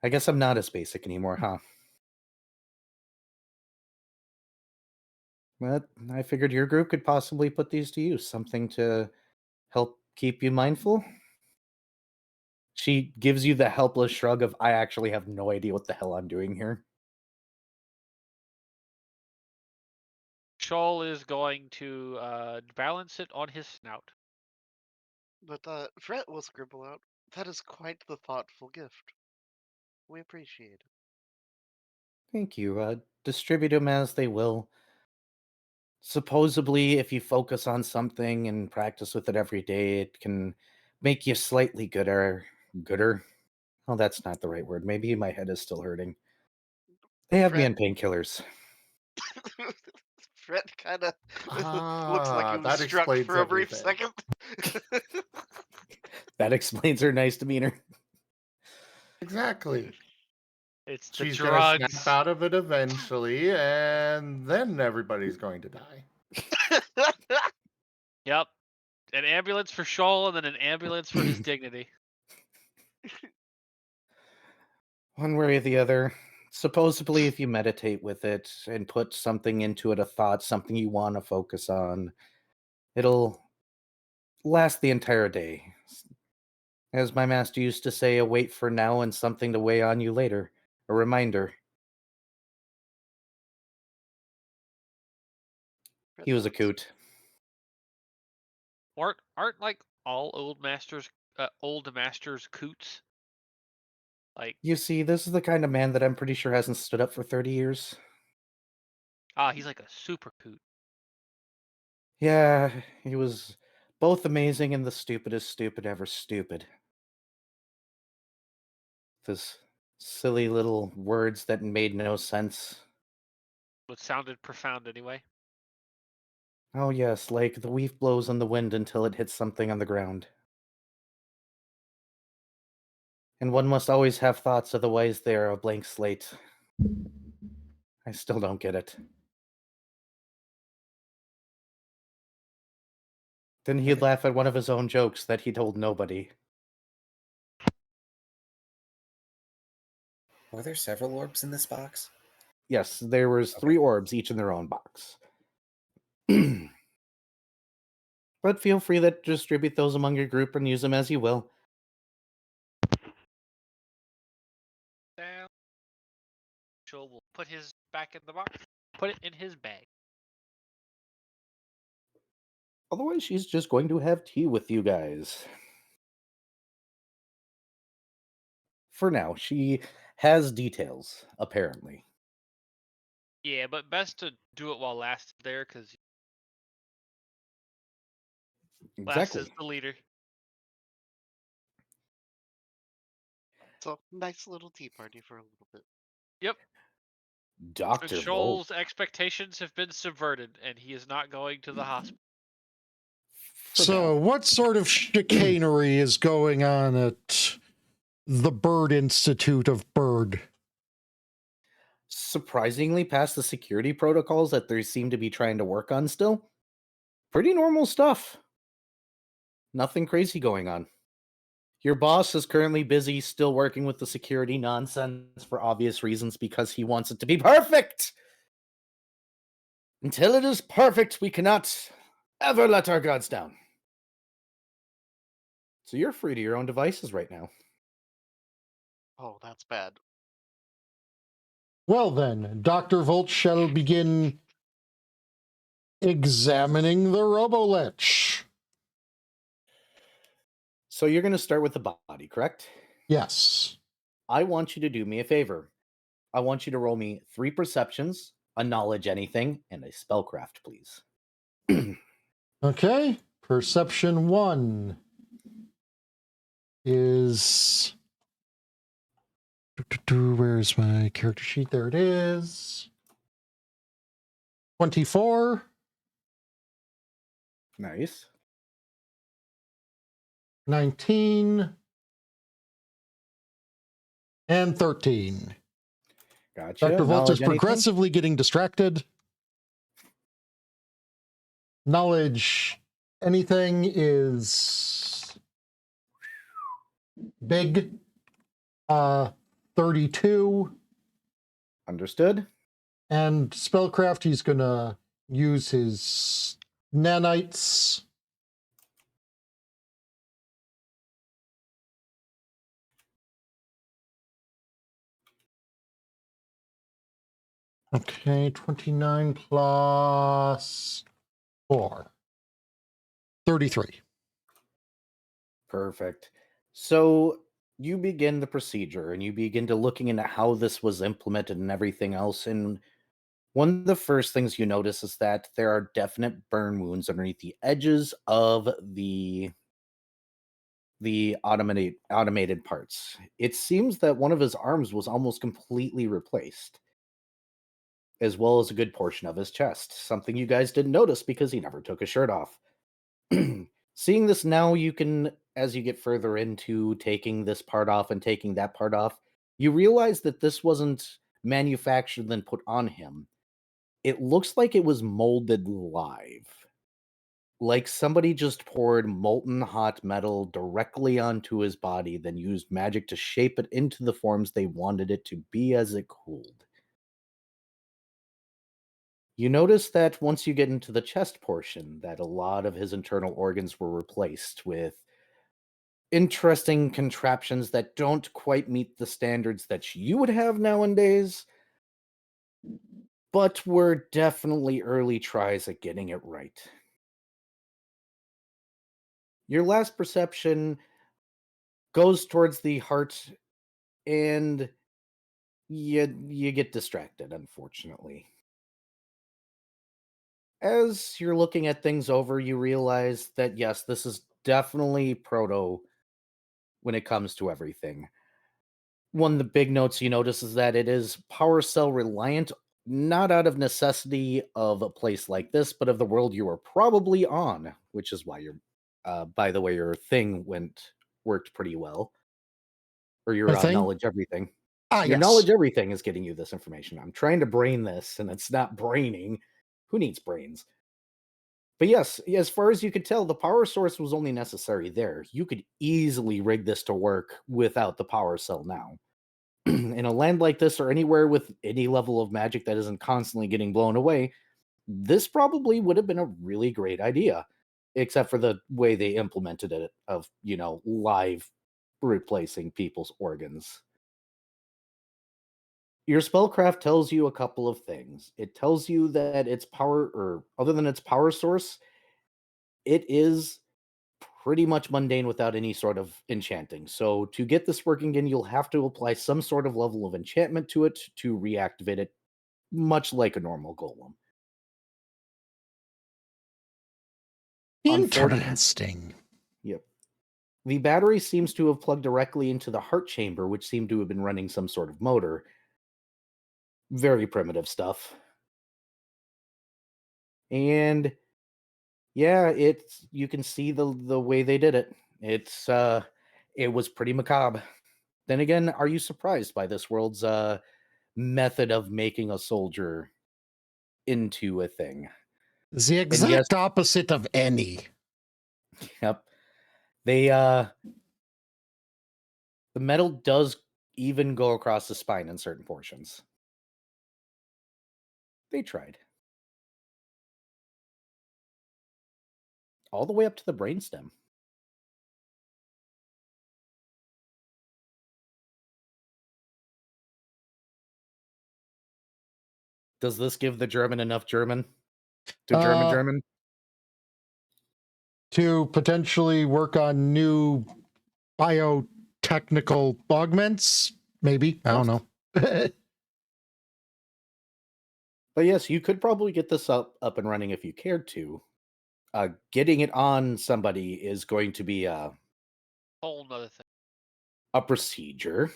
Speaker 3: I guess I'm not as basic anymore, huh? But I figured your group could possibly put these to use. Something to help keep you mindful. She gives you the helpless shrug of, I actually have no idea what the hell I'm doing here.
Speaker 4: Shoal is going to balance it on his snout.
Speaker 6: But Fred will scribble out, "That is quite the thoughtful gift. We appreciate it."
Speaker 3: Thank you. Distribute them as they will. Supposedly, if you focus on something and practice with it every day, it can make you slightly gooder. Gooder? Oh, that's not the right word. Maybe my head is still hurting. They have me
Speaker 6: Fred
Speaker 3: on painkillers.
Speaker 6: Fred kind of looks like he
Speaker 5: Ah,
Speaker 6: was
Speaker 5: that
Speaker 6: struck
Speaker 5: explains
Speaker 6: for a brief
Speaker 5: everything.
Speaker 6: second.
Speaker 3: That explains her nice demeanor.
Speaker 5: Exactly.
Speaker 4: It's the
Speaker 5: She's gonna snap
Speaker 4: drugs.
Speaker 5: out of it eventually, and then everybody's going to die.
Speaker 4: Yep. An ambulance for Shoal and then an ambulance for his dignity.
Speaker 3: One way or the other. Supposedly, if you meditate with it and put something into it, a thought, something you want to focus on, it'll last the entire day. As my master used to say, a wait for now and something to weigh on you later. A reminder.
Speaker 6: Fred
Speaker 3: He was a
Speaker 6: nods.
Speaker 3: coot.
Speaker 4: Aren't like all old masters coots? Like,
Speaker 3: You see, this is the kind of man that I'm pretty sure hasn't stood up for 30 years.
Speaker 4: he's like a super coot.
Speaker 3: Yeah, he was both amazing and the stupidest stupid ever stupid. This silly little words that made no sense.
Speaker 4: What sounded profound anyway.
Speaker 3: Oh, yes, like the leaf blows in the wind until it hits something on the ground. And one must always have thoughts, otherwise they are a blank slate. I still don't get it. Then
Speaker 2: Are
Speaker 3: he'd
Speaker 2: there,
Speaker 3: laugh at one of his own jokes that he told nobody.
Speaker 2: were there several orbs in this box?
Speaker 3: Yes, there was
Speaker 2: Okay.
Speaker 3: 3 orbs, each in their own box. But feel free to distribute those among your group and use them as you will.
Speaker 4: Down. Shoal will put his back in the box. Put it in his bag.
Speaker 3: Otherwise, she's just going to have tea with you guys. For now, she has details, apparently.
Speaker 4: Yeah, but best to do it while Last is there, because Last is
Speaker 3: Exactly.
Speaker 4: the leader.
Speaker 6: So nice little tea party for a little bit.
Speaker 4: Yep.
Speaker 3: Dr. Volt.
Speaker 4: Shoal's expectations have been subverted, and he is not going to the hospital.
Speaker 3: For
Speaker 1: So,
Speaker 3: now.
Speaker 1: what sort of chicanery is going on at the Bird Institute of Bird?
Speaker 3: Surprisingly, past the security protocols that they seem to be trying to work on still, pretty normal stuff. Nothing crazy going on. Your boss is currently busy still working with the security nonsense for obvious reasons because he wants it to be perfect. Until it is perfect, we cannot ever let our guards down. So you're free to your own devices right now.
Speaker 6: Oh, that's bad.
Speaker 1: Well, then, Dr. Volt shall begin examining the Robolich.
Speaker 3: So you're going to start with the body, correct?
Speaker 1: Yes.
Speaker 3: I want you to do me a favor. I want you to roll me 3 perceptions, a knowledge anything, and a spellcraft, please.
Speaker 1: Okay. Perception 1 is. Where's my character sheet? There it is. 24,
Speaker 3: Nice.
Speaker 1: 19, and 13.
Speaker 3: Gotcha.
Speaker 1: Dr. Volt is
Speaker 3: Knowledge anything?
Speaker 1: progressively getting distracted. Knowledge anything is big. 32.
Speaker 3: Understood.
Speaker 1: And spellcraft, he's gonna use his nanites. Okay, 29 plus 4. 33.
Speaker 3: Perfect. So you begin the procedure and you begin to looking into how this was implemented and everything else. And one of the first things you notice is that there are definite burn wounds underneath the edges of the automated parts. It seems that one of his arms was almost completely replaced, as well as a good portion of his chest. Something you guys didn't notice because he never took his shirt off. Seeing this now, you can, as you get further into taking this part off and taking that part off, you realize that this wasn't manufactured then put on him. It looks like it was molded live. Like somebody just poured molten hot metal directly onto his body, then used magic to shape it into the forms they wanted it to be as it cooled. You notice that once you get into the chest portion, that a lot of his internal organs were replaced with interesting contraptions that don't quite meet the standards that you would have nowadays, but were definitely early tries at getting it right. Your last perception goes towards the heart, and you get distracted, unfortunately. As you're looking at things over, you realize that yes, this is definitely proto when it comes to everything. One of the big notes you notice is that it is power cell reliant, not out of necessity of a place like this, but of the world you are probably on, which is why by the way, your thing worked pretty well, or your
Speaker 1: My thing?
Speaker 3: knowledge everything.
Speaker 1: Ah,
Speaker 3: Your
Speaker 1: yes.
Speaker 3: knowledge everything is getting you this information. I'm trying to brain this, and it's not braining. Who needs brains? But yes, as far as you could tell, the power source was only necessary there. You could easily rig this to work without the power cell now. In a land like this, or anywhere with any level of magic that isn't constantly getting blown away, this probably would have been a really great idea, except for the way they implemented it of, live replacing people's organs. Your spellcraft tells you a couple of things. It tells you that its power, or other than its power source, it is pretty much mundane without any sort of enchanting. So to get this working again, you'll have to apply some sort of level of enchantment to it to reactivate it, much like a normal golem.
Speaker 1: Interesting.
Speaker 3: Yep. The battery seems to have plugged directly into the heart chamber, which seemed to have been running some sort of motor. Very primitive stuff. And yeah, it's you can see the way they did it. It was pretty macabre. Then again, are you surprised by this world's method of making a soldier into a thing?
Speaker 1: The
Speaker 3: And yes,
Speaker 1: exact opposite of any.
Speaker 3: yep. They the metal does even go across the spine in certain portions. They tried. All the way up to the brainstem. Does this give the German enough German? To
Speaker 1: Uh,
Speaker 3: German?
Speaker 1: to potentially work on new biotechnical augments, maybe. I don't know.
Speaker 3: But yes, you could probably get this up and running if you cared to. Getting it on somebody is going to be
Speaker 4: Whole nother thing.
Speaker 3: a procedure.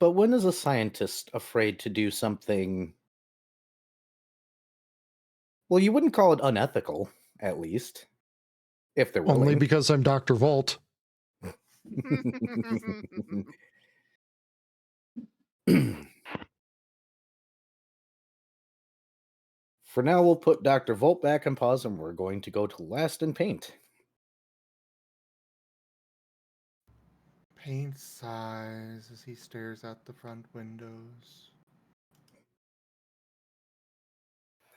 Speaker 3: But when is a scientist afraid to do something? Well, you wouldn't call it unethical, at least, if they're
Speaker 1: Only
Speaker 3: willing.
Speaker 1: because I'm Dr. Volt.
Speaker 3: For now, we'll put Dr. Volt back on pause and we're going to go to last and paint.
Speaker 5: Paint sighs as he stares out the front windows.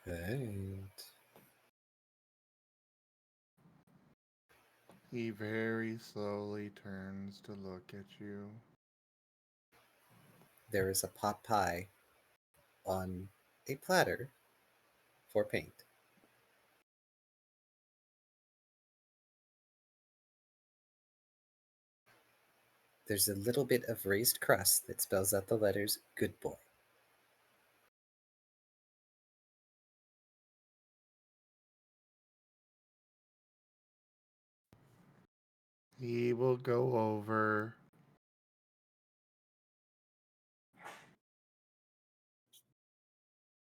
Speaker 2: Paint.
Speaker 5: He very slowly turns to look at you.
Speaker 2: There is a pot pie on a platter for paint. There's a little bit of raised crust that spells out the letters "Good Boy."
Speaker 5: He will go over,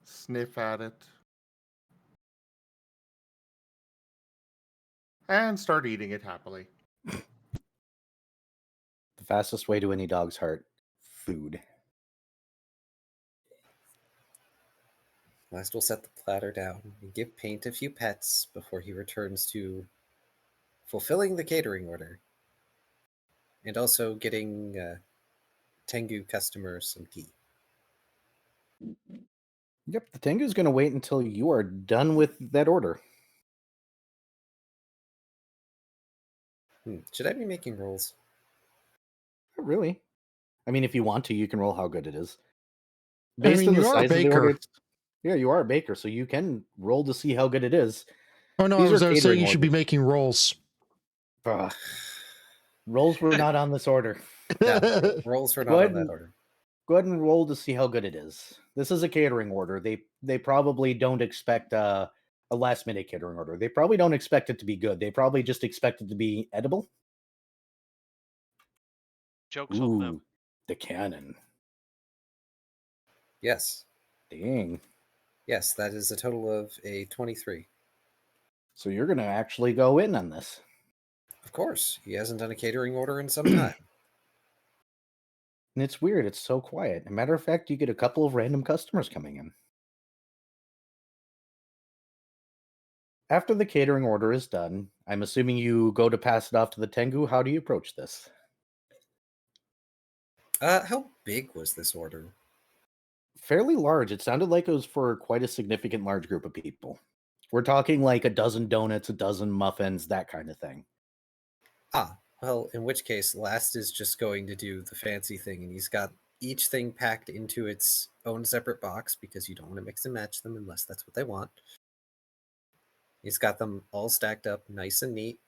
Speaker 5: sniff at it, and start eating it happily.
Speaker 3: The fastest way to any dog's heart: food.
Speaker 2: Last will set the platter down and give Paint a few pets before he returns to fulfilling the catering order and also getting Tengu customers some tea.
Speaker 3: Yep, the Tengu's going to wait until you are done with that order.
Speaker 2: Should I be making rolls?
Speaker 3: Not really. I mean, if you want to, you can roll how good it is.
Speaker 1: I
Speaker 3: Based
Speaker 1: mean,
Speaker 3: on the
Speaker 1: you are a
Speaker 3: size of the order,
Speaker 1: baker.
Speaker 3: yeah, you are a baker, so you can roll to see how good it is.
Speaker 1: Oh, no,
Speaker 3: These
Speaker 1: I was
Speaker 3: are
Speaker 1: saying
Speaker 3: catering
Speaker 1: you should be
Speaker 3: orders.
Speaker 1: making rolls.
Speaker 3: Ugh. Rolls were not on this order.
Speaker 2: No, rolls were
Speaker 3: Go
Speaker 2: not
Speaker 3: ahead
Speaker 2: on that
Speaker 3: and
Speaker 2: order.
Speaker 3: go ahead and roll to see how good it is. This is a catering order. They probably don't expect a last minute catering order. They probably don't expect it to be good. They probably just expect it to be edible.
Speaker 4: Jokes on them.
Speaker 3: Ooh, the cannon.
Speaker 2: Yes.
Speaker 3: Dang.
Speaker 2: Yes, that is a total of a 23.
Speaker 3: So you're gonna actually go in on this.
Speaker 2: Of course, he hasn't done a catering order in some time.
Speaker 3: And it's weird. It's so quiet. As a matter of fact, you get a couple of random customers coming in. After the catering order is done, I'm assuming you go to pass it off to the Tengu. How do you approach this?
Speaker 2: How big was this order?
Speaker 3: Fairly large. It sounded like it was for quite a significant large group of people. We're talking like a dozen donuts, a dozen muffins, that kind of thing.
Speaker 2: Well, in which case, Last is just going to do the fancy thing, and he's got each thing packed into its own separate box because you don't want to mix and match them unless that's what they want. He's got them all stacked up, nice and neat,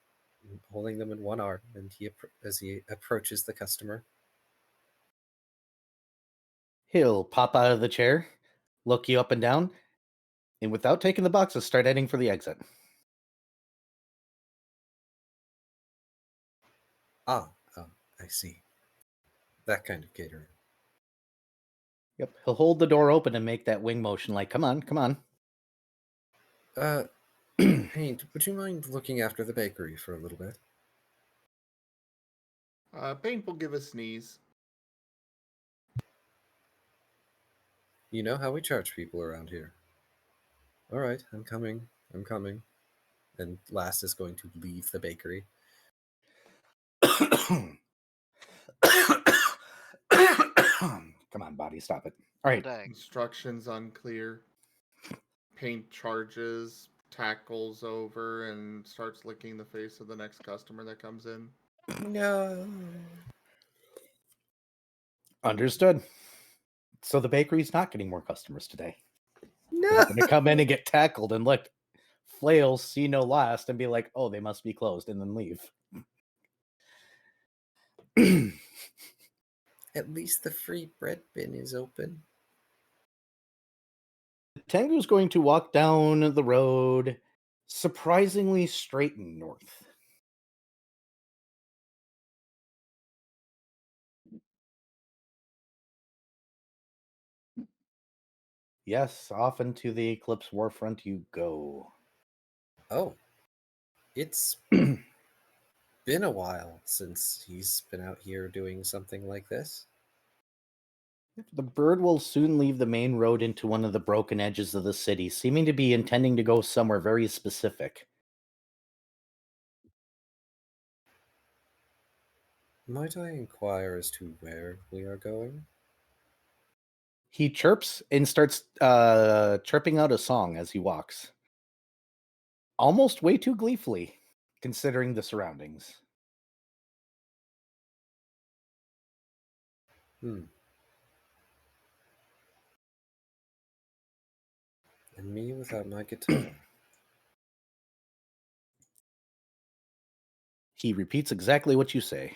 Speaker 2: holding them in one arm, and as he approaches the customer.
Speaker 3: He'll pop out of the chair, look you up and down, and without taking the boxes, start heading for the exit.
Speaker 2: Ah, I see. That kind of catering.
Speaker 3: Yep, he'll hold the door open and make that wing motion like, come on, come on.
Speaker 2: Paint, would you mind looking after the bakery for a little bit?
Speaker 5: Paint will give a sneeze.
Speaker 2: You know how we charge people around here. All right, I'm coming. I'm coming. And Last is going to leave the bakery.
Speaker 3: Come on, body, stop it. All right.
Speaker 6: Dang.
Speaker 5: Instructions unclear. Paint charges, tackles over, and starts licking the face of the next customer that comes in.
Speaker 2: No.
Speaker 3: Understood. So the bakery's not getting more customers today.
Speaker 2: No.
Speaker 3: They're going to come in and get tackled and look, flail, see no last, and be like, oh, they must be closed, and then leave.
Speaker 2: At least the free bread bin is open.
Speaker 3: Tengu's going to walk down the road, surprisingly straight and north. Yes, off into the Eclipse Warfront you go.
Speaker 2: Oh. It's been a while since he's been out here doing something like this.
Speaker 3: The bird will soon leave the main road into one of the broken edges of the city, seeming to be intending to go somewhere very specific.
Speaker 2: Might I inquire as to where we are going?
Speaker 3: He chirps and starts chirping out a song as he walks. Almost way too gleefully, considering the surroundings.
Speaker 2: Hmm. And me without my guitar.
Speaker 3: He repeats exactly what you say.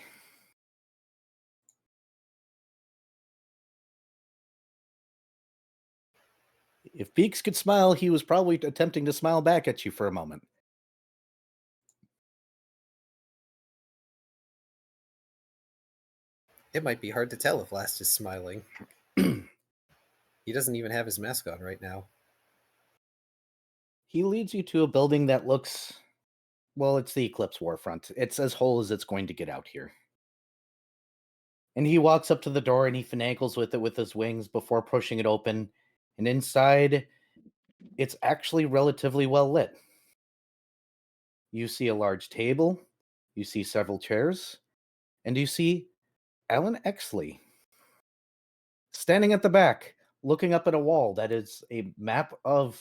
Speaker 3: If Beaks could smile, he was probably attempting to smile back at you for a moment.
Speaker 2: It might be hard to tell if Last is smiling. He doesn't even have his mask on right now.
Speaker 3: He leads you to a building that looks, well, it's the Eclipse Warfront. It's as whole as it's going to get out here. And he walks up to the door and he finagles with it with his wings before pushing it open. And inside, it's actually relatively well lit. You see a large table, you see several chairs, and you see Alan Exley standing at the back, looking up at a wall that is a map of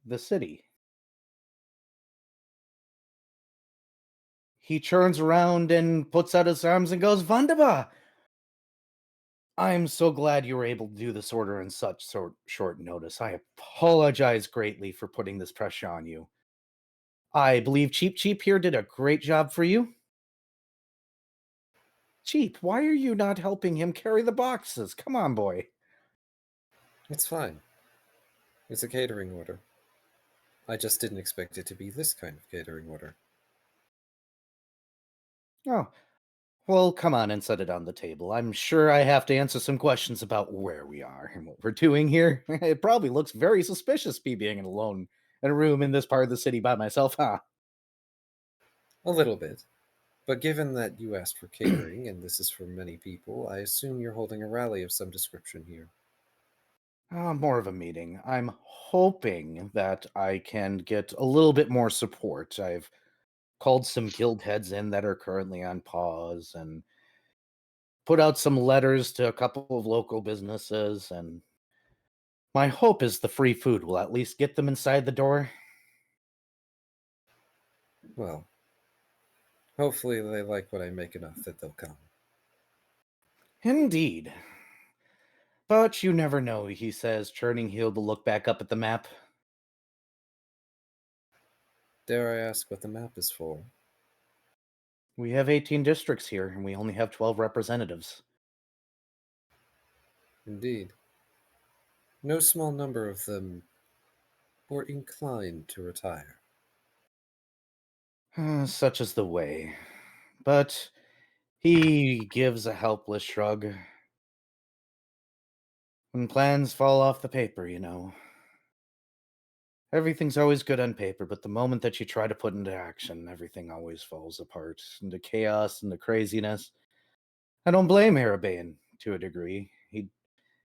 Speaker 3: the city. He turns around and puts out his arms and goes, Wunderbar! I'm so glad you were able to do this order in such short notice. I apologize greatly for putting this pressure on you. I believe Cheap Cheap here did a great job for you. Cheap, why are you not helping him carry the boxes? Come on, boy.
Speaker 2: It's fine. It's a catering order. I just didn't expect it to be this kind of catering order.
Speaker 3: Oh, well, come on and set it on the table. I'm sure I have to answer some questions about where we are and what we're doing here. It probably looks very suspicious me being alone in a room in this part of the city by myself, huh?
Speaker 2: A little bit. But given that you asked for catering, and this is for many people, I assume you're holding a rally of some description here.
Speaker 3: More of a meeting. I'm hoping that I can get a little bit more support. I've called some guild heads in that are currently on pause and put out some letters to a couple of local businesses, and my hope is the free food will at least get them inside the door.
Speaker 2: Well, hopefully they like what I make enough that they'll come.
Speaker 3: Indeed. But you never know, he says, turning heel to look back up at the map.
Speaker 2: Dare I ask what the map is for?
Speaker 3: We have 18 districts here, and we only have 12 representatives.
Speaker 2: Indeed. No small number of them were inclined to retire.
Speaker 3: Such is the way. But he gives a helpless shrug. When plans fall off the paper, you know. Everything's always good on paper, but the moment that you try to put into action, everything always falls apart into chaos and the craziness. I don't blame Harabane to a degree. He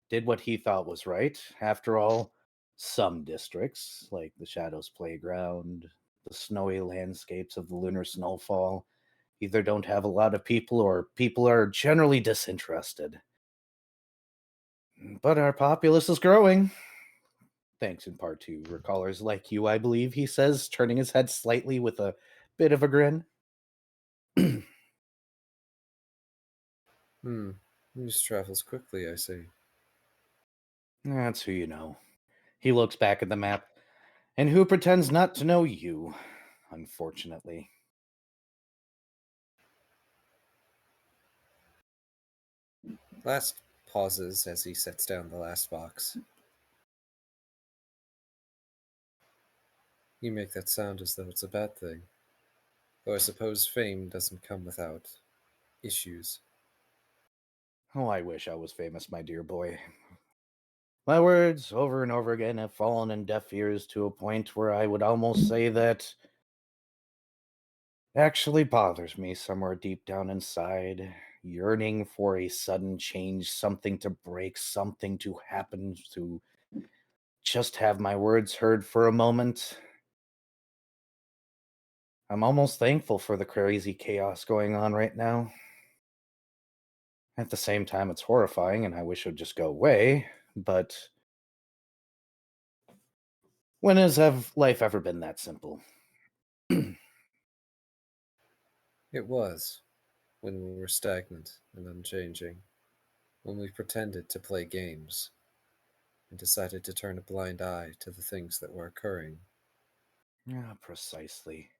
Speaker 3: did what he thought was right. After all, some districts, like the Shadows Playground, the snowy landscapes of the Lunar Snowfall, either don't have a lot of people or people are generally disinterested. But our populace is growing. Thanks in part to recallers like you, I believe, he says, turning his head slightly with a bit of a grin.
Speaker 2: News travels quickly, I see.
Speaker 3: That's who you know. He looks back at the map. And who pretends not to know you, unfortunately.
Speaker 2: Last pauses as he sets down the last box. You make that sound as though it's a bad thing. Though I suppose fame doesn't come without issues.
Speaker 3: Oh, I wish I was famous, my dear boy. My words, over and over again, have fallen in deaf ears to a point where I would almost say that actually bothers me somewhere deep down inside, yearning for a sudden change, something to break, something to happen, to just have my words heard for a moment. I'm almost thankful for the crazy chaos going on right now. At the same time, it's horrifying and I wish it would just go away, but when has life ever been that simple?
Speaker 2: It was, when we were stagnant and unchanging, when we pretended to play games and decided to turn a blind eye to the things that were occurring.
Speaker 3: Yeah, precisely.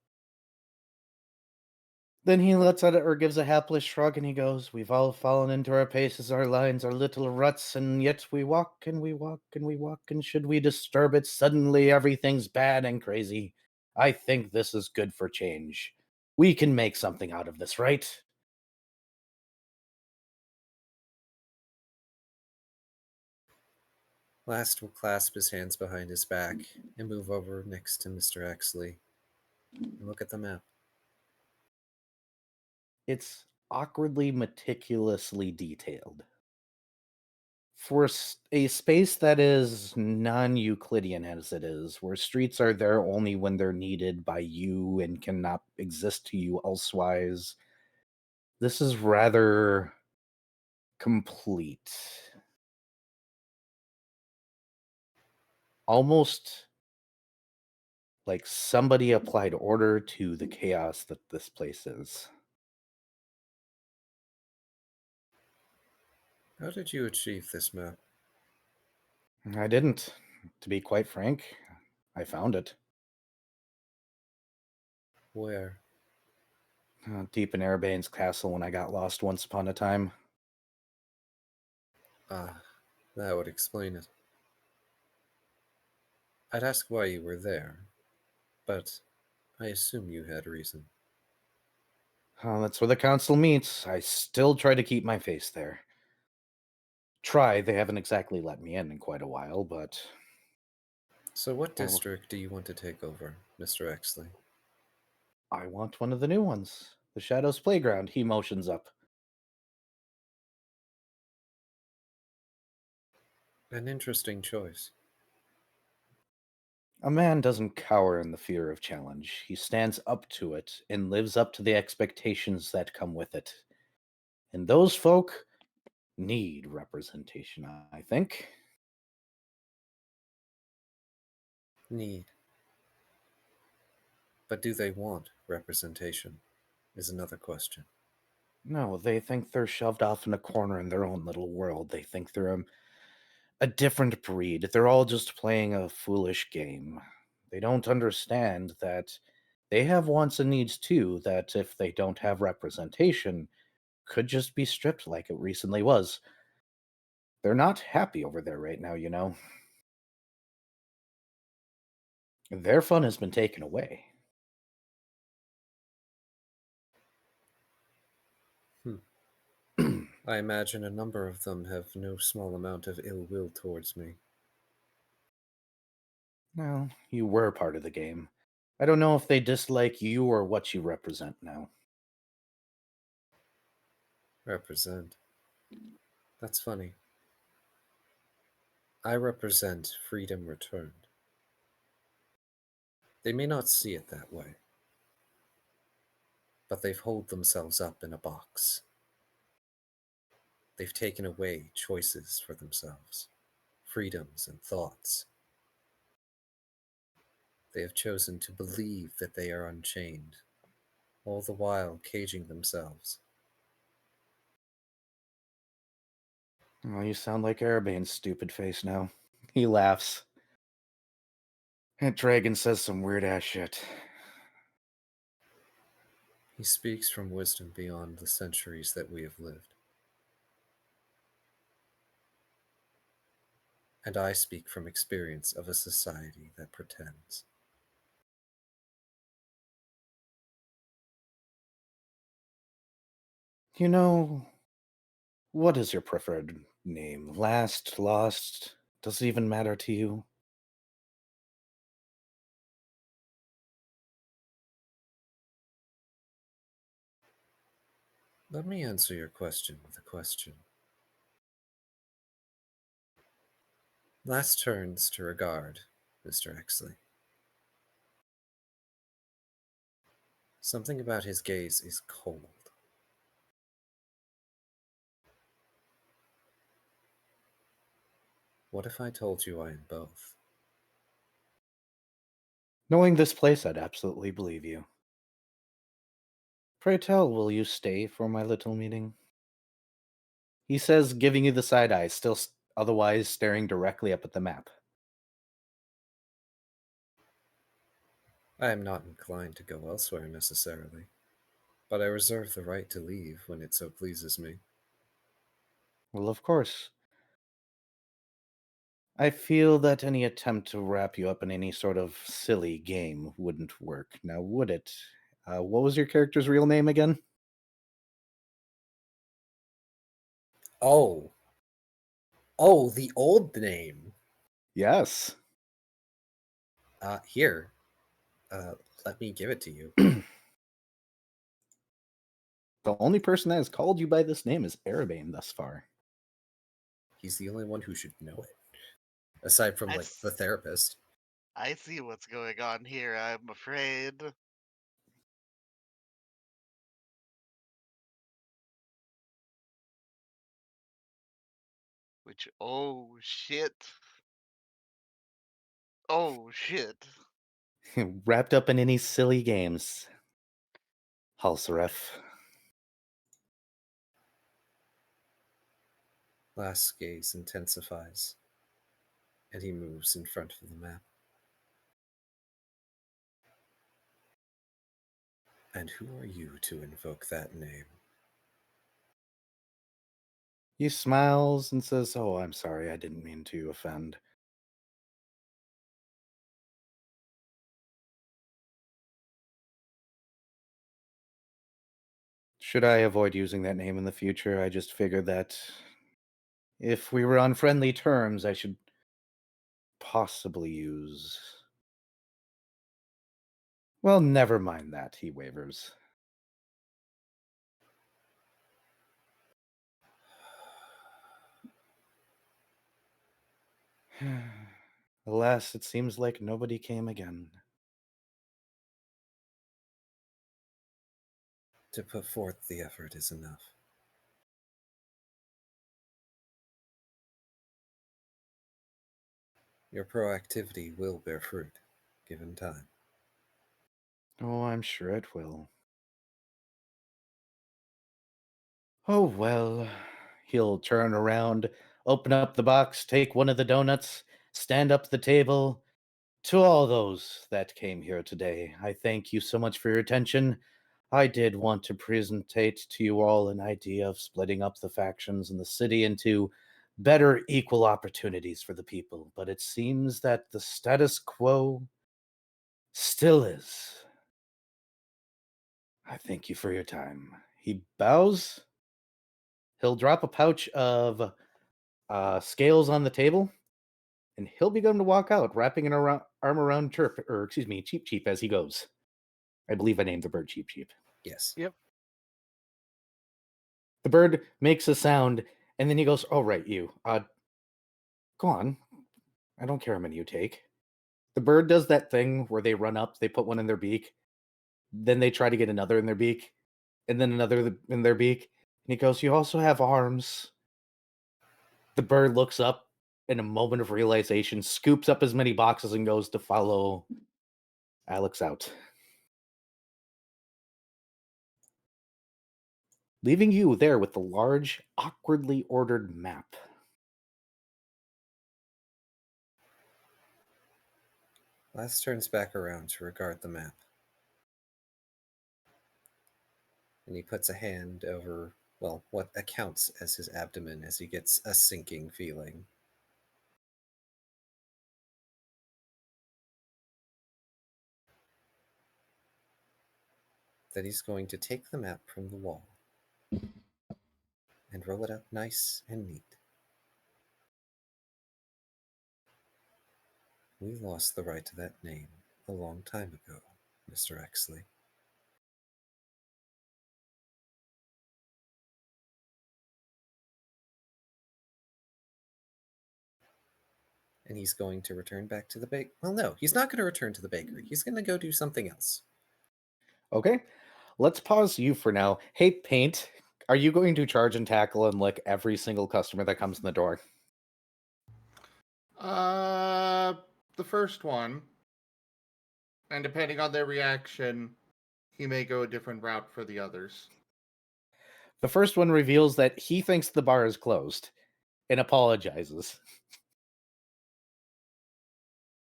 Speaker 3: Then he lets out or gives a hapless shrug and he goes, "We've all fallen into our paces, our lines, our little ruts, and yet we walk and we walk and we walk, and should we disturb it, suddenly everything's bad and crazy. I think this is good for change. We can make something out of this, right?"
Speaker 2: Last will clasp his hands behind his back and move over next to Mr. Exley and look at the map.
Speaker 3: It's awkwardly meticulously detailed. For a space that is non-Euclidean as it is, where streets are there only when they're needed by you and cannot exist to you elsewise, this is rather complete. Almost like somebody applied order to the chaos that this place is.
Speaker 2: How did you achieve this map?
Speaker 3: I didn't. To be quite frank, I found it.
Speaker 2: Where?
Speaker 3: Deep in Arabane's castle when I got lost once upon a time.
Speaker 2: Ah, that would explain it. I'd ask why you were there, but I assume you had reason.
Speaker 3: That's where the council meets. I still try to keep my face there. Try, they haven't exactly let me in quite a while, but
Speaker 2: So what
Speaker 3: well,
Speaker 2: district do you want to take over, Mr. Exley?
Speaker 3: I want one of the new ones. The Shadows Playground, he motions up.
Speaker 2: An interesting choice.
Speaker 3: A man doesn't cower in the fear of challenge. He stands up to it and lives up to the expectations that come with it. And those folk need representation, I think.
Speaker 2: Need. But do they want representation? Is another question.
Speaker 3: No, they think they're shoved off in a corner in their own little world. They think they're a different breed. They're all just playing a foolish game. They don't understand that They have wants and needs too that, if they don't have representation, could just be stripped like it recently was. They're not happy over there right now, you know. Their fun has been taken away.
Speaker 2: I imagine a number of them have no small amount of ill will towards me.
Speaker 3: Well, you were part of the game. I don't know if they dislike you or what you represent now.
Speaker 2: Represent. That's funny. I represent freedom returned. They may not see it that way, but they've holed themselves up in a box. They've taken away choices for themselves, freedoms and thoughts. They have chosen to believe that they are unchained, all the while caging themselves.
Speaker 3: Oh, you sound like Arabane's stupid face now. He laughs. That dragon says some weird ass shit.
Speaker 2: He speaks from wisdom beyond the centuries that we have lived. And I speak from experience of a society that pretends.
Speaker 3: You know, what is your preferred name? Last, lost? Does it even matter to you?
Speaker 2: Let me answer your question with a question. Last turns to regard, Mr. Exley. Something about his gaze is cold. What if I told you I am both?
Speaker 3: Knowing this place, I'd absolutely believe you. Pray tell, will you stay for my little meeting? He says, giving you the side eye, still otherwise staring directly up at the map.
Speaker 2: I am not inclined to go elsewhere necessarily, but I reserve the right to leave when it so pleases me.
Speaker 3: Well, of course. I feel that any attempt to wrap you up in any sort of silly game wouldn't work. Now, would it? What was your character's real name again?
Speaker 2: Oh, oh, the old name.
Speaker 3: Yes.
Speaker 2: Here. Let me give it to you.
Speaker 3: The only person that has called you by this name is Arabane thus far.
Speaker 2: He's the only one who should know it. Aside from, like, the therapist.
Speaker 6: I see what's going on here, I'm afraid. Which, oh shit. Oh shit.
Speaker 3: Wrapped up in any silly games. Halsaref.
Speaker 2: Last's gaze intensifies, and he moves in front of the map. And who are you to invoke that name?
Speaker 3: He smiles and says, "Oh, I'm sorry, I didn't mean to offend." Should I avoid using that name in the future? I just figured that if we were on friendly terms, I should possibly use. Well, never mind that, he wavers. Alas, it seems like nobody came again.
Speaker 2: To put forth the effort is enough. Your proactivity will bear fruit, given time.
Speaker 3: Oh, I'm sure it will. Oh, well. He'll turn around, open up the box, take one of the donuts, stand up the table, To all those that came here today, I thank you so much for your attention. I did want to presentate to you all an idea of splitting up the factions in the city into better equal opportunities for the people, but it seems that the status quo still is. I thank you for your time. He bows. He'll drop a pouch of scales on the table, and he'll begin to walk out, wrapping an arm around Cheap Cheap as he goes. I believe I named the bird Cheap Cheap.
Speaker 2: Yes.
Speaker 4: Yep.
Speaker 3: The bird makes a sound, and then he goes, "Oh, right, you. Go on. I don't care how many you take." The bird does that thing where they run up, they put one in their beak, then they try to get another in their beak, and then another in their beak. And he goes, "You also have arms." The bird looks up in a moment of realization, scoops up as many boxes, and goes to follow Alex out, leaving you there with the large, awkwardly ordered map.
Speaker 2: Last turns back around to regard the map. And he puts a hand over, well, what accounts as his abdomen as he gets a sinking feeling. Then he's going to take the map from the wall and roll it up nice and neat. We lost the right to that name a long time ago, Mr. Exley. And he's going to return back to the bakery. Well, no, he's not going to return to the bakery. He's going to go do something else.
Speaker 3: Okay, let's pause you for now. Hey, Paint, are you going to charge and tackle and lick every single customer that comes in the door?
Speaker 5: The first one, and depending on their reaction, he may go a different route for the others.
Speaker 3: The first one reveals that he thinks the bar is closed and apologizes.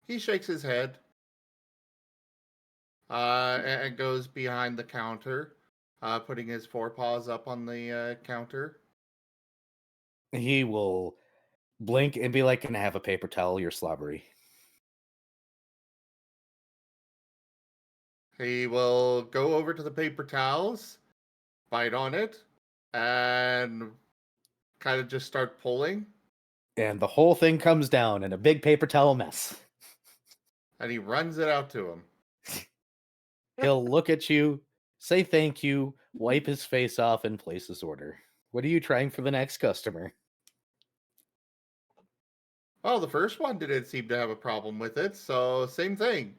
Speaker 5: He shakes his head, and goes behind the counter, putting his forepaws up on the counter.
Speaker 3: He will blink and be like, "Can I have a paper towel? You're slobbery."
Speaker 5: He will go over to the paper towels, bite on it, and kind of just start pulling.
Speaker 3: And the whole thing comes down in a big paper towel mess.
Speaker 5: And he runs it out to him.
Speaker 3: He'll look at you, say thank you, wipe his face off, and place his order. What are you trying for the next customer?
Speaker 5: Well, the first one didn't seem to have a problem with it, so same thing.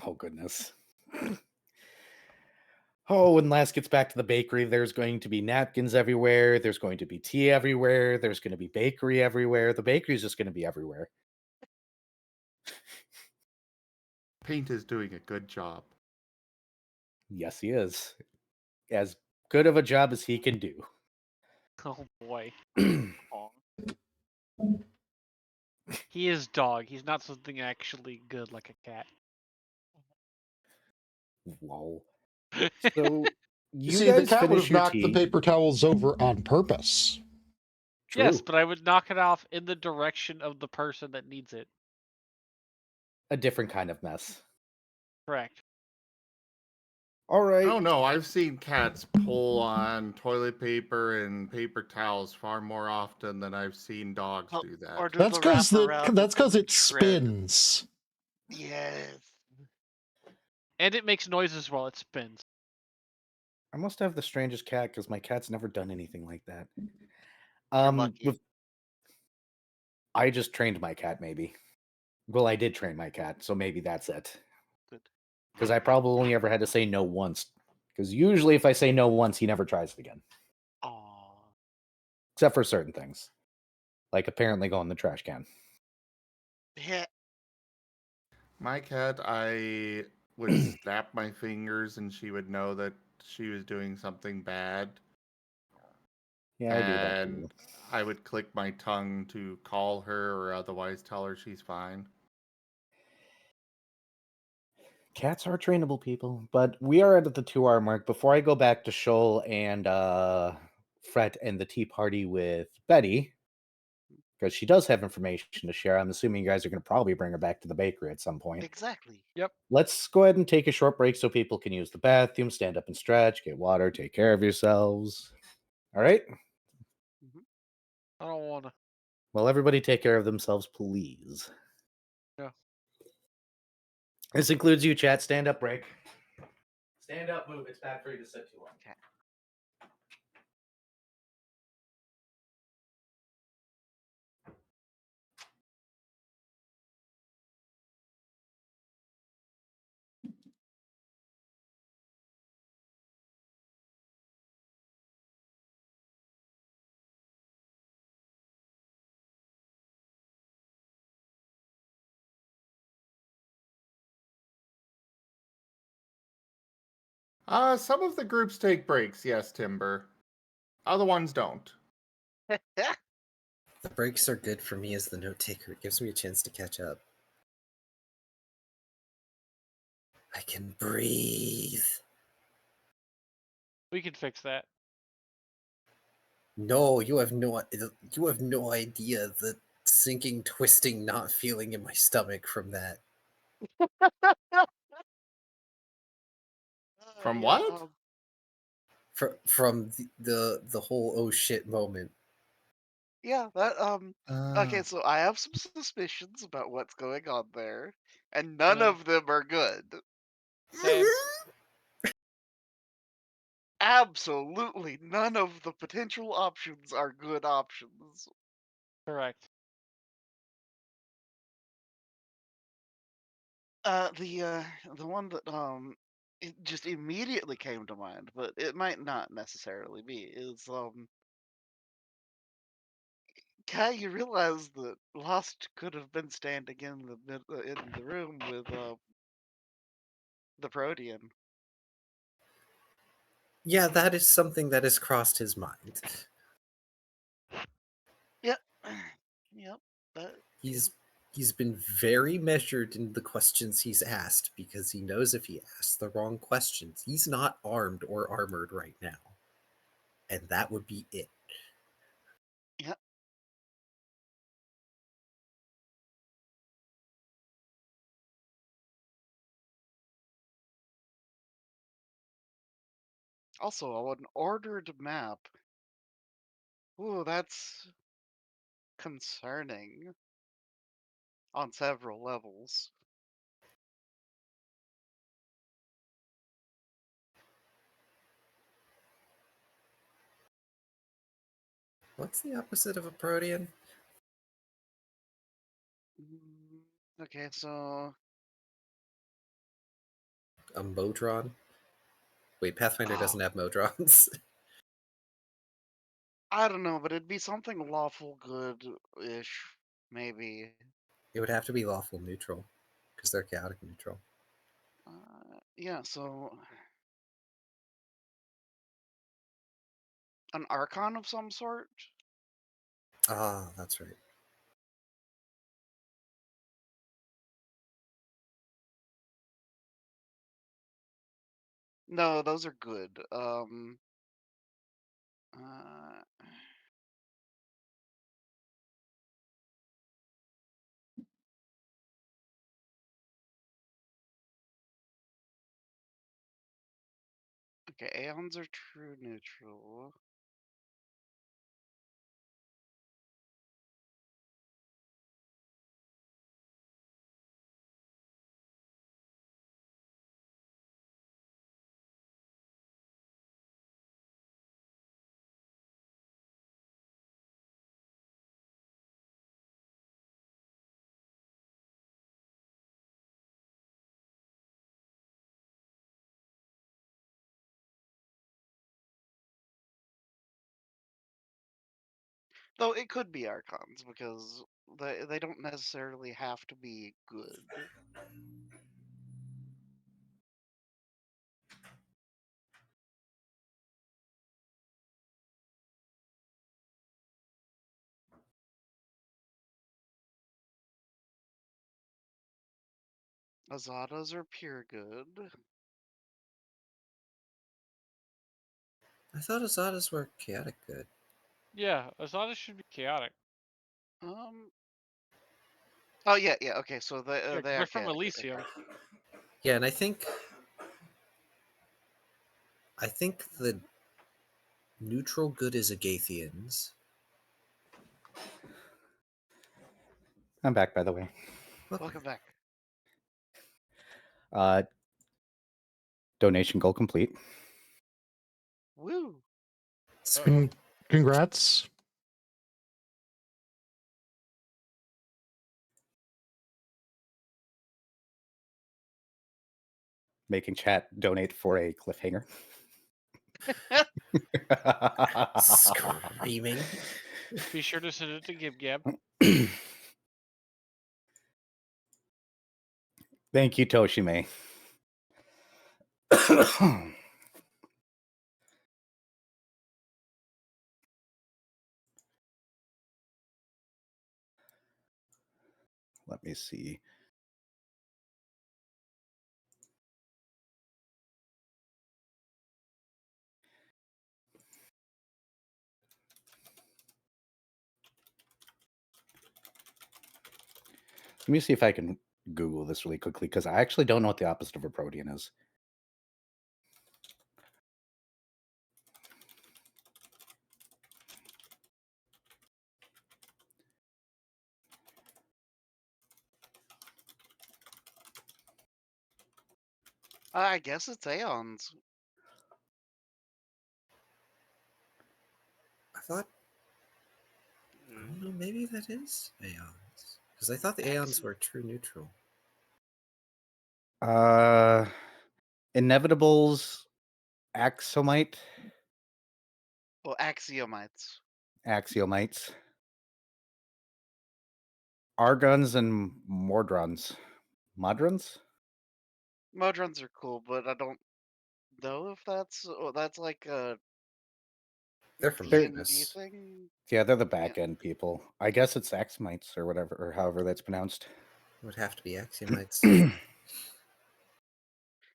Speaker 3: Oh, goodness. Oh, when Last gets back to the bakery, there's going to be napkins everywhere. There's going to be tea everywhere. There's going to be bakery everywhere. The bakery's just going to be everywhere.
Speaker 5: Paint is doing a good job.
Speaker 3: Yes, he is. As good of a job as he can do.
Speaker 4: Oh boy. Aw. He is dog. He's not something actually good like a cat.
Speaker 3: Lol. So, you
Speaker 1: See, the
Speaker 3: guys
Speaker 1: cat would
Speaker 3: finish
Speaker 1: have
Speaker 3: your
Speaker 1: knocked the
Speaker 3: tea.
Speaker 1: paper towels over on purpose.
Speaker 3: True.
Speaker 4: Yes, but I would knock it off in the direction of the person that needs it.
Speaker 3: A different kind of mess.
Speaker 4: Correct.
Speaker 3: All
Speaker 5: I
Speaker 3: right.
Speaker 5: don't know. I've seen cats pull on toilet paper and paper towels far more often than I've seen dogs
Speaker 6: Oh,
Speaker 5: do that.
Speaker 6: or do
Speaker 1: That's
Speaker 6: the
Speaker 1: because
Speaker 6: wraparound
Speaker 1: that's because it
Speaker 6: shred.
Speaker 1: spins.
Speaker 6: Yes.
Speaker 4: And it makes noises while it spins.
Speaker 3: I must have the strangest cat because my cat's never done anything like that.
Speaker 6: You're lucky.
Speaker 3: I just trained my cat, maybe. Well, I did train my cat, so maybe that's it.
Speaker 6: Good.
Speaker 3: Because I probably only ever had to say no once. Because usually, if I say no once, he never tries it again.
Speaker 6: Aw.
Speaker 3: Except for certain things. Like apparently go in the trash can.
Speaker 6: Yeah.
Speaker 5: My cat, I would snap my fingers and she would know that she was doing something bad.
Speaker 3: Yeah, I do that too.
Speaker 5: And I would click my tongue to call her or otherwise tell her she's fine.
Speaker 3: Cats are trainable, people. But we are at the 2 hour mark. Before I go back to Shoal and Fret and the tea party with Betty, because she does have information to share. I'm assuming you guys are going to probably bring her back to the bakery at some point.
Speaker 6: Exactly.
Speaker 4: Yep.
Speaker 3: Let's go ahead and take a short break so people can use the bathroom, stand up and stretch, get water, take care of yourselves. All right?
Speaker 4: I don't want to.
Speaker 3: Well, everybody take care of themselves, please.
Speaker 4: Yeah.
Speaker 3: This includes you, chat. Stand up, break. Stand up, move. It's bad for you to sit too long.
Speaker 6: Okay.
Speaker 5: Some of the groups take breaks, yes, Timber. Other ones don't.
Speaker 2: The breaks are good for me as the note taker. It gives me a chance to catch up. I can breathe.
Speaker 4: We can fix that.
Speaker 2: No, you have no idea the sinking, twisting, not feeling in my stomach from that.
Speaker 5: From
Speaker 6: Yeah,
Speaker 5: what?
Speaker 2: From the whole oh shit moment.
Speaker 6: yeah, that okay,
Speaker 2: Ah.
Speaker 6: so I have some suspicions about what's going on there, and none
Speaker 4: Same.
Speaker 6: of them are good.
Speaker 4: Same.
Speaker 6: Absolutely none of the potential options are good options.
Speaker 4: Correct.
Speaker 6: The one that it just immediately came to mind, but it might not necessarily be, is Kai, you realize that Lost could have been standing in in the room with the Protean.
Speaker 2: Yeah, that is something that has crossed his mind.
Speaker 6: Yep. Yep. That
Speaker 2: He's been very measured in the questions he's asked because he knows if he asks the wrong questions, he's not armed or armored right now. And that would be it.
Speaker 6: Yep. Also, an ordered map. Ooh, that's concerning on several levels.
Speaker 2: What's the opposite of a protean?
Speaker 6: Okay, so
Speaker 2: A modron? Wait, Pathfinder
Speaker 6: oh,
Speaker 2: doesn't have modrons.
Speaker 6: I don't know, but it'd be something lawful good-ish, maybe.
Speaker 2: It would have to be lawful neutral because they're chaotic neutral.
Speaker 6: Yeah, so an archon of some sort.
Speaker 2: Ah, that's right.
Speaker 6: No, those are good. Uh, okay, aeons are true neutral. Though it could be archons because they don't necessarily have to be good. Azadas are pure good.
Speaker 2: I thought Azadas were chaotic good.
Speaker 4: Yeah, Azada should be chaotic.
Speaker 6: Oh yeah. Okay, so
Speaker 4: Yeah,
Speaker 6: they are
Speaker 4: they're from
Speaker 6: chaotic. Okay.
Speaker 4: Elysium.
Speaker 2: Yeah, and I think the neutral good is Agathians.
Speaker 3: I'm back, by the way.
Speaker 6: Welcome back.
Speaker 3: Donation goal complete.
Speaker 6: Woo!
Speaker 1: Congrats.
Speaker 3: Making chat donate for a cliffhanger.
Speaker 2: Screaming.
Speaker 4: Be sure to send it to Gib Gab.
Speaker 3: Thank you, Toshime. Let me see. Let me see if I can Google this really quickly, because I actually don't know what the opposite of a protean is.
Speaker 6: I guess it's Aeons.
Speaker 2: I thought. I don't know. Maybe that is Aeons. Because I thought the Aeons were true neutral.
Speaker 3: Inevitables, Axomite,
Speaker 6: Well, Axiomites.
Speaker 3: Axiomites, Argons, and Mordrons. Modrons?
Speaker 6: Modrons are cool, but I don't know if that's like a
Speaker 2: They're from
Speaker 6: D&D
Speaker 2: Magnus.
Speaker 6: thing.
Speaker 3: Yeah, they're the back end people. I guess it's Axomites or whatever, or however that's pronounced.
Speaker 2: It would have to be Axiomites.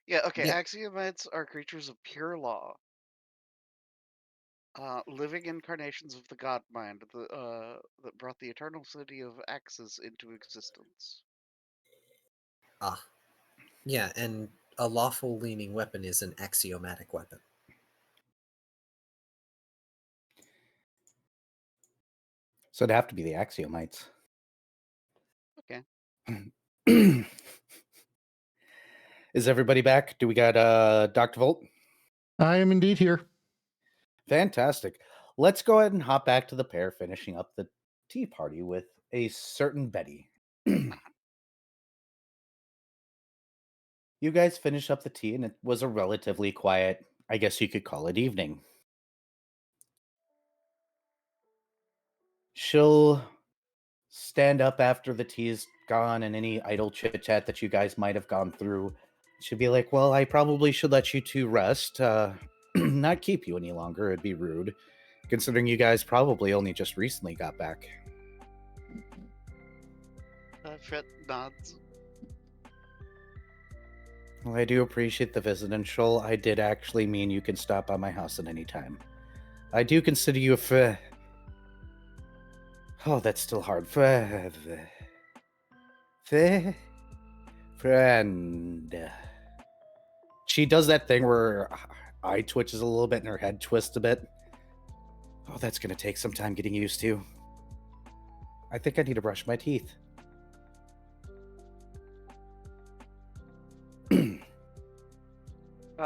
Speaker 6: Yeah, okay.
Speaker 2: Yeah.
Speaker 6: Axiomites are creatures of pure law, living incarnations of the God Mind that brought the eternal city of Axis into existence.
Speaker 2: Ah. Yeah, and a lawful leaning weapon is an axiomatic weapon.
Speaker 3: So it'd have to be the Axiomites.
Speaker 6: Okay.
Speaker 3: Is everybody back? Do we got Dr. Volt?
Speaker 1: I am indeed here.
Speaker 3: Fantastic. Let's go ahead and hop back to the pair finishing up the tea party with a certain Betty. You guys finish up the tea, and it was a relatively quiet, I guess you could call it, evening. She'll stand up after the tea is gone and any idle chit chat that you guys might have gone through. She'll be like, well, I probably should let you two rest, not keep you any longer. It'd be rude, considering you guys probably only just recently got back.
Speaker 6: Fred nods.
Speaker 3: Well, I do appreciate the visit, and Shoal, I did actually mean you can stop by my house at any time. I do consider you a oh, that's still hard. Friend. She does that thing where her eye twitches a little bit and her head twists a bit. Oh, that's going to take some time getting used to. I think I need to brush my teeth.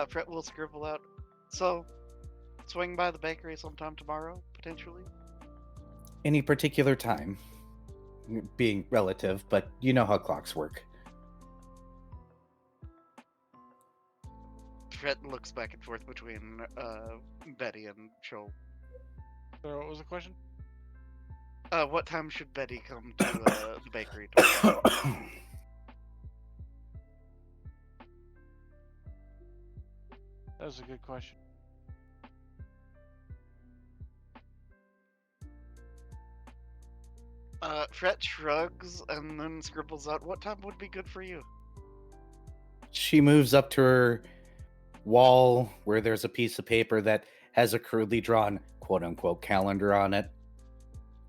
Speaker 6: Fred will scribble out. So, swing by the bakery sometime tomorrow, potentially.
Speaker 3: Any particular time? Being relative, but you know how clocks work.
Speaker 6: Fred looks back and forth between Betty and Joel.
Speaker 4: So what was the question?
Speaker 6: What time should Betty come to the bakery tomorrow?
Speaker 4: That was a good question.
Speaker 6: Fred shrugs and then scribbles out, what time would be good for you?
Speaker 3: She moves up to her wall where there's a piece of paper that has a crudely drawn quote-unquote calendar on it.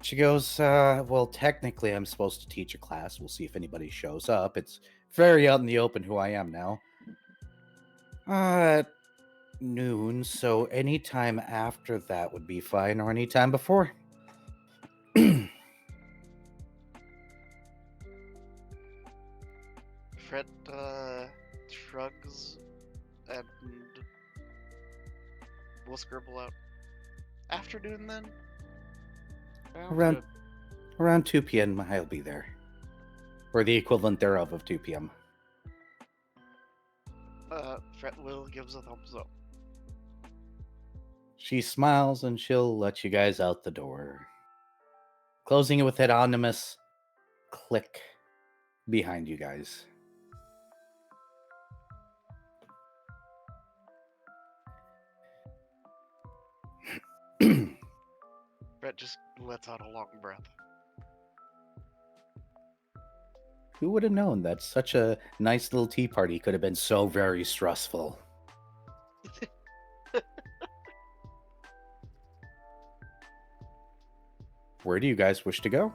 Speaker 3: She goes, well, technically I'm supposed to teach a class. We'll see if anybody shows up. It's very out in the open who I am now. At noon, so anytime after that would be fine, or anytime before.
Speaker 6: Fred shrugs and we'll scribble out. Afternoon then?
Speaker 4: Sounds
Speaker 3: Around
Speaker 4: good.
Speaker 3: around 2 p.m. I'll be there. Or the equivalent thereof of 2 p.m.
Speaker 6: Fretwell gives a thumbs up.
Speaker 3: She smiles and she'll let you guys out the door, closing it with that ominous click behind you guys.
Speaker 6: Fret just lets out a long breath.
Speaker 3: Who would have known that such a nice little tea party could have been so very stressful? Where do you guys wish to go?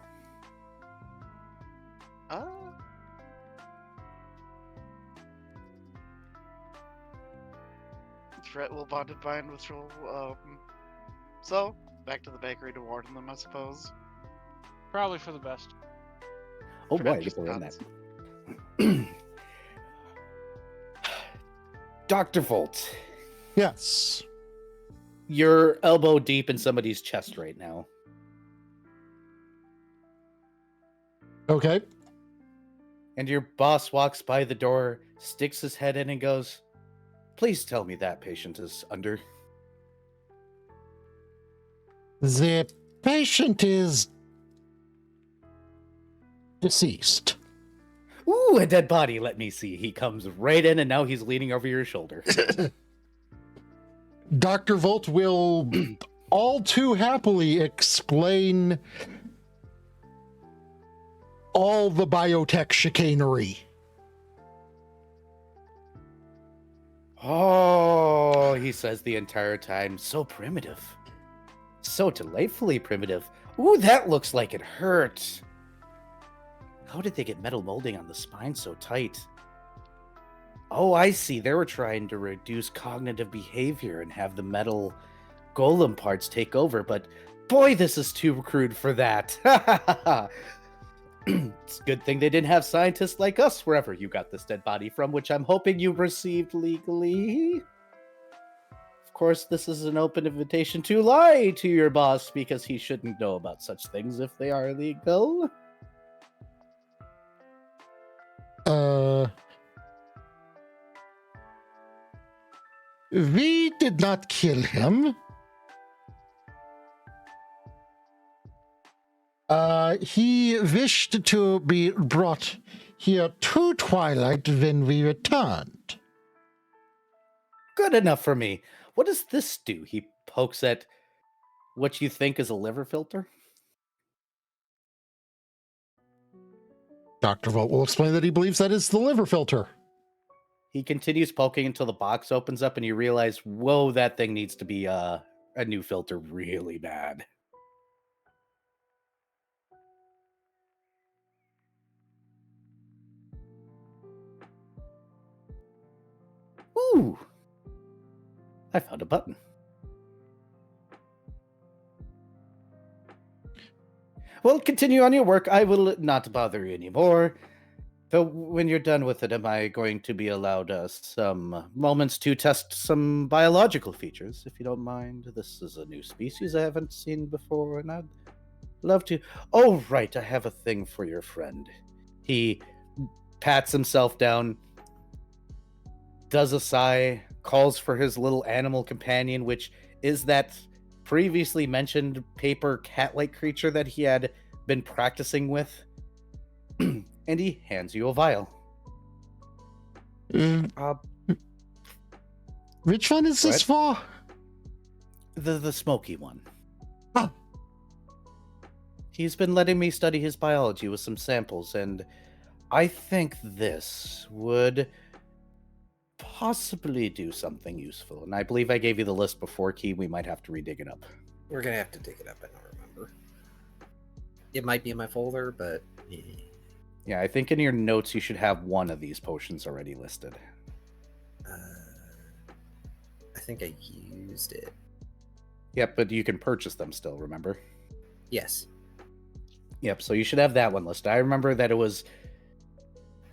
Speaker 6: Fret will bonded bind with so back to the bakery to warn them, I suppose.
Speaker 4: Probably for the best.
Speaker 3: Oh
Speaker 6: Fret
Speaker 3: boy, I
Speaker 6: just
Speaker 3: get to learn that.
Speaker 6: nods.
Speaker 3: Dr. Volt,
Speaker 1: Yes.
Speaker 3: you're elbow deep in somebody's chest right now.
Speaker 1: Okay.
Speaker 3: And your boss walks by the door, sticks his head in, and goes, "Please tell me that patient is under."
Speaker 1: The patient is deceased.
Speaker 3: Ooh, a dead body. Let me see. He comes right in, and now he's leaning over your shoulder.
Speaker 1: Dr. Volt will all too happily explain all the biotech chicanery.
Speaker 3: Oh, he says the entire time. So primitive. So delightfully primitive. Ooh, that looks like it hurt. How did they get metal molding on the spine so tight? Oh, I see. They were trying to reduce cognitive behavior and have the metal golem parts take over, but boy, this is too crude for that. It's a good thing they didn't have scientists like us wherever you got this dead body from, which I'm hoping you received legally. Of course, this is an open invitation to lie to your boss because he shouldn't know about such things if they are legal.
Speaker 1: We did not kill him. He wished to be brought here to Twilight when we returned.
Speaker 3: Good enough for me. What does this do? He pokes at what you think is a liver filter.
Speaker 1: Dr. Volt will explain that he believes that is the liver filter.
Speaker 3: He continues poking until the box opens up and you realize, whoa, that thing needs to be a new filter really bad. Ooh! I found a button. Well, continue on your work. I will not bother you anymore. Though when you're done with it, am I going to be allowed some moments to test some biological features, if you don't mind? This is a new species I haven't seen before, and I'd love to. Oh, right, I have a thing for your friend. He pats himself down, does a sigh, calls for his little animal companion, which is that previously mentioned paper cat-like creature that he had been practicing with. And he hands you a vial.
Speaker 1: Which one is this for?
Speaker 3: The smoky one.
Speaker 1: Oh.
Speaker 3: He's been letting me study his biology with some samples, and I think this would possibly do something useful. And I believe I gave you the list before, Key. We might have to redig it up.
Speaker 2: We're gonna have to dig it up. I don't remember. It might be in my folder, but
Speaker 3: Yeah, I think in your notes you should have one of these potions already listed.
Speaker 2: I think I used it.
Speaker 3: Yep, but you can purchase them still, remember?
Speaker 2: Yes.
Speaker 3: Yep, so you should have that one listed. I remember that it was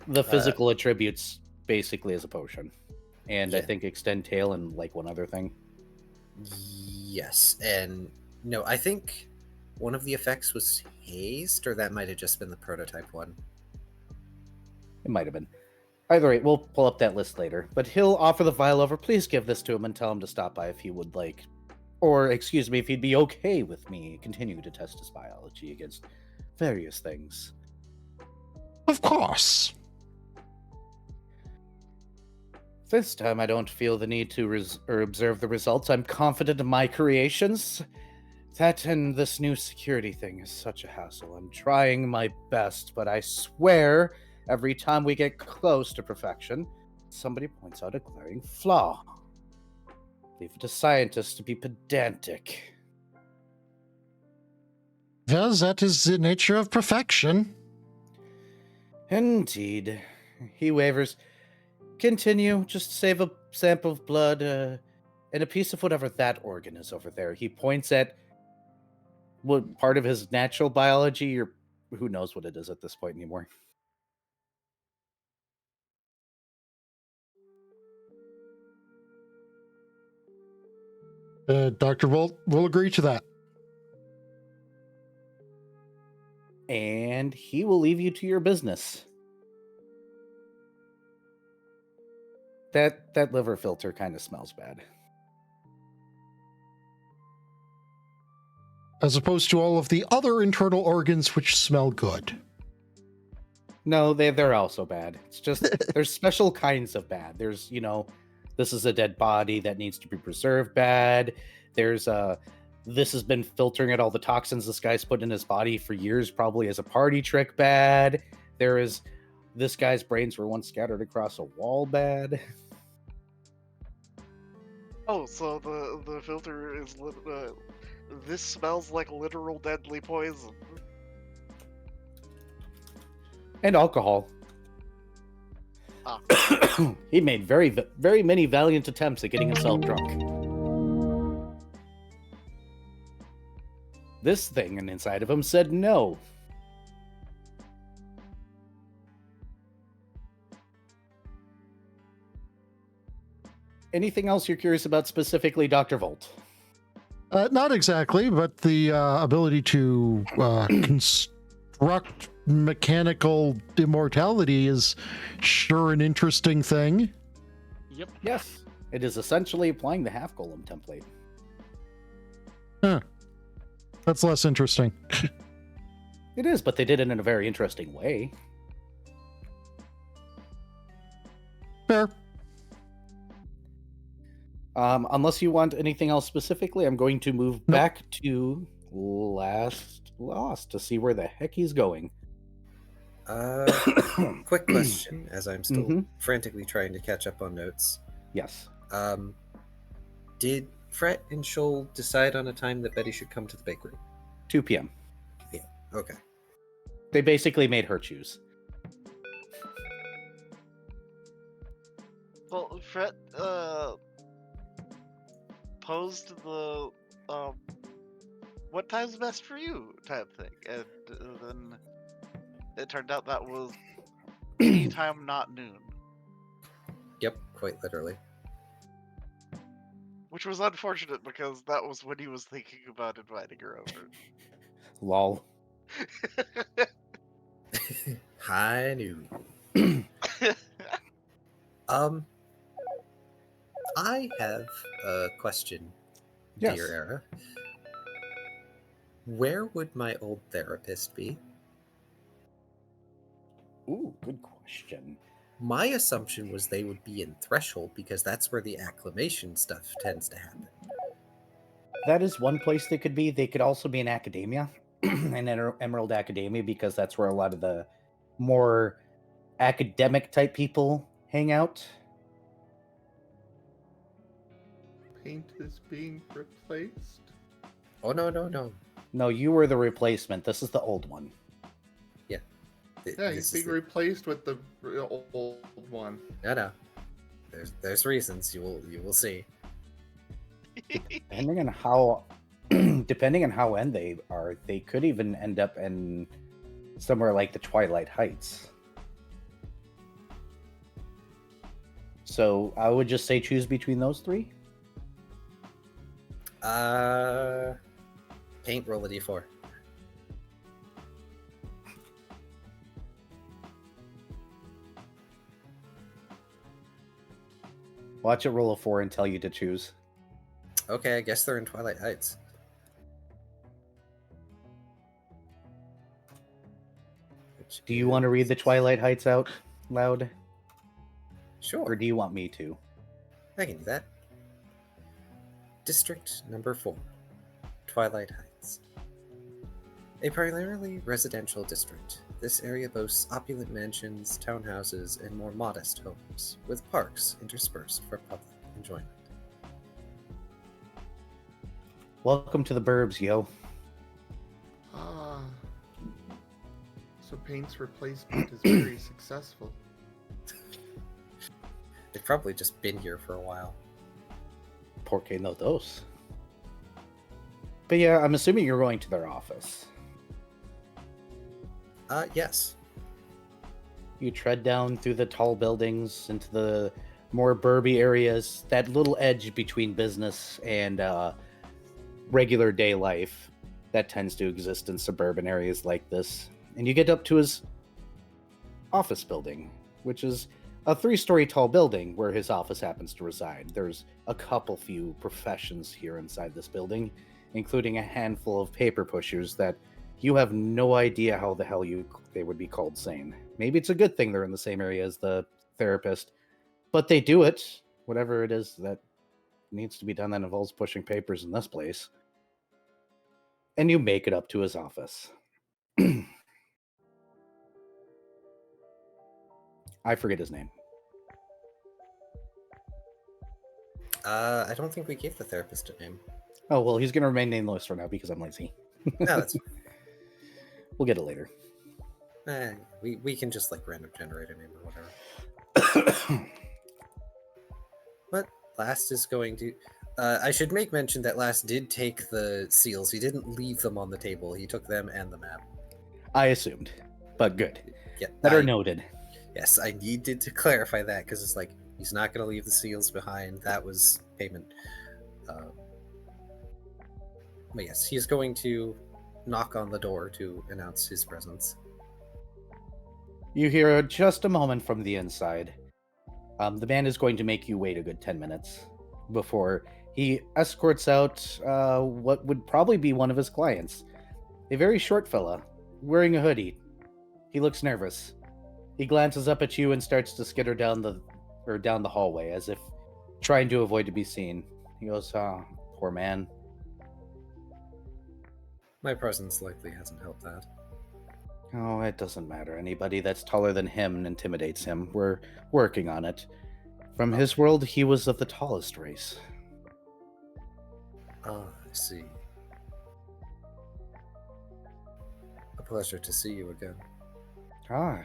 Speaker 3: the physical attributes basically as a potion. And I
Speaker 2: Yeah.
Speaker 3: think extend tail and like one other thing.
Speaker 2: Yes, and no, I think one of the effects was haste, or that might have just been the prototype one.
Speaker 3: It might have been. Either way, we'll pull up that list later. But he'll offer the vial over. Please give this to him and tell him to stop by if he would like. Or, excuse me, if he'd be okay with me continuing to test his biology against various things.
Speaker 1: Of course.
Speaker 3: This time I don't feel the need to observe the results. I'm confident in my creations. That and this new security thing is such a hassle. I'm trying my best, but I swear every time we get close to perfection, somebody points out a glaring flaw. Leave it to scientists to be pedantic.
Speaker 1: Well, that is the nature of perfection.
Speaker 3: Indeed. He wavers. Continue. Just save a sample of blood and a piece of whatever that organ is over there. He points at what part of his natural biology, or who knows what it is at this point anymore.
Speaker 1: Dr. Volt will agree to that.
Speaker 3: And he will leave you to your business. That liver filter kind of smells bad.
Speaker 1: As opposed to all of the other internal organs which smell good.
Speaker 3: No, they're also bad. It's just there's special kinds of bad. There's, this is a dead body that needs to be preserved bad. There's this has been filtering out all the toxins this guy's put in his body for years, probably as a party trick bad. There is this guy's brains were once scattered across a wall bad.
Speaker 6: Oh, so the filter is this smells like literal deadly poison.
Speaker 3: And alcohol.
Speaker 6: Ah.
Speaker 3: He made very, very many valiant attempts at getting himself drunk. This thing inside of him said no. Anything else you're curious about specifically, Dr. Volt?
Speaker 1: Not exactly, but the ability to construct mechanical immortality is sure an interesting thing.
Speaker 4: Yep.
Speaker 3: Yes. It is essentially applying the half golem template.
Speaker 1: Huh. That's less interesting.
Speaker 3: It is, but they did it in a very interesting way.
Speaker 1: Fair.
Speaker 3: Unless you want anything else specifically, I'm going to move back to Lost to see where the heck he's going.
Speaker 2: Quick question, as I'm still
Speaker 3: Mhm.
Speaker 2: frantically trying to catch up on notes.
Speaker 3: Yes.
Speaker 2: Did Fret and Shoal decide on a time that Betty should come to the bakery?
Speaker 3: 2 p.m.
Speaker 2: Yeah. Okay.
Speaker 3: They basically made her choose.
Speaker 6: Well, Fred posed the what time's best for you type thing, and then it turned out that was any time not noon,
Speaker 2: Yep, quite literally.
Speaker 6: which was unfortunate because that was when he was thinking about inviting her over.
Speaker 3: Lol.
Speaker 2: High noon. I have a question,
Speaker 3: Yes.
Speaker 2: dear Era. Where would my old therapist be?
Speaker 3: Ooh, good question.
Speaker 2: My assumption was they would be in Threshold because that's where the acclamation stuff tends to happen.
Speaker 3: That is one place they could be. They could also be in Academia, in Emerald Academia, because that's where a lot of the more academic type people hang out.
Speaker 5: paint is being replaced?
Speaker 2: Oh, no.
Speaker 3: No, you were the replacement. This is the old one.
Speaker 5: Yeah, he's being replaced with the old one.
Speaker 2: No. There's reasons. You will see.
Speaker 3: Depending on how depending on how end they are, they could even end up in somewhere like the Twilight Heights. So I would just say choose between those three.
Speaker 2: Paint, roll a d4.
Speaker 3: Watch it roll a 4 and tell you to choose.
Speaker 2: Okay, I guess they're in Twilight Heights.
Speaker 3: Do you want to read the Twilight Heights out loud?
Speaker 2: Sure.
Speaker 3: Or do you want me to?
Speaker 2: I can do that. District number 4, Twilight Heights. A primarily residential district, this area boasts opulent mansions, townhouses, and more modest homes, with parks interspersed for public enjoyment.
Speaker 3: Welcome to the burbs, yo.
Speaker 5: Ah. So paint's replacement is very successful.
Speaker 2: They've probably just been here for a while.
Speaker 3: Porque no dos. But yeah, I'm assuming you're going to their office.
Speaker 2: Yes.
Speaker 3: You tread down through the tall buildings into the more burby areas, that little edge between business and regular day life that tends to exist in suburban areas like this. And you get up to his office building, which is a 3-story tall building where his office happens to reside. There's a couple few professions here inside this building, including a handful of paper pushers that you have no idea how the hell they would be called sane. Maybe it's a good thing they're in the same area as the therapist, but they do it, whatever it is that needs to be done that involves pushing papers in this place. And you make it up to his office. I forget his name.
Speaker 2: I don't think we gave the therapist a name.
Speaker 3: Oh, well, he's going to remain nameless for now because I'm lazy.
Speaker 2: No, that's
Speaker 3: We'll get it later.
Speaker 2: we can just like random generate a name or whatever. But Last is going to. I should make mention that Last did take the seals. He didn't leave them on the table. He took them and the map.
Speaker 3: I assumed, but good.
Speaker 2: Yeah,
Speaker 3: Better noted.
Speaker 2: Yes, I needed to clarify that because it's like he's not going to leave the seals behind. That was payment. But yes, he's going to knock on the door to announce his presence.
Speaker 3: You hear just a moment from the inside. The man is going to make you wait a good 10 minutes before he escorts out what would probably be one of his clients. A very short fella, wearing a hoodie. He looks nervous. He glances up at you and starts to skitter down the hallway as if trying to avoid to be seen. He goes, "Oh, poor man."
Speaker 2: My presence likely hasn't helped that.
Speaker 3: Oh, it doesn't matter. Anybody that's taller than him intimidates him. We're working on it. From his world, he was of the tallest race.
Speaker 2: Ah, I see. A pleasure to see you again.
Speaker 3: Ah.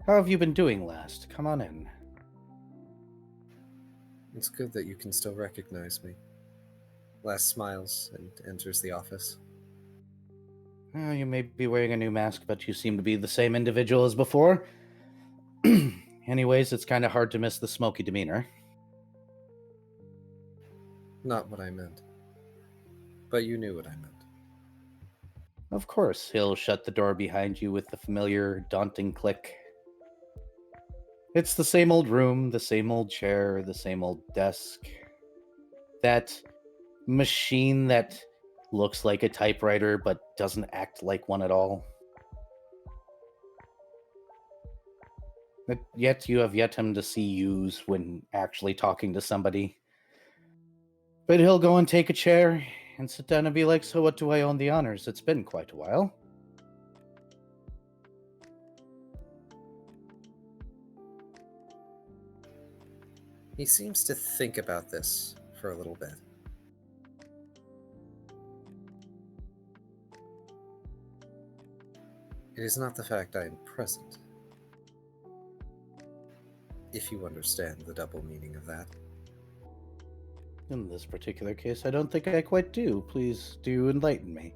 Speaker 3: How have you been doing, Last? Come on in.
Speaker 2: It's good that you can still recognize me. Last smiles and enters the office.
Speaker 3: You may be wearing a new mask, but you seem to be the same individual as before. Anyways, it's kind of hard to miss the smoky demeanor.
Speaker 2: Not what I meant. But you knew what I meant.
Speaker 3: Of course, he'll shut the door behind you with the familiar, daunting click. It's the same old room, the same old chair, the same old desk. That machine that looks like a typewriter but doesn't act like one at all. But yet you have yet him to see use when actually talking to somebody. But he'll go and take a chair and sit down and be like, "So what do I own the honors? It's been quite a while."
Speaker 2: He seems to think about this for a little bit. It is not the fact I am present, if you understand the double meaning of that.
Speaker 3: In this particular case, I don't think I quite do. Please do enlighten me.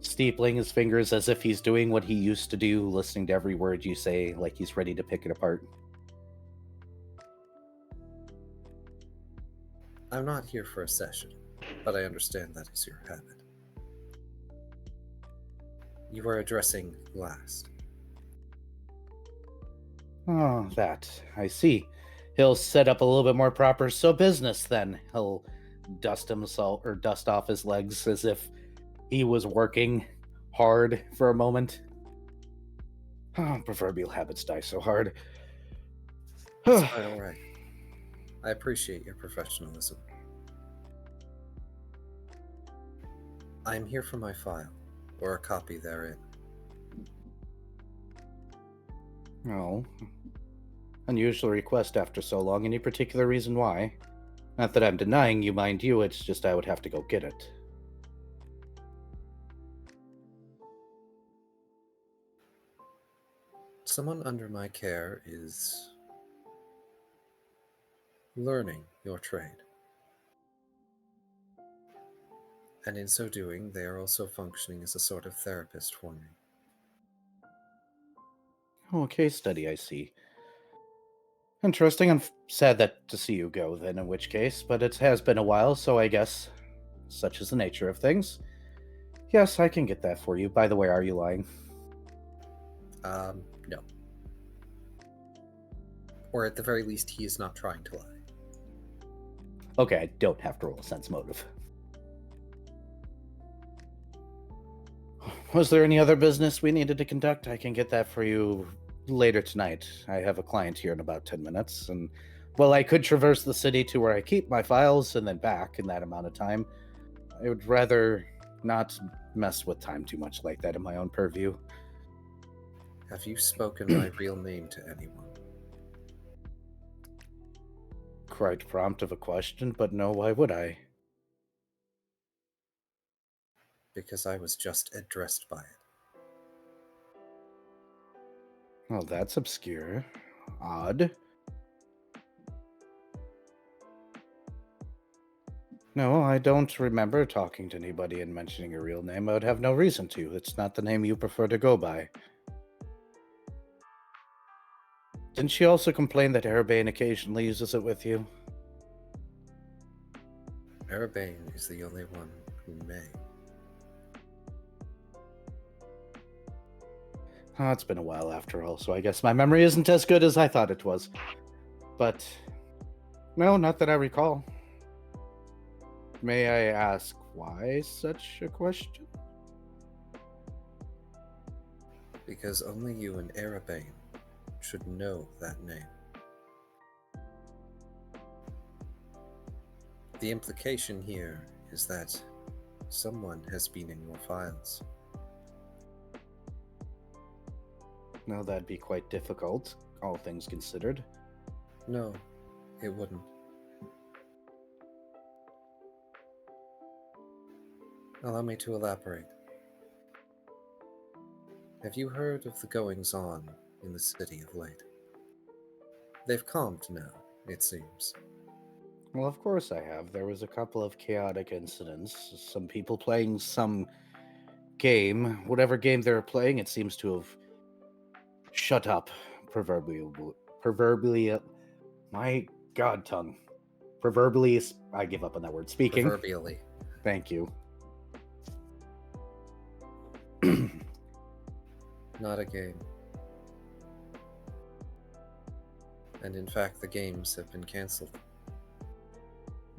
Speaker 3: Steepling his fingers as if he's doing what he used to do, listening to every word you say, like he's ready to pick it apart.
Speaker 2: I'm not here for a session, but I understand that is your habit. You are addressing last.
Speaker 3: Oh, that. I see. He'll set up a little bit more proper business then. He'll dust himself or dust off his legs as if he was working hard for a moment. Oh, proverbial habits die so hard.
Speaker 2: It's quite all right. I appreciate your professionalism. I am here for my file, or a copy therein.
Speaker 3: Oh, unusual request after so long. Any particular reason why? Not that I'm denying you, mind you, it's just I would have to go get it.
Speaker 2: Someone under my care is learning your trade. And in so doing, they are also functioning as a sort of therapist for me.
Speaker 3: Oh, a case study, I see. Interesting. I'm sad that to see you go then, in which case, but it has been a while, so I guess such is the nature of things. Yes, I can get that for you. By the way, are you lying?
Speaker 2: No. Or at the very least, he is not trying to lie.
Speaker 3: Okay, I don't have to roll a sense motive. Was there any other business we needed to conduct? I can get that for you later tonight. I have a client here in about 10 minutes, and well, I could traverse the city to where I keep my files and then back in that amount of time. I would rather not mess with time too much like that in my own purview.
Speaker 2: Have you spoken my real name to anyone?
Speaker 3: Quite prompt of a question, but no, why would I?
Speaker 2: Because I was just addressed by it.
Speaker 3: Well, that's obscure. Odd. No, I don't remember talking to anybody and mentioning your real name. I would have no reason to. It's not the name you prefer to go by. Didn't she also complain that Erebane occasionally uses it with you?
Speaker 2: Erebane is the only one who may.
Speaker 3: Oh, it's been a while after all, so I guess my memory isn't as good as I thought it was. But, no, not that I recall. May I ask why such a question?
Speaker 2: Because only you and Erebane should know that name. The implication here is that someone has been in your files.
Speaker 3: No, that'd be quite difficult, all things considered.
Speaker 2: No, it wouldn't. Allow me to elaborate. Have you heard of the goings-on in the city of late? They've calmed now, it seems.
Speaker 3: Well, of course I have. There was a couple of chaotic incidents. Some people playing some game. Whatever game they were playing, it seems to have shut up. Proverbially, my god tongue. Proverbially, I give up on that word. Speaking.
Speaker 2: Proverbially.
Speaker 3: Thank you.
Speaker 2: Not a game. And in fact, the games have been cancelled.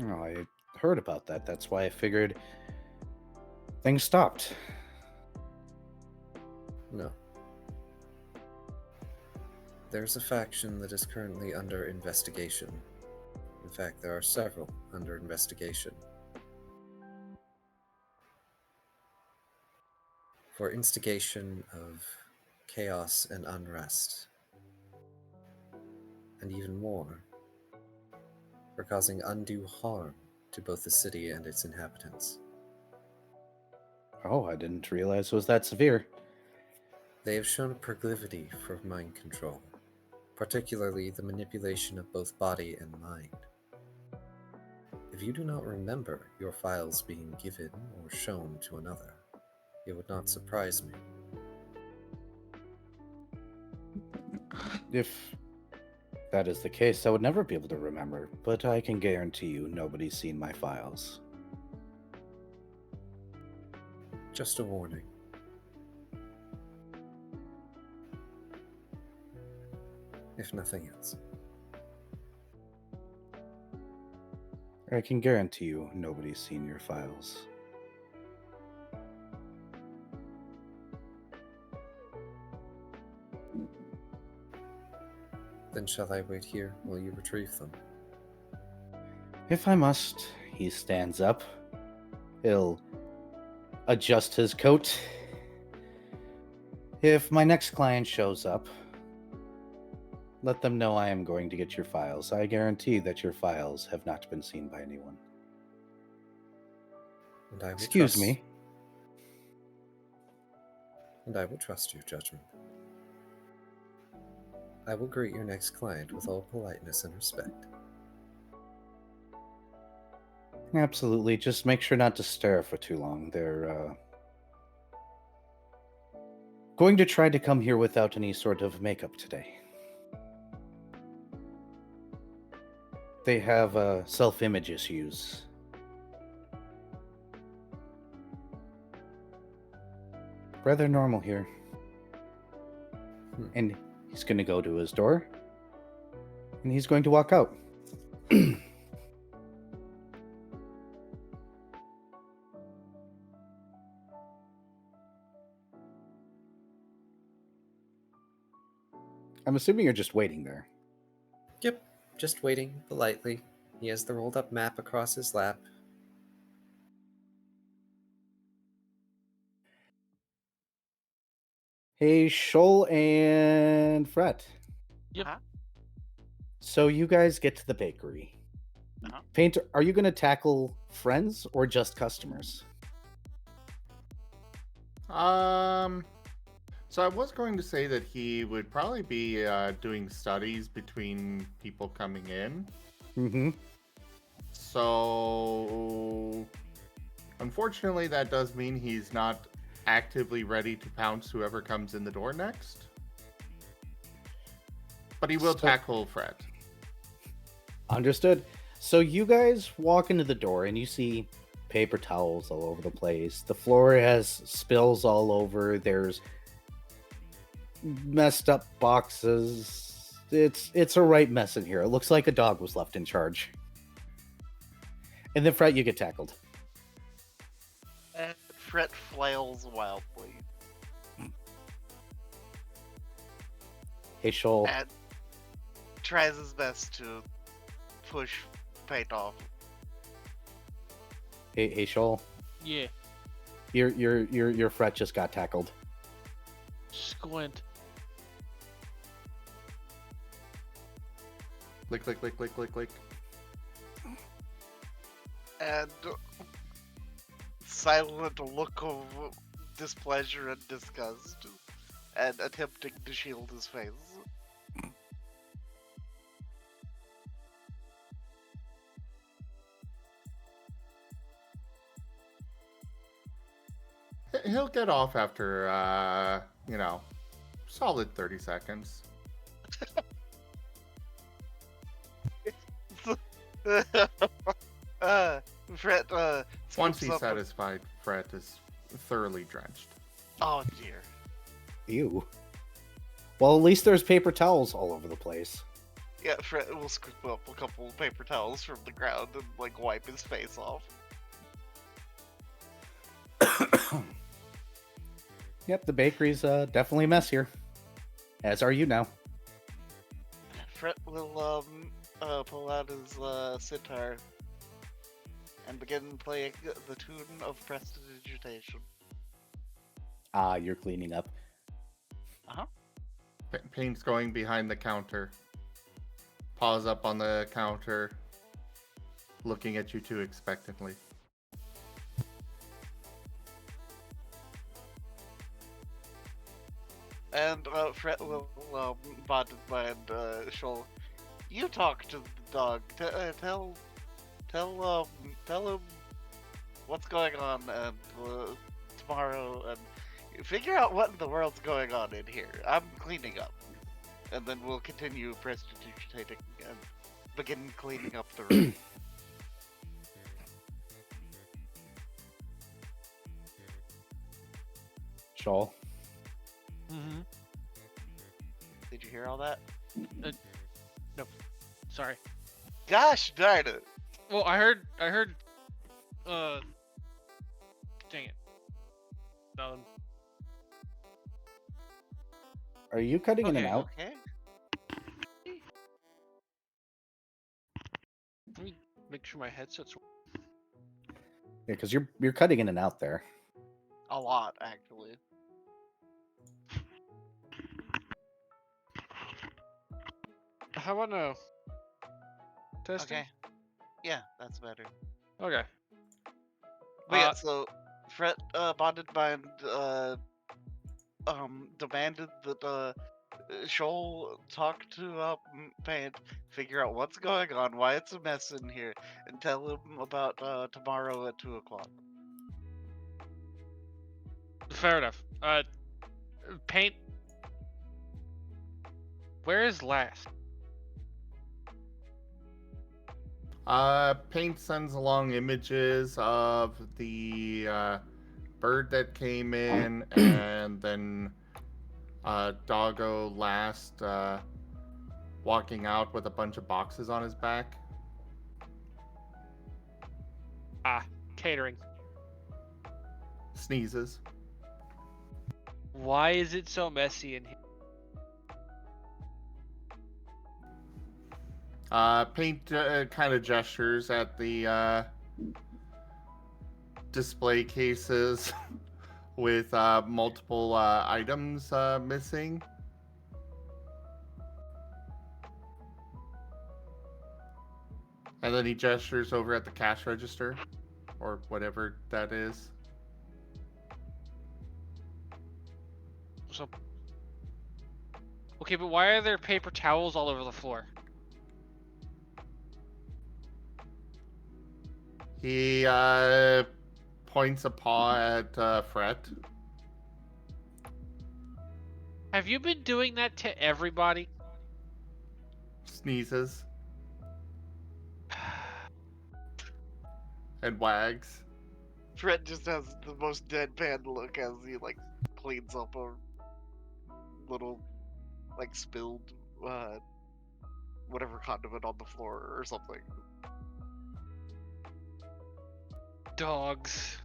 Speaker 3: Oh, I heard about that. That's why I figured things stopped.
Speaker 2: No. There's a faction that is currently under investigation. In fact, there are several under investigation. For instigation of chaos and unrest. And even more, for causing undue harm to both the city and its inhabitants.
Speaker 3: Oh, I didn't realize it was that severe.
Speaker 2: They have shown a proclivity for mind control, particularly the manipulation of both body and mind. If you do not remember your files being given or shown to another, it would not surprise me.
Speaker 3: If that is the case, I would never be able to remember, but I can guarantee you nobody's seen my files.
Speaker 2: Just a warning. If nothing else.
Speaker 3: I can guarantee you nobody's seen your files.
Speaker 2: Then shall I wait here while you retrieve them?
Speaker 3: If I must, he stands up. He'll adjust his coat. If my next client shows up, let them know I am going to get your files. I guarantee that your files have not been seen by anyone.
Speaker 2: And I will
Speaker 3: Excuse
Speaker 2: trust,
Speaker 3: me.
Speaker 2: And I will trust your judgment. I will greet your next client with all politeness and respect.
Speaker 3: Absolutely. Just make sure not to stare for too long. They're going to try to come here without any sort of makeup today. They have self-image issues. Rather normal here. And he's going to go to his door. And he's going to walk out. I'm assuming you're just waiting there.
Speaker 2: Yep, just waiting politely. He has the rolled up map across his lap.
Speaker 3: Hey, Shoal and Fret.
Speaker 4: Yep.
Speaker 6: Huh?
Speaker 3: So you guys get to the bakery.
Speaker 6: Uh-huh.
Speaker 3: Painter, are you going to tackle friends or just customers?
Speaker 5: So I was going to say that he would probably be doing studies between people coming in.
Speaker 3: Mm-hmm.
Speaker 5: So unfortunately, that does mean he's not actively ready to pounce whoever comes in the door next. But he will tackle Fred.
Speaker 3: Understood. So you guys walk into the door and you see paper towels all over the place. The floor has spills all over. There's messed up boxes. It's a right mess in here. It looks like a dog was left in charge. And then Fret, you get tackled.
Speaker 6: And Fret flails wildly
Speaker 3: Hey, Shoal.
Speaker 6: and tries his best to push paint off.
Speaker 3: Hey, Shoal.
Speaker 4: Yeah.
Speaker 3: Your Fret just got tackled.
Speaker 4: Squint.
Speaker 5: Click, click, click, click, click, click.
Speaker 6: And silent look of displeasure and disgust, and attempting to shield his face.
Speaker 5: He'll get off after, solid 30 seconds.
Speaker 6: Fret,
Speaker 5: Once
Speaker 6: scoops
Speaker 5: he's
Speaker 6: up-
Speaker 5: satisfied, Fred is thoroughly drenched.
Speaker 6: Oh dear.
Speaker 3: Ew. Well, at least there's paper towels all over the place.
Speaker 6: Yeah, Fret will scoop up a couple of paper towels from the ground and wipe his face off.
Speaker 3: Yep, the bakery's definitely messier. As are you now.
Speaker 6: Fret will pull out his sitar and begin playing the tune of Prestidigitation.
Speaker 3: Ah, you're cleaning up.
Speaker 5: Paint's going behind the counter. Paws up on the counter. looking at you two expectantly.
Speaker 6: And Fret will bond and Shoal. You talk to the dog. Tell him what's going on and tomorrow, and figure out what in the world's going on in here. I'm cleaning up, and then we'll continue prestidigitating and begin cleaning up the room.
Speaker 3: Shoal.
Speaker 4: Mm-hmm.
Speaker 6: Did you hear all that?
Speaker 4: Sorry.
Speaker 6: Gosh darn it!
Speaker 4: Well, I heard. Dang it. No.
Speaker 3: Are you cutting in and
Speaker 4: Okay,
Speaker 3: out?
Speaker 6: Okay.
Speaker 4: Let me make sure my headset's.
Speaker 3: Yeah, because you're cutting in and out there.
Speaker 6: A lot, actually.
Speaker 4: How about now? Testing.
Speaker 6: Okay. Yeah, that's better.
Speaker 4: Okay.
Speaker 6: But yeah, so Fret bonded mind demanded that Shoal talk to Paint, figure out what's going on, why it's a mess in here, and tell him about tomorrow at 2:00.
Speaker 4: Fair enough. Paint. Where is last?
Speaker 5: Paint sends along images of the bird that came in, and then Doggo last walking out with a bunch of boxes on his back.
Speaker 4: Catering.
Speaker 5: Sneezes.
Speaker 4: Why is it so messy in here?
Speaker 5: Paint kind of gestures at the display cases with multiple items missing. And then he gestures over at the cash register, or whatever that is.
Speaker 4: So. Okay, but why are there paper towels all over the floor?
Speaker 5: He points a paw at Fret.
Speaker 4: Have you been doing that to everybody?
Speaker 5: Sneezes. And wags.
Speaker 6: Fret just has the most deadpan look as he cleans up a little spilled whatever condiment on the floor or something.
Speaker 4: Dogs.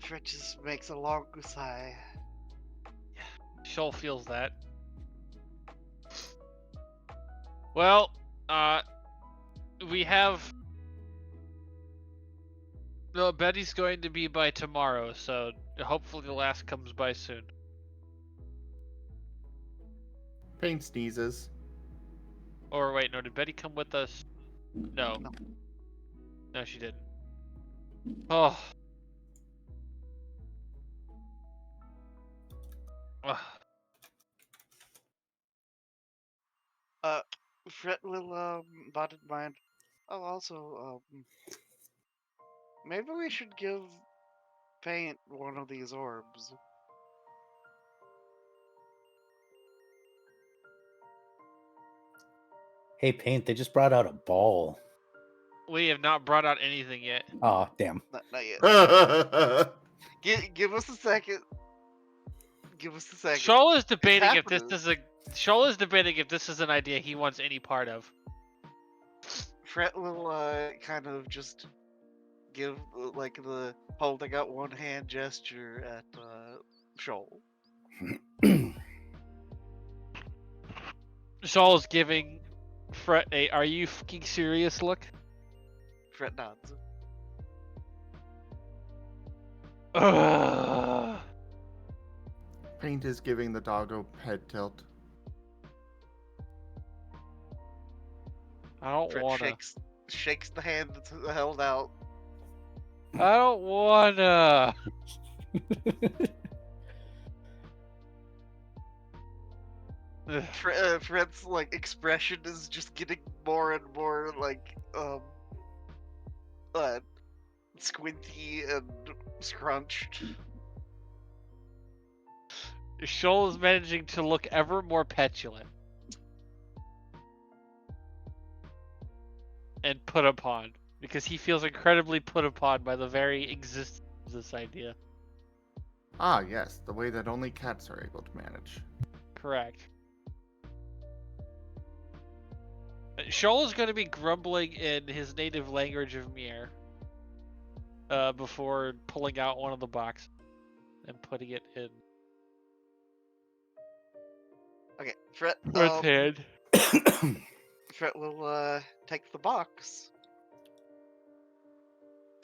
Speaker 6: Fret just makes a long sigh.
Speaker 4: Shoal feels that. Well, we have. No, Betty's going to be by tomorrow, so hopefully the last comes by soon.
Speaker 5: Paint sneezes.
Speaker 4: Or wait, no, did Betty come with us? No.
Speaker 6: No.
Speaker 4: No, she didn't. Oh. Ugh.
Speaker 6: Fret will bonded mind. Oh, also maybe we should give Paint one of these orbs.
Speaker 3: Hey, Paint, they just brought out a ball.
Speaker 4: We have not brought out anything yet.
Speaker 3: Oh, damn.
Speaker 6: Not yet. Give us a second. Give us a second.
Speaker 4: Shoal is debating if this
Speaker 6: happening.
Speaker 4: is a. Shoal is debating if this is an idea he wants any part of.
Speaker 6: Fret will kind of just give the holding out one hand gesture at Shoal.
Speaker 4: Shoal is giving Fret a "Are you fucking serious?" look.
Speaker 6: Fret nods.
Speaker 4: Ugh.
Speaker 5: Paint is giving the doggo head tilt.
Speaker 4: I don't
Speaker 6: Fred
Speaker 4: wanna.
Speaker 6: shakes the hand that's held out.
Speaker 4: I don't wanna. Ugh.
Speaker 6: Fred's like expression is just getting more and more like uh squinty and scrunched.
Speaker 4: Shoal is managing to look ever more petulant and put upon because he feels incredibly put upon by the very existence of this idea.
Speaker 5: Ah, yes, the way that only cats are able to manage.
Speaker 4: Correct. Shoal is going to be grumbling in his native language of Mir before pulling out one of the boxes and putting it in
Speaker 6: Okay, Fred.
Speaker 4: Fred's hand.
Speaker 6: Fred will take the box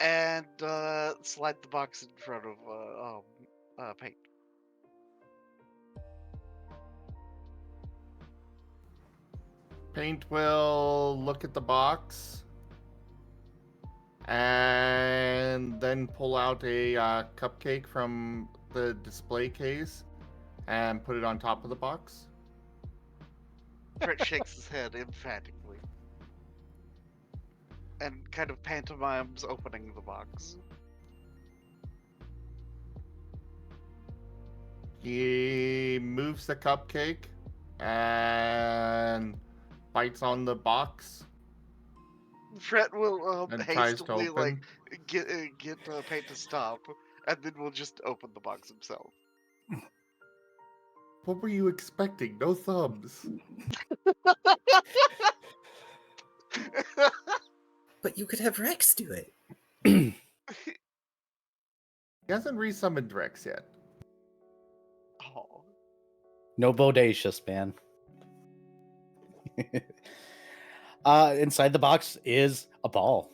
Speaker 6: and slide the box in front of Paint.
Speaker 5: Paint will look at the box and then pull out a cupcake from the display case and put it on top of the box.
Speaker 6: Fred shakes his head emphatically and kind of pantomimes opening the box.
Speaker 5: He moves the cupcake and bites on the box
Speaker 6: Fred will
Speaker 5: and tries to
Speaker 6: hastily like
Speaker 5: open.
Speaker 6: get Paint to stop, and then we'll just open the box himself.
Speaker 5: What were you expecting? No thumbs.
Speaker 2: But you could have Rex do it.
Speaker 5: He hasn't resummoned Rex yet.
Speaker 6: Oh.
Speaker 3: No bodacious, man. Inside the box is a ball.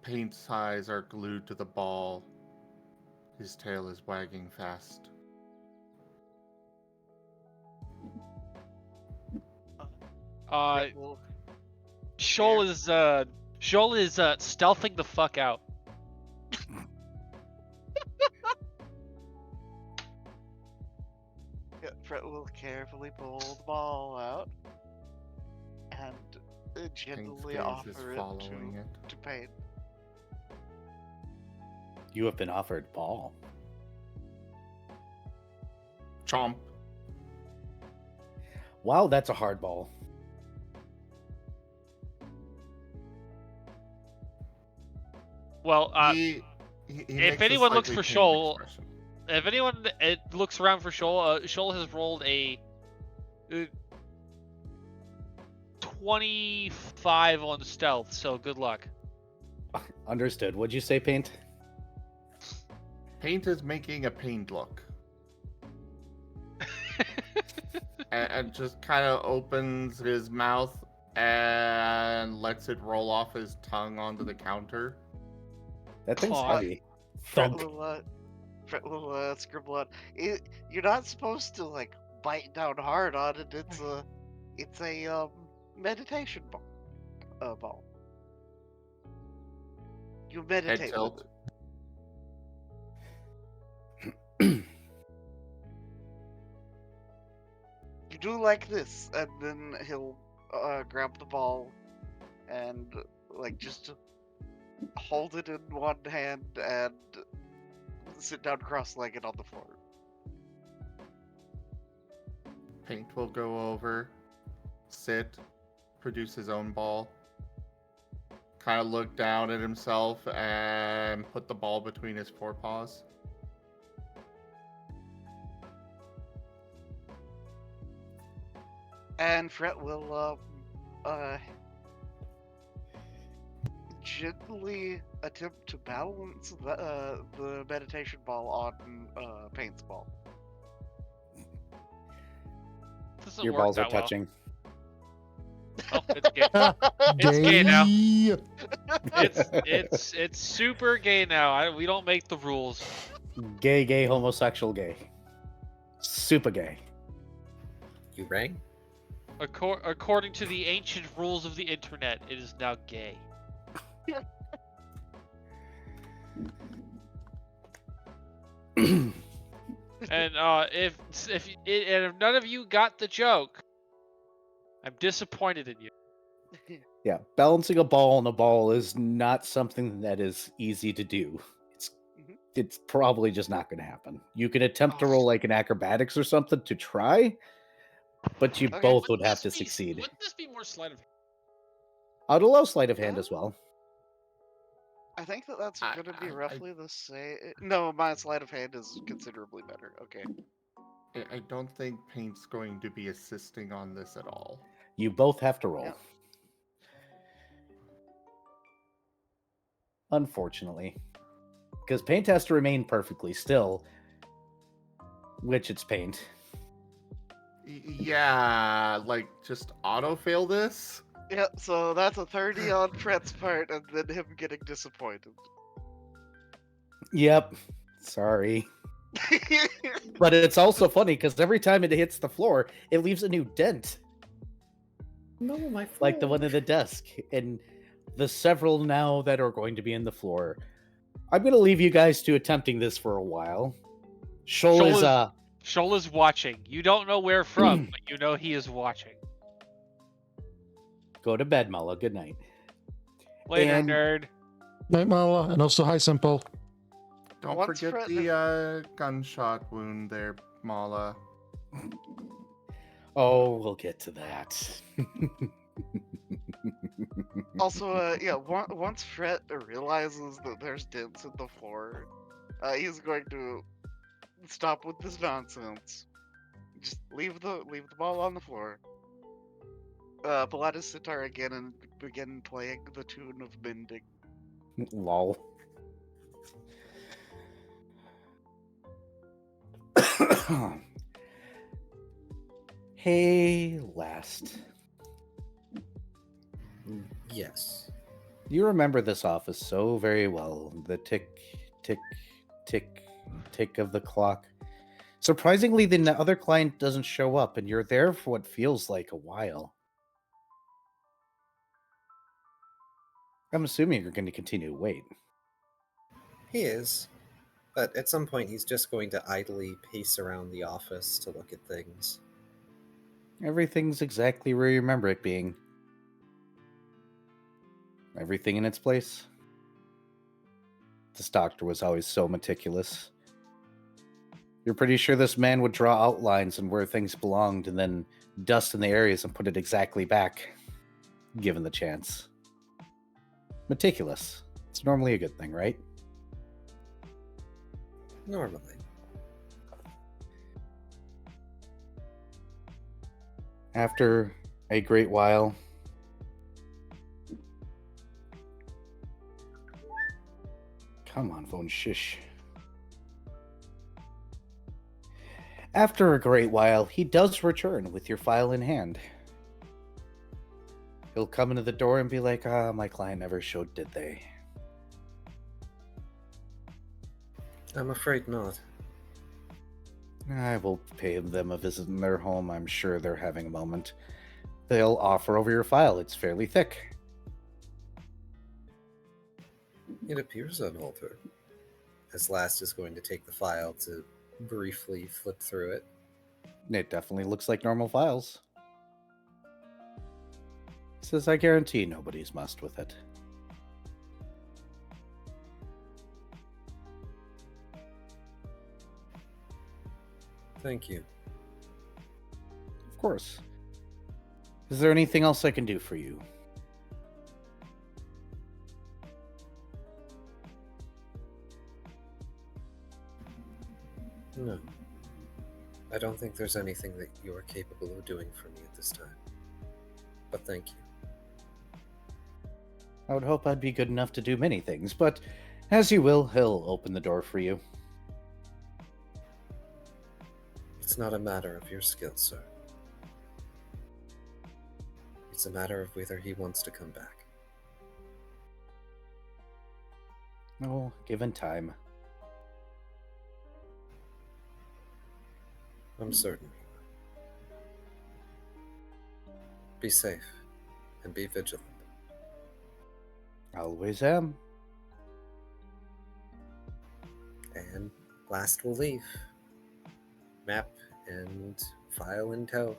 Speaker 5: Paint's eyes are glued to the ball. His tail is wagging fast.
Speaker 6: Fred will
Speaker 4: Shoal is stealthing the fuck out.
Speaker 6: Fred will carefully pull the ball out and
Speaker 5: Paint's
Speaker 6: gently
Speaker 5: gaze is
Speaker 6: offer
Speaker 5: following
Speaker 6: it
Speaker 5: it.
Speaker 6: to Paint.
Speaker 3: You have been offered ball.
Speaker 5: Chomp.
Speaker 3: Wow, that's a hard ball.
Speaker 4: Well,
Speaker 5: He makes
Speaker 4: if
Speaker 5: a
Speaker 4: anyone looks
Speaker 5: slightly
Speaker 4: for
Speaker 5: pained
Speaker 4: Shoal,
Speaker 5: expression.
Speaker 4: if anyone looks around for Shoal, Shoal has rolled a 25 on stealth, so good luck.
Speaker 3: Understood. What'd you say, Paint?
Speaker 5: Paint is making a pained look. and just kind of opens his mouth and lets it roll off his tongue onto the counter.
Speaker 3: That thing's
Speaker 4: Aw.
Speaker 3: heavy.
Speaker 6: Fred
Speaker 3: Thunk.
Speaker 6: will scribble out. You're not supposed to like bite down hard on it. It's a meditation ball. You
Speaker 5: Head
Speaker 6: meditate with
Speaker 5: tilt.
Speaker 6: it. You do like this, and then he'll grab the ball and like just hold it in one hand and sit down cross-legged on the floor.
Speaker 5: Paint will go over, sit, produce his own ball, kind of look down at himself and put the ball between his forepaws.
Speaker 6: And Fred will gently attempt to balance the meditation ball on Paint's ball.
Speaker 4: Doesn't
Speaker 3: Your
Speaker 4: work
Speaker 3: balls are
Speaker 4: that well.
Speaker 3: touching.
Speaker 4: Oh, it's gay. It's gay now. It's super gay now. We don't make the rules.
Speaker 3: Gay, homosexual, gay. Super gay.
Speaker 2: You rang?
Speaker 4: According to the ancient rules of the internet, it is now gay. And if none of you got the joke, I'm disappointed in you.
Speaker 3: Yeah, balancing a ball on a ball is not something that is easy to do.
Speaker 6: Mhm.
Speaker 3: It's probably just not going to happen. You can attempt to
Speaker 6: Oh.
Speaker 3: roll like an acrobatics or something to try, but you
Speaker 6: Okay.
Speaker 3: both would have to succeed.
Speaker 4: Wouldn't this be more sleight of hand?
Speaker 3: I'd allow sleight of hand as well.
Speaker 6: I think that's
Speaker 5: I-
Speaker 6: going to be
Speaker 5: I-
Speaker 6: roughly the same. No, my sleight of hand is considerably better. Okay.
Speaker 5: I don't think Paint's going to be assisting on this at all.
Speaker 3: You both have to roll.
Speaker 6: Yeah.
Speaker 3: Unfortunately. Because Paint has to remain perfectly still, which it's Paint.
Speaker 5: Yeah, like just auto fail this.
Speaker 6: Yeah, so that's a 30 on Fred's part, and then him getting disappointed.
Speaker 3: Yep. Sorry. But it's also funny because every time it hits the floor, it leaves a new dent.
Speaker 2: No, my
Speaker 3: Like the one in the desk. And the several now that are going to be in the floor. I'm going to leave you guys to attempting this for a while.
Speaker 4: Shoal is watching. You don't know where from, but you know he is watching.
Speaker 3: Go to bed, Mala. Good night.
Speaker 4: Later,
Speaker 3: And-
Speaker 4: nerd.
Speaker 1: Night, Mala, and also hi, Simple.
Speaker 5: Don't
Speaker 6: Once
Speaker 5: forget
Speaker 6: Fred-
Speaker 5: the gunshot wound there, Mala.
Speaker 3: Oh, we'll get to that.
Speaker 6: Also, yeah, once Fred realizes that there's dents in the floor, he's going to stop with this nonsense. Just leave the ball on the floor. Pull out his sitar again and begin playing the tune of Bending.
Speaker 3: Lol. Hey, last.
Speaker 2: Yes.
Speaker 3: You remember this office so very well. The tick, tick, tick, tick of the clock. Surprisingly, the other client doesn't show up, and you're there for what feels like a while. I'm assuming you're going to continue to wait.
Speaker 2: He is. But at some point, he's just going to idly pace around the office to look at things.
Speaker 3: Everything's exactly where you remember it being. Everything in its place. This doctor was always so meticulous. You're pretty sure this man would draw outlines on where things belonged and then dust in the areas and put it exactly back, given the chance. Meticulous. It's normally a good thing, right?
Speaker 2: Normally.
Speaker 3: After a great while, come on, phone, shush. After a great while, he does return with your file in hand. He'll come into the door and be like, my client never showed, did they?
Speaker 2: I'm afraid not.
Speaker 3: I will pay them a visit in their home. I'm sure they're having a moment. They'll offer over your file. It's fairly thick.
Speaker 2: It appears unaltered. As Last is going to take the file to briefly flip through it.
Speaker 3: It definitely looks like normal files. Says, I guarantee nobody's messed with it.
Speaker 2: Thank you.
Speaker 3: Of course. Is there anything else I can do for you?
Speaker 2: No. I don't think there's anything that you are capable of doing for me at this time. But thank you.
Speaker 3: I would hope I'd be good enough to do many things, but as you will, he'll open the door for you.
Speaker 2: It's not a matter of your skill, sir. It's It's a matter of whether he wants to come back.
Speaker 3: No, given time.
Speaker 2: I'm certain. Be safe and be vigilant.
Speaker 3: Always am.
Speaker 2: And last we'll leave. Map and file in tow.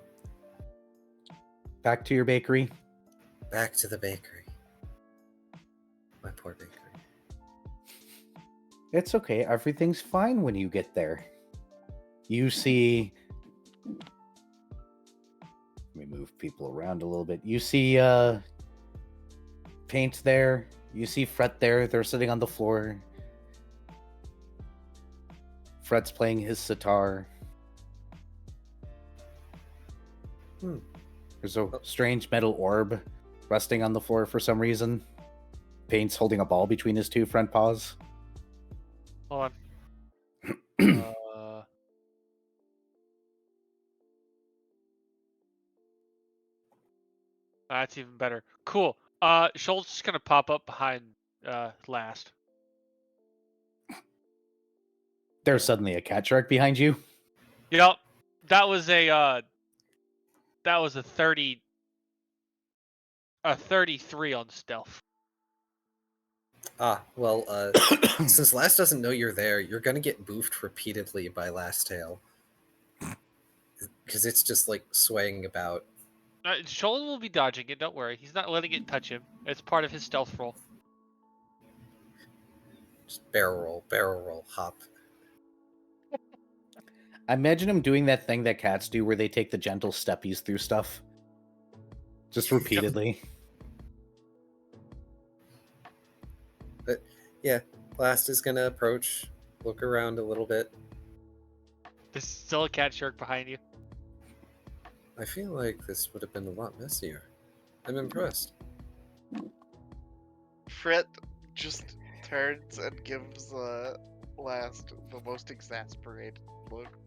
Speaker 3: Back to your bakery.
Speaker 2: Back to the bakery. My poor bakery.
Speaker 3: It's okay. Everything's fine when you get there. You see... Let me move people around a little bit. You see Paint there. You see Fret there. They're sitting on the floor. Fret's playing his sitar. There's a strange metal orb resting on the floor for some reason. Paint's holding a ball between his two front paws.
Speaker 4: Hold on. That's even better. Cool. Schultz just gonna pop up behind last.
Speaker 3: There's suddenly a cat shark behind you.
Speaker 4: Yep. That was a 33 on stealth.
Speaker 2: Well, since Last doesn't know you're there, you're gonna get boofed repeatedly by Last Tail. Because it's just like swaying about.
Speaker 4: Sheldon will be dodging it, don't worry. He's not letting it touch him. It's part of his stealth roll.
Speaker 2: Just barrel roll, hop.
Speaker 3: I imagine him doing that thing that cats do where they take the gentle steppies through stuff. Just repeatedly.
Speaker 2: But yeah, Last is gonna approach, look around a little bit.
Speaker 4: There's still a cat shark behind you.
Speaker 2: I feel like this would have been a lot messier. I'm impressed.
Speaker 6: Fret just turns and gives Last the most exasperated look.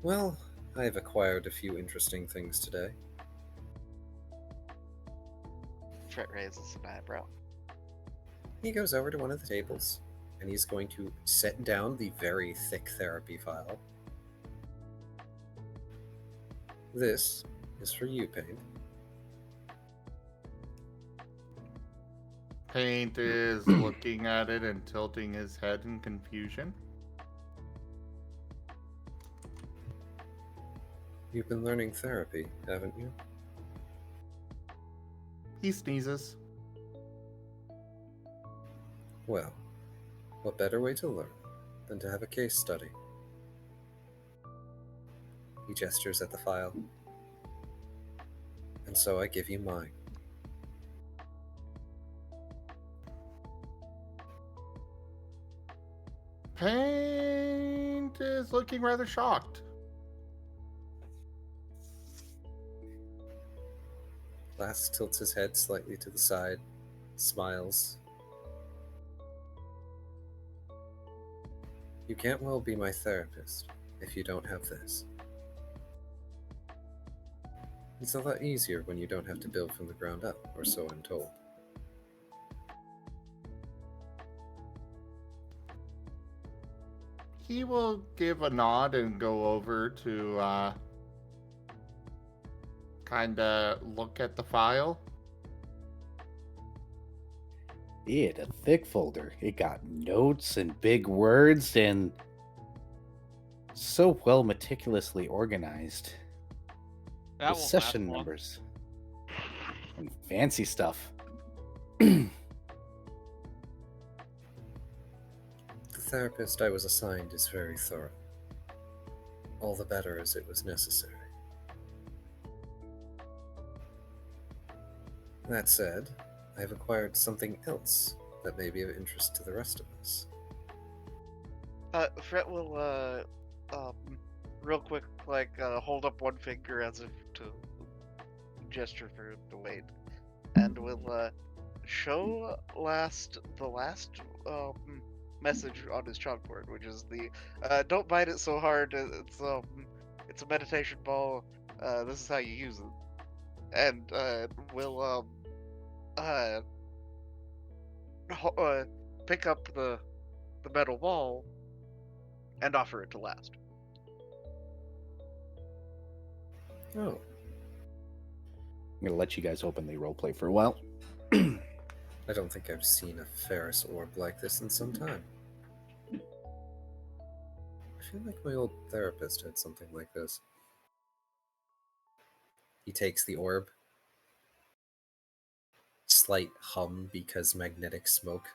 Speaker 2: Well, I have acquired a few interesting things today.
Speaker 6: Fret raises an eyebrow.
Speaker 2: He goes over to one of the tables, and he's going to set down the very thick therapy file. This is for you, Pain.
Speaker 5: Paint is looking at it and tilting his head in confusion.
Speaker 2: You've been learning therapy, haven't you?
Speaker 5: He sneezes.
Speaker 2: Well, what better way to learn than to have a case study? He gestures at the file. And so I give you mine.
Speaker 5: Paint is looking rather shocked.
Speaker 2: Last tilts his head slightly to the side, smiles. You can't well be my therapist if you don't have this. It's a lot easier when you don't have to build from the ground up, or so I'm told.
Speaker 5: He will give a nod and go over to kind of look at the file.
Speaker 3: It a thick folder. It got notes and big words and so well meticulously organized.
Speaker 4: That
Speaker 3: With
Speaker 4: won't
Speaker 3: session
Speaker 4: last long.
Speaker 3: numbers and fancy stuff.
Speaker 2: The therapist I was assigned is very thorough. All the better as it was necessary. That said, I've acquired something else that may be of interest to the rest of us.
Speaker 6: Fret will real quick hold up one finger as if to gesture for the wait, and will show the last message on his chalkboard, which is the "Don't bite it so hard. It's a meditation ball. This is how you use it." And we'll pick up the metal ball and offer it to Last.
Speaker 2: Oh,
Speaker 3: I'm gonna let you guys openly roleplay for a while.
Speaker 2: I don't think I've seen a Ferris orb like this in some time. I feel like my old therapist had something like this. He takes the orb. Slight hum because magnetic smoke.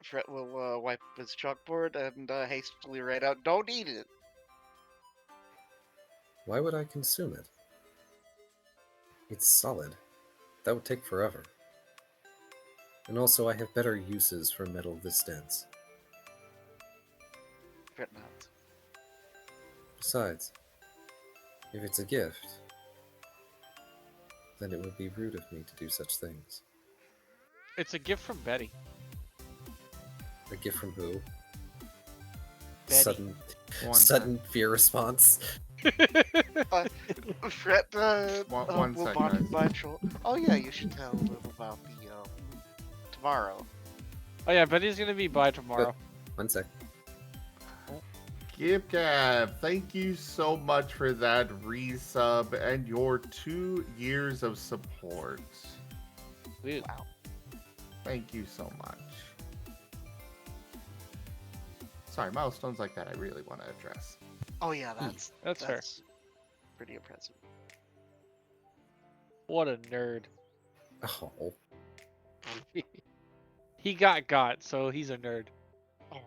Speaker 6: Fret will wipe his chalkboard and hastily write out, "Don't eat it."
Speaker 2: Why would I consume it? It's solid. That would take forever. And also, I have better uses for metal this dense.
Speaker 6: Fret nods.
Speaker 2: Besides, if it's a gift, then it would be rude of me to do such things.
Speaker 4: It's a gift from Betty.
Speaker 2: A gift from who?
Speaker 4: Betty.
Speaker 2: Sudden fear response.
Speaker 6: Fret
Speaker 5: One
Speaker 6: will
Speaker 5: sec,
Speaker 6: bond
Speaker 5: guys.
Speaker 6: by Oh yeah, you should tell a little about the tomorrow.
Speaker 4: Oh yeah, Betty's gonna be by tomorrow.
Speaker 2: 1 sec.
Speaker 5: Gibgab, thank you so much for that resub and your 2 years of support.
Speaker 4: Dude.
Speaker 6: Wow.
Speaker 5: Thank you so much. Sorry, milestones like that I really want to address.
Speaker 6: Oh yeah, that's
Speaker 4: fair.
Speaker 6: Pretty impressive.
Speaker 4: What a nerd.
Speaker 2: Oh,
Speaker 4: He got, so he's a nerd.
Speaker 6: Oh.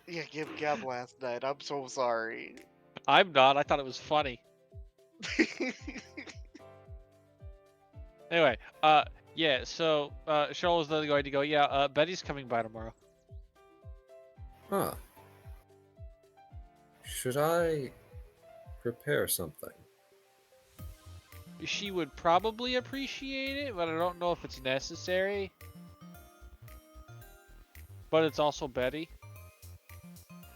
Speaker 6: Yeah, give Gab last night. I'm so sorry.
Speaker 4: I'm not. I thought it was funny. Anyway, yeah. So, Cheryl was then going to go. Yeah, Betty's coming by tomorrow.
Speaker 2: huh. Should I prepare something?
Speaker 4: She would probably appreciate it, but I don't know if it's necessary. But it's also Betty.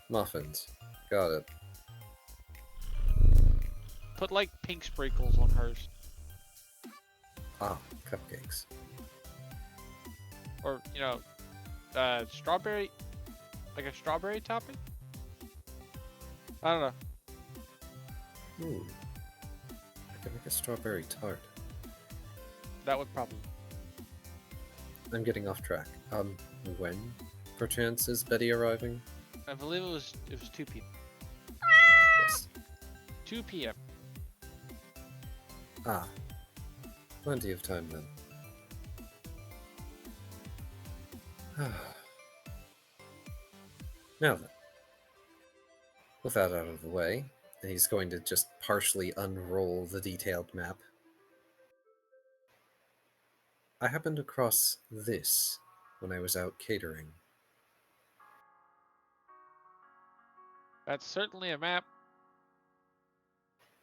Speaker 2: Muffins. Got it.
Speaker 4: Put like pink sprinkles on hers,
Speaker 2: Ah, cupcakes.
Speaker 4: or strawberry, like a strawberry topping. I don't know.
Speaker 2: Ooh. I could make a strawberry tart.
Speaker 4: That would probably.
Speaker 2: I'm getting off track. When, perchance, is Betty arriving?
Speaker 4: I believe it was 2 p.m.
Speaker 2: Yes.
Speaker 4: 2 p.m.
Speaker 2: Ah. Plenty of time then. Now then. With that out of the way, and he's going to just partially unroll the detailed map. I happened across this when I was out catering.
Speaker 4: That's certainly a map.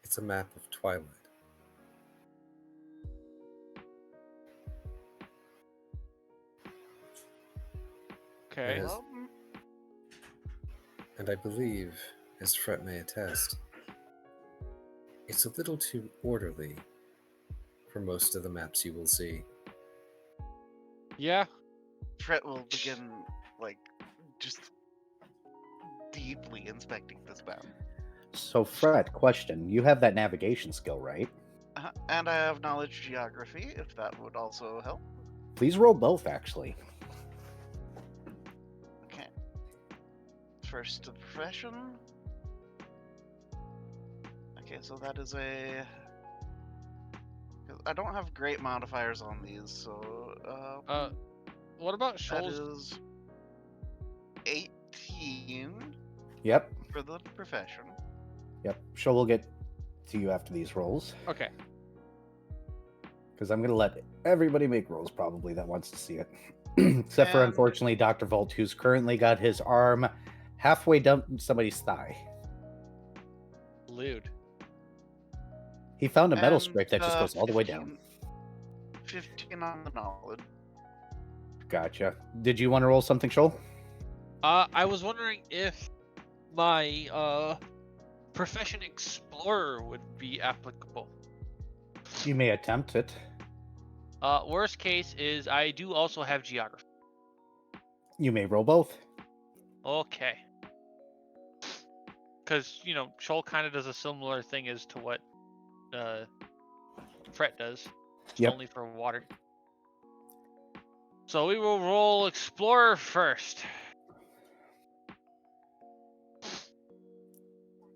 Speaker 2: It's a map of Twilight.
Speaker 4: Okay.
Speaker 2: Yes. And I believe, as Fret may attest, it's a little too orderly for most of the maps you will see.
Speaker 4: Yeah.
Speaker 6: Fret will begin just deeply inspecting this map.
Speaker 3: So, Fred, question. You have that navigation skill, right?
Speaker 6: And I have knowledge geography, if that would also help.
Speaker 3: Please roll both, actually.
Speaker 6: Okay. First to profession. Okay, so that is a... 'cause I don't have great modifiers on these, so...
Speaker 4: What about
Speaker 6: that
Speaker 4: Shoals?
Speaker 6: is 18
Speaker 3: Yep.
Speaker 6: for the profession.
Speaker 3: Yep. So we'll get to you after these rolls.
Speaker 4: Okay.
Speaker 3: Because I'm going to let everybody make rolls, probably, that wants to see it. Except for,
Speaker 6: And-
Speaker 3: unfortunately, Dr. Volt, who's currently got his arm halfway down somebody's thigh.
Speaker 4: Lewd.
Speaker 3: He found a metal
Speaker 6: And,
Speaker 3: strip that just goes all the way down.
Speaker 6: 15 on the knowledge.
Speaker 3: Gotcha. Did you want to roll something, Shoal?
Speaker 4: I was wondering if my profession explorer would be applicable.
Speaker 3: You may attempt it.
Speaker 4: Worst case is I do also have geography.
Speaker 3: You may roll both.
Speaker 4: Okay. Because, Shoal kind of does a similar thing as to what Fret does. Just
Speaker 3: Yep.
Speaker 4: only for water. So we will roll explorer first.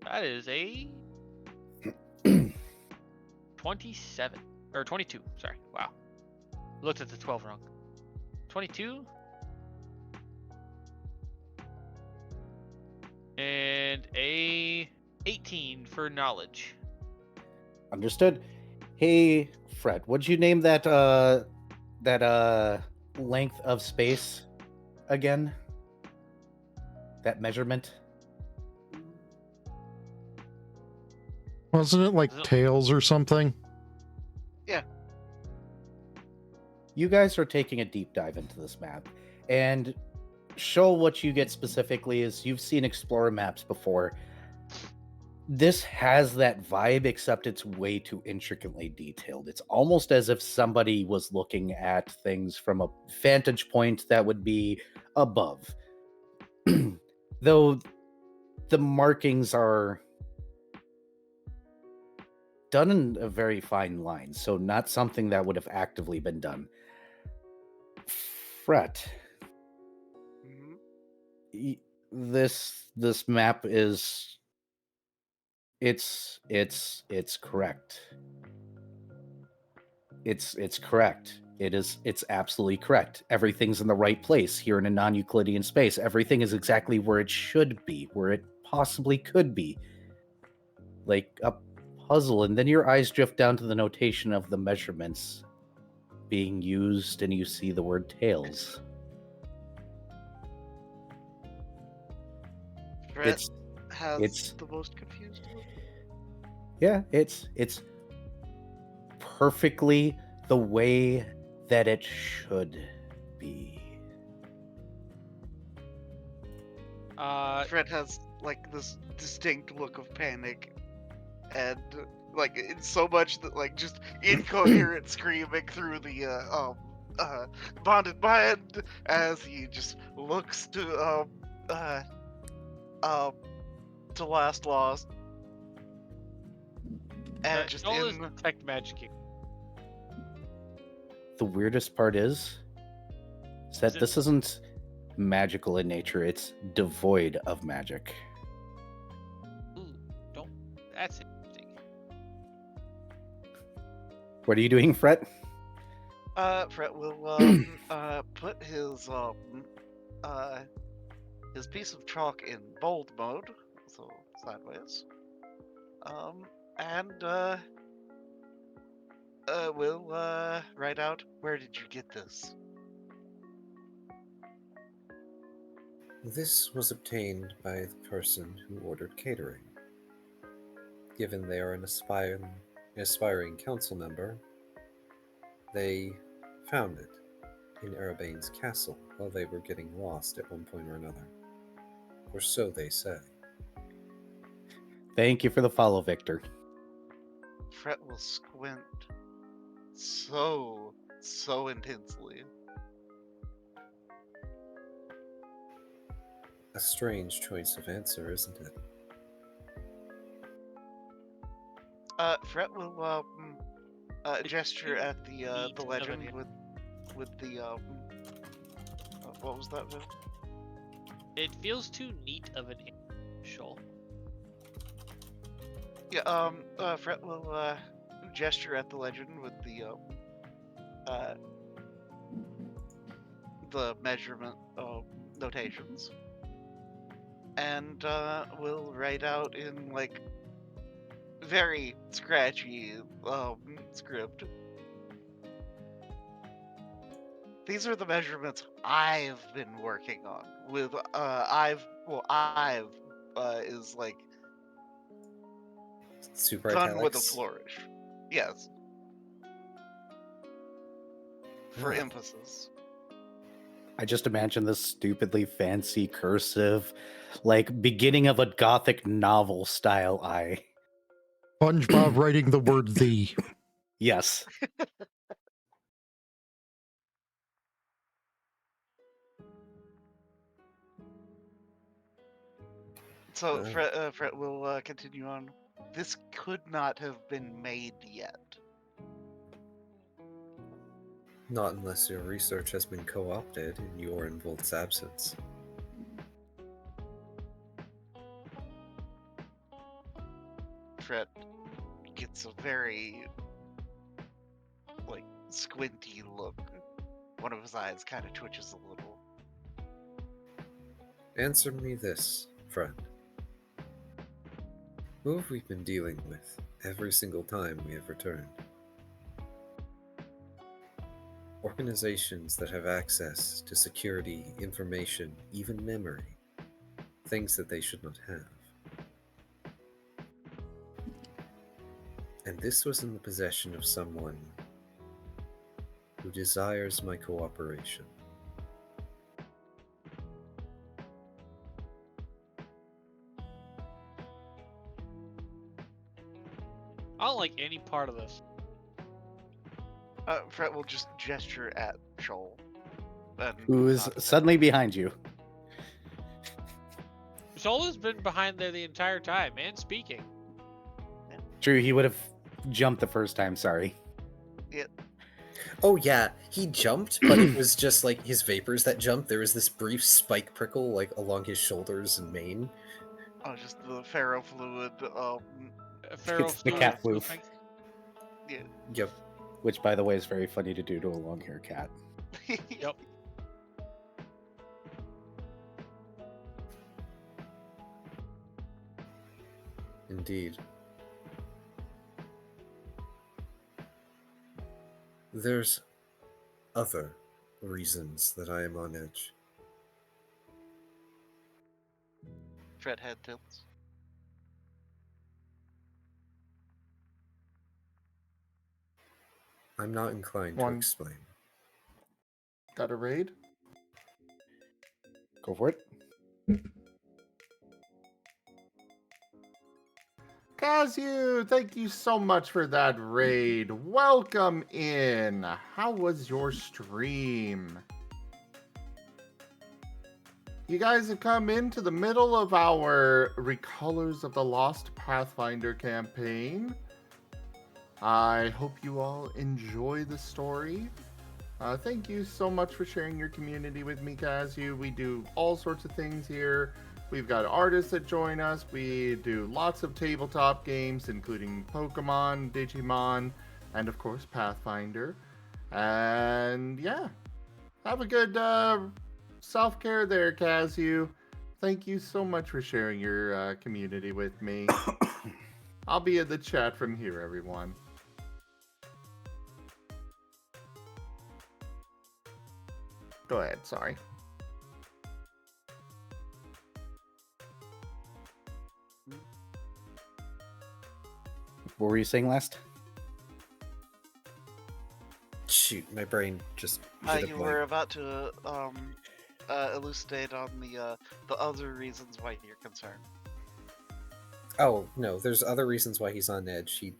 Speaker 4: That is a 27. Or 22, sorry. Wow. Looked at the 12 wrong. 22. And a 18 for knowledge.
Speaker 3: Understood. Hey, Fred, what'd you name that length of space again? That measurement?
Speaker 1: Wasn't it like
Speaker 4: Is it-
Speaker 1: tails or something?
Speaker 3: You guys are taking a deep dive into this map, and show what you get specifically is you've seen Explorer maps before. This has that vibe, except it's way too intricately detailed. It's almost as if somebody was looking at things from a vantage point that would be above. Though the markings are done in a very fine line, so not something that would have actively been done. Fret,
Speaker 6: Mhm.
Speaker 3: this map is it's correct. It's correct. It's absolutely correct. Everything's in the right place here in a non-Euclidean space. Everything is exactly where it should be, where it possibly could be. Like a puzzle, and then your eyes drift down to the notation of the measurements being used, and you see the word tails.
Speaker 6: Fred
Speaker 3: It's
Speaker 6: has the most confused look.
Speaker 3: yeah, it's perfectly the way that it should be.
Speaker 6: Fred has like this distinct look of panic, and like it's so much that like just incoherent screaming through the bonded mind as he just looks to last lost and just
Speaker 4: Shoal is
Speaker 6: in
Speaker 4: detect magicking.
Speaker 3: The weirdest part is that
Speaker 4: Is it-
Speaker 3: this isn't magical in nature, it's devoid of magic.
Speaker 4: Ooh, don't. That's interesting.
Speaker 3: What are you doing, Fret?
Speaker 6: Fred will put his piece of chalk in bold mode, so sideways. And we'll write out, where did you get this?
Speaker 2: This was obtained by the person who ordered catering. Given they are an aspiring council member, they found it in Arabane's castle while they were getting lost at one point or another. Or so they say.
Speaker 3: Thank you for the follow, Victor.
Speaker 6: Fred will squint so intensely.
Speaker 2: A strange choice of answer, isn't it?
Speaker 6: Fred will gesture at the
Speaker 4: neat of
Speaker 6: legend
Speaker 4: an
Speaker 6: with the what was that, Viv?
Speaker 4: It feels too neat of an Shoal.
Speaker 6: Yeah, Fred will gesture at the legend with the measurement notations, and we'll write out in like very scratchy script. These are the measurements I've been working on with I've is like
Speaker 2: Super
Speaker 6: done with a
Speaker 2: italics.
Speaker 6: flourish. Yes. for
Speaker 2: Ah.
Speaker 6: emphasis.
Speaker 3: I just imagine this stupidly fancy cursive, like beginning of a gothic novel style I.
Speaker 1: SpongeBob writing the word "the."
Speaker 3: Yes.
Speaker 6: So,
Speaker 2: Oh.
Speaker 6: Fred will continue on. This could not have been made yet.
Speaker 2: Not unless your research has been co-opted in your and Volt's absence.
Speaker 6: Fred gets a very, like, squinty look. One of his eyes kind of twitches a little.
Speaker 2: Answer me this, friend. Who have we been dealing with every single time we have returned? Organizations that have access to security, information, even memory. Things that they should not have. And this was in the possession of someone who desires my cooperation.
Speaker 4: I don't like any part of this.
Speaker 6: Fred will just gesture at Shoal.
Speaker 3: Who is suddenly behind you.
Speaker 4: Zola's been behind there the entire time and speaking.
Speaker 3: True, he would have jumped the first time, sorry.
Speaker 2: Oh yeah, he jumped, but it was just like his vapors that jumped. There was this brief spike prickle like along his shoulders and mane.
Speaker 6: Oh, just the ferrofluid.
Speaker 4: Pharaoh
Speaker 3: It's the
Speaker 4: flew
Speaker 3: cat
Speaker 4: in
Speaker 3: floof.
Speaker 4: swooping.
Speaker 6: Yeah.
Speaker 2: Yep.
Speaker 3: Which, by the way, is very funny to do to a long hair cat.
Speaker 4: Yep.
Speaker 2: Indeed. There's other reasons that I am on edge.
Speaker 6: Fred head tilts.
Speaker 2: I'm not inclined to
Speaker 5: One.
Speaker 2: explain.
Speaker 5: Got a raid?
Speaker 3: Go for it.
Speaker 5: Kazu, thank you so much for that raid. Welcome in. How was your stream? You guys have come into the middle of our Recolors of the Lost Pathfinder campaign. I hope you all enjoy the story. Thank you so much for sharing your community with me, Kazu. We do all sorts of things here. We've got artists that join us. We do lots of tabletop games, including Pokemon, Digimon, and of course Pathfinder. And yeah, have a good self-care there, Kazu. Thank you so much for sharing your community with me. I'll be in the chat from here, everyone. Go ahead, sorry.
Speaker 3: What were you saying last?
Speaker 2: Shoot, my brain just hit a
Speaker 6: You
Speaker 2: blank.
Speaker 6: were about to elucidate on the other reasons why you're concerned.
Speaker 2: Oh, no, there's other reasons why he's on edge. He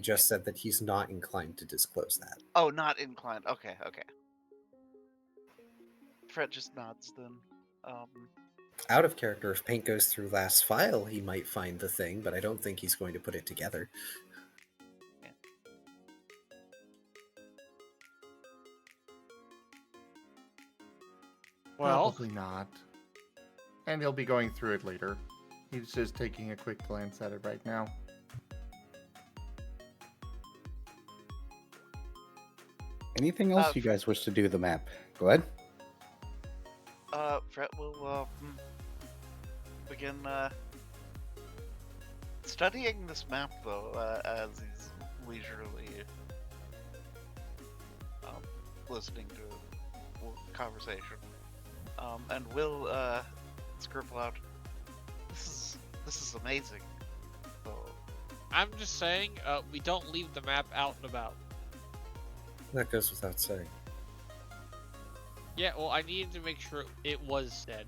Speaker 2: just said that he's not inclined to disclose that.
Speaker 6: Oh, not inclined. Okay. Fred just nods then.
Speaker 2: Out of character, if Paint goes through last file, he might find the thing, but I don't think he's going to put it together.
Speaker 4: Well,
Speaker 5: Probably not. And he'll be going through it later. He's just taking a quick glance at it right now.
Speaker 3: Anything else you guys wish to do with the map? Go ahead.
Speaker 6: Fred will begin studying this map though, as he's leisurely listening to conversation, and will scribble out. This is amazing. So,
Speaker 4: I'm just saying, we don't leave the map out and about.
Speaker 2: That goes without saying.
Speaker 4: Yeah, well, I needed to make sure it was said.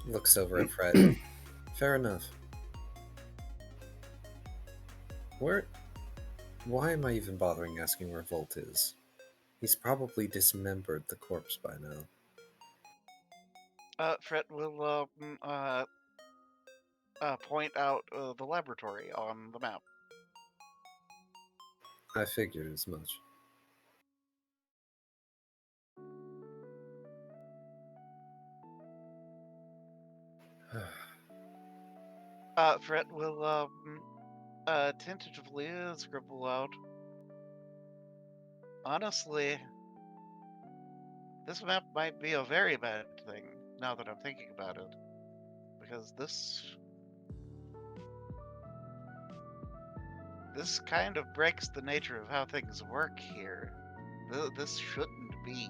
Speaker 2: Looks over at Fred. Fair enough. Why am I even bothering asking where Volt is? He's probably dismembered the corpse by now.
Speaker 6: Fred will point out the laboratory on the map.
Speaker 2: I figured as much.
Speaker 6: Fred will tentatively scribble out. Honestly, this map might be a very bad thing now that I'm thinking about it, because this kind of breaks the nature of how things work here. This shouldn't be.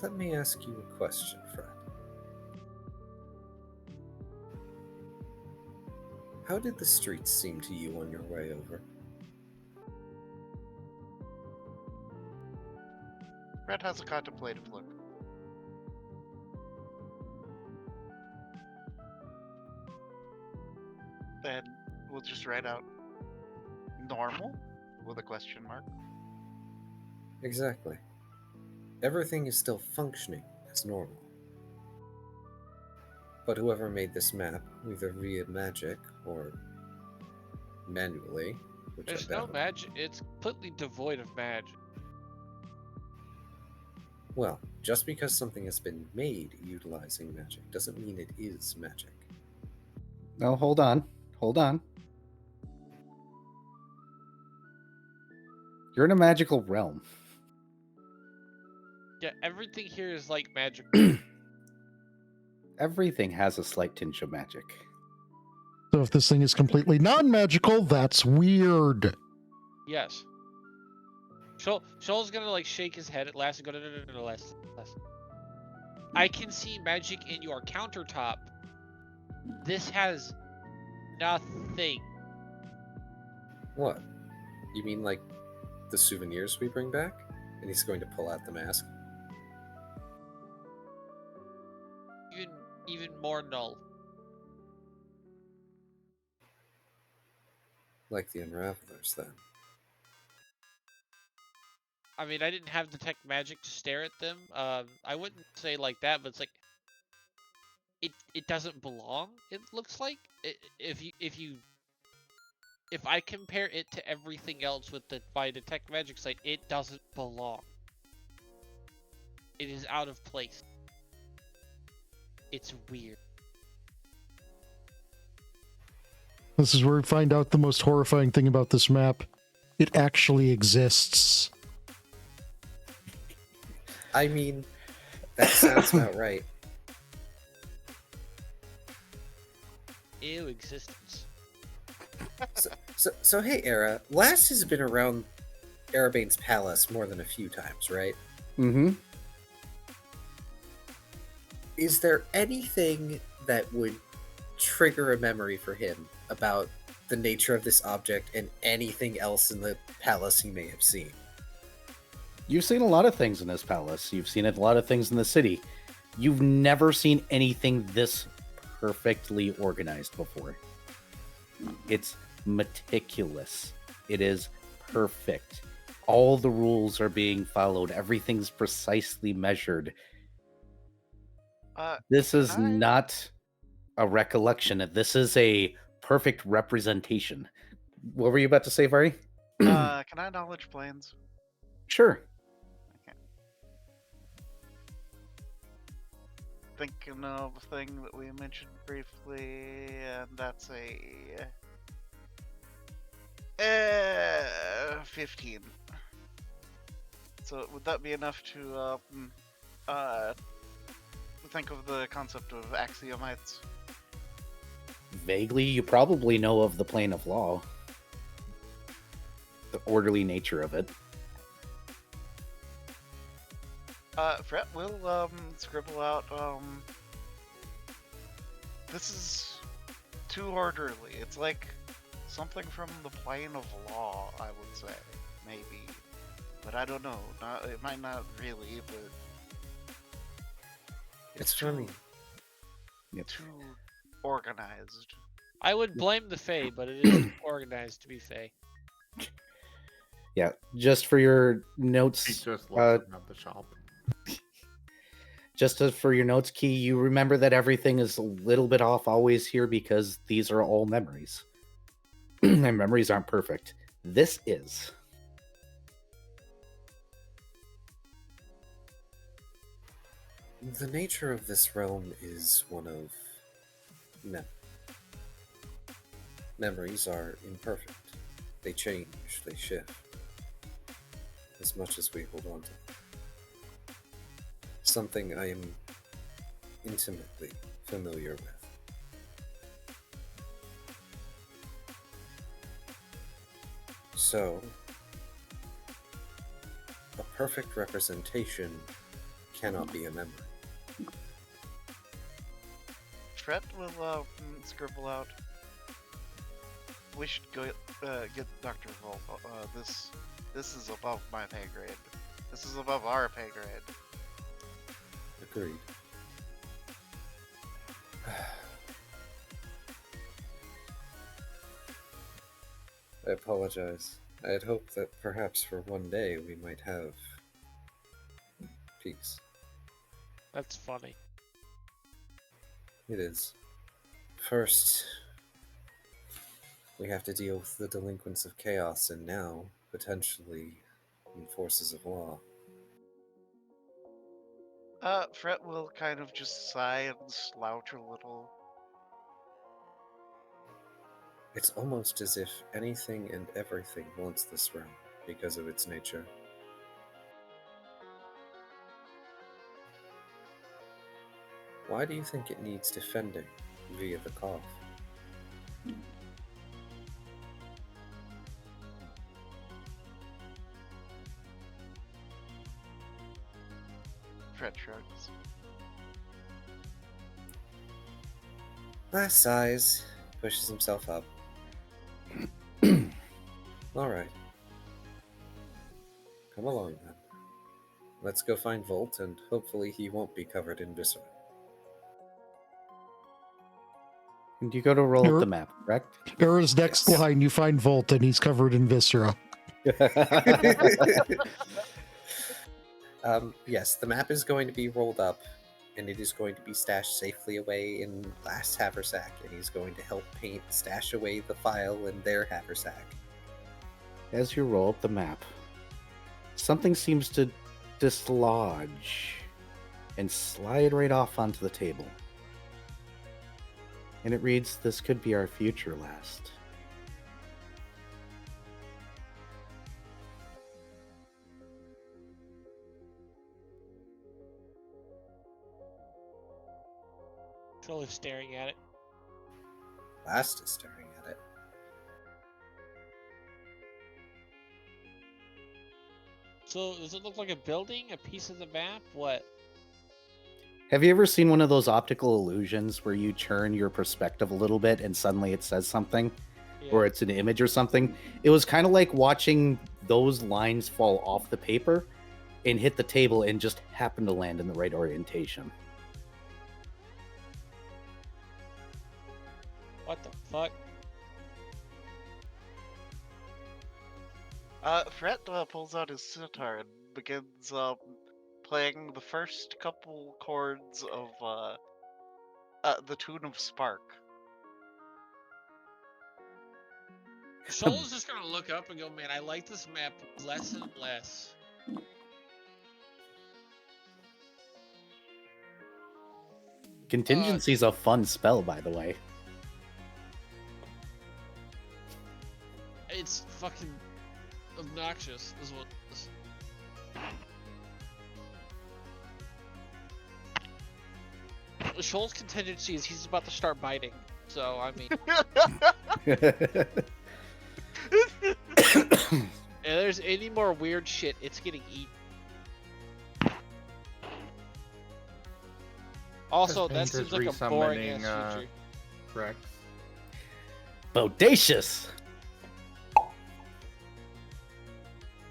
Speaker 2: Let me ask you a question, Fred. How did the streets seem to you on your way over?
Speaker 6: Fred has a contemplative look. And we'll just write out normal with a question mark.
Speaker 2: Exactly. Everything is still functioning as normal. But whoever made this map, either via magic or manually, which
Speaker 4: There's
Speaker 2: I
Speaker 4: no
Speaker 2: doubt.
Speaker 4: magic. It's completely devoid of magic.
Speaker 2: Well, just because something has been made utilizing magic doesn't mean it is magic.
Speaker 3: No, hold on. Hold on. You're in a magical realm.
Speaker 4: Yeah, everything here is like magic.
Speaker 3: Everything has a slight tinge of magic.
Speaker 1: So if this thing is completely non-magical, that's weird.
Speaker 4: Yes. Shoal's gonna like shake his head at last and go, no, less. I can see magic in your countertop. This has nothing.
Speaker 2: What? You mean like the souvenirs we bring back? And he's going to pull out the mask.
Speaker 4: Even more null.
Speaker 2: Like the Unravelers, then.
Speaker 4: I mean, I didn't have detect magic to stare at them. I wouldn't say like that, but it's like it doesn't belong. It looks like if I compare it to everything else with the by detect magic site, it doesn't belong. It is out of place. It's weird.
Speaker 1: This is where we find out the most horrifying thing about this map. It actually exists.
Speaker 2: I mean, that sounds about right.
Speaker 4: Ew, existence.
Speaker 2: So hey, Era. Last has been around Arabane's palace more than a few times, right?
Speaker 3: Mm-hmm.
Speaker 2: Is there anything that would trigger a memory for him about the nature of this object and anything else in the palace he may have seen?
Speaker 3: You've seen a lot of things in this palace. You've seen a lot of things in the city. You've never seen anything this perfectly organized before. It's meticulous. It is perfect. All the rules are being followed. Everything's precisely measured. This is not a recollection. This is a perfect representation. What were you about to say, Vari?
Speaker 6: Can I knowledge planes?
Speaker 3: Sure.
Speaker 6: Okay. Thinking of a thing that we mentioned briefly, and that's a 15. So would that be enough to think of the concept of axiomites?
Speaker 3: Vaguely, you probably know of the plane of law. The orderly nature of it.
Speaker 6: Fret will scribble out This is too orderly. It's like something from the plane of law, I would say, maybe. But I don't know. It might not really, but
Speaker 2: It's funny.
Speaker 6: too organized.
Speaker 4: I would blame the Fae, but it is too organized to be Fae.
Speaker 3: Yeah, just for your
Speaker 5: He
Speaker 3: notes,
Speaker 5: just looks around the shop.
Speaker 3: for your notes, Key, you remember that everything is a little bit off always here because these are all memories. And memories aren't perfect. This is.
Speaker 2: The nature of this realm is one of memories are imperfect. They change, they shift. As much as we hold on to them. Something I am intimately familiar with. So, a perfect representation cannot be a memory.
Speaker 6: Fred will scribble out. We should go get Dr. Volk. This is above my pay grade. This is above our pay grade.
Speaker 2: Agreed. I apologize. I had hoped that perhaps for one day we might have peace.
Speaker 4: That's funny.
Speaker 2: It is. First, we have to deal with the delinquents of chaos, and now, potentially, forces of law.
Speaker 6: Fred will kind of just sigh and slouch a little.
Speaker 2: It's almost as if anything and everything wants this realm because of its nature. Why do you think it needs defending via the cough?
Speaker 6: Fred shrugs.
Speaker 2: Last sighs, pushes himself up. Alright. Come along then. Let's go find Volt, and hopefully he won't be covered in viscera.
Speaker 3: And you go to roll up
Speaker 1: Here-
Speaker 3: the map, correct?
Speaker 1: Era's next
Speaker 2: Yes.
Speaker 1: line, you find Volt and he's covered in viscera.
Speaker 2: Yes, the map is going to be rolled up, and it is going to be stashed safely away in last haversack, and he's going to help Paint stash away the file in their haversack.
Speaker 3: As you roll up the map, something seems to dislodge and slide right off onto the table. And it reads, "This could be our future last."
Speaker 4: Totally staring at it.
Speaker 2: Last is staring at it.
Speaker 4: So does it look like a building, a piece of the map? What?
Speaker 3: Have you ever seen one of those optical illusions where you turn your perspective a little bit and suddenly it says something?
Speaker 4: Yeah.
Speaker 3: Or it's an image or something? It was kind of like watching those lines fall off the paper and hit the table and just happen to land in the right orientation.
Speaker 4: What the fuck?
Speaker 6: Fred pulls out his sitar and begins playing the first couple chords of the tune of Spark.
Speaker 4: Shoal is just gonna look up and go, man, I like this map less and less.
Speaker 3: Contingency's a fun spell, by the way.
Speaker 4: It's fucking obnoxious, is what it is. Shoal's contingency is he's about to start biting. So, I mean, if there's any more weird shit, it's getting eaten. Also,
Speaker 5: Paint
Speaker 4: that
Speaker 5: is
Speaker 4: seems like a boring
Speaker 5: resummoning,
Speaker 4: ass future.
Speaker 5: Rex.
Speaker 3: Bodacious.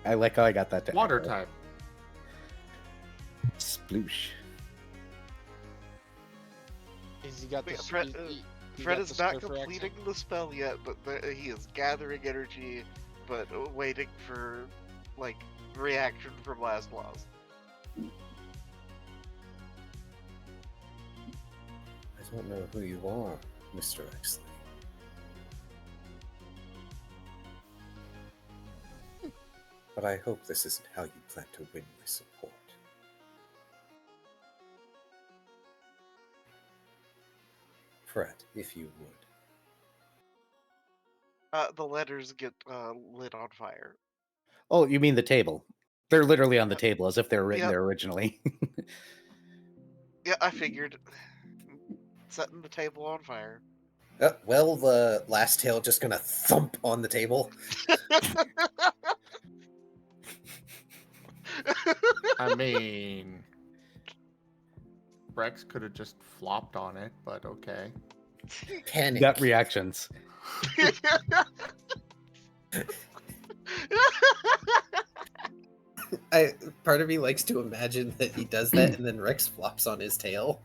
Speaker 3: I like how I got that to
Speaker 5: Water
Speaker 3: echo.
Speaker 5: type.
Speaker 3: Sploosh.
Speaker 4: Is he got the
Speaker 6: Wait, Fred,
Speaker 4: he
Speaker 6: Fred
Speaker 4: got
Speaker 6: is
Speaker 4: the
Speaker 6: not
Speaker 4: surfer
Speaker 6: completing
Speaker 4: accent?
Speaker 6: the spell yet, but he is gathering energy, but waiting for, like, reaction from last loss.
Speaker 2: I don't know who you are, Mr. Exley. But I hope this isn't how you plan to win my support. Fred, if you would.
Speaker 6: The letters get lit on fire.
Speaker 3: Oh, you mean the table? They're literally on the
Speaker 6: Yep.
Speaker 3: table as if they were written
Speaker 6: Yep.
Speaker 3: there originally.
Speaker 6: Yeah, I figured. Setting the table on fire.
Speaker 2: Well, the last tail just gonna thump on the table.
Speaker 5: I mean, Rex could have just flopped on it, but okay.
Speaker 2: Panic.
Speaker 3: Gut reactions.
Speaker 2: Part of me likes to imagine that he does that and then Rex flops on his tail.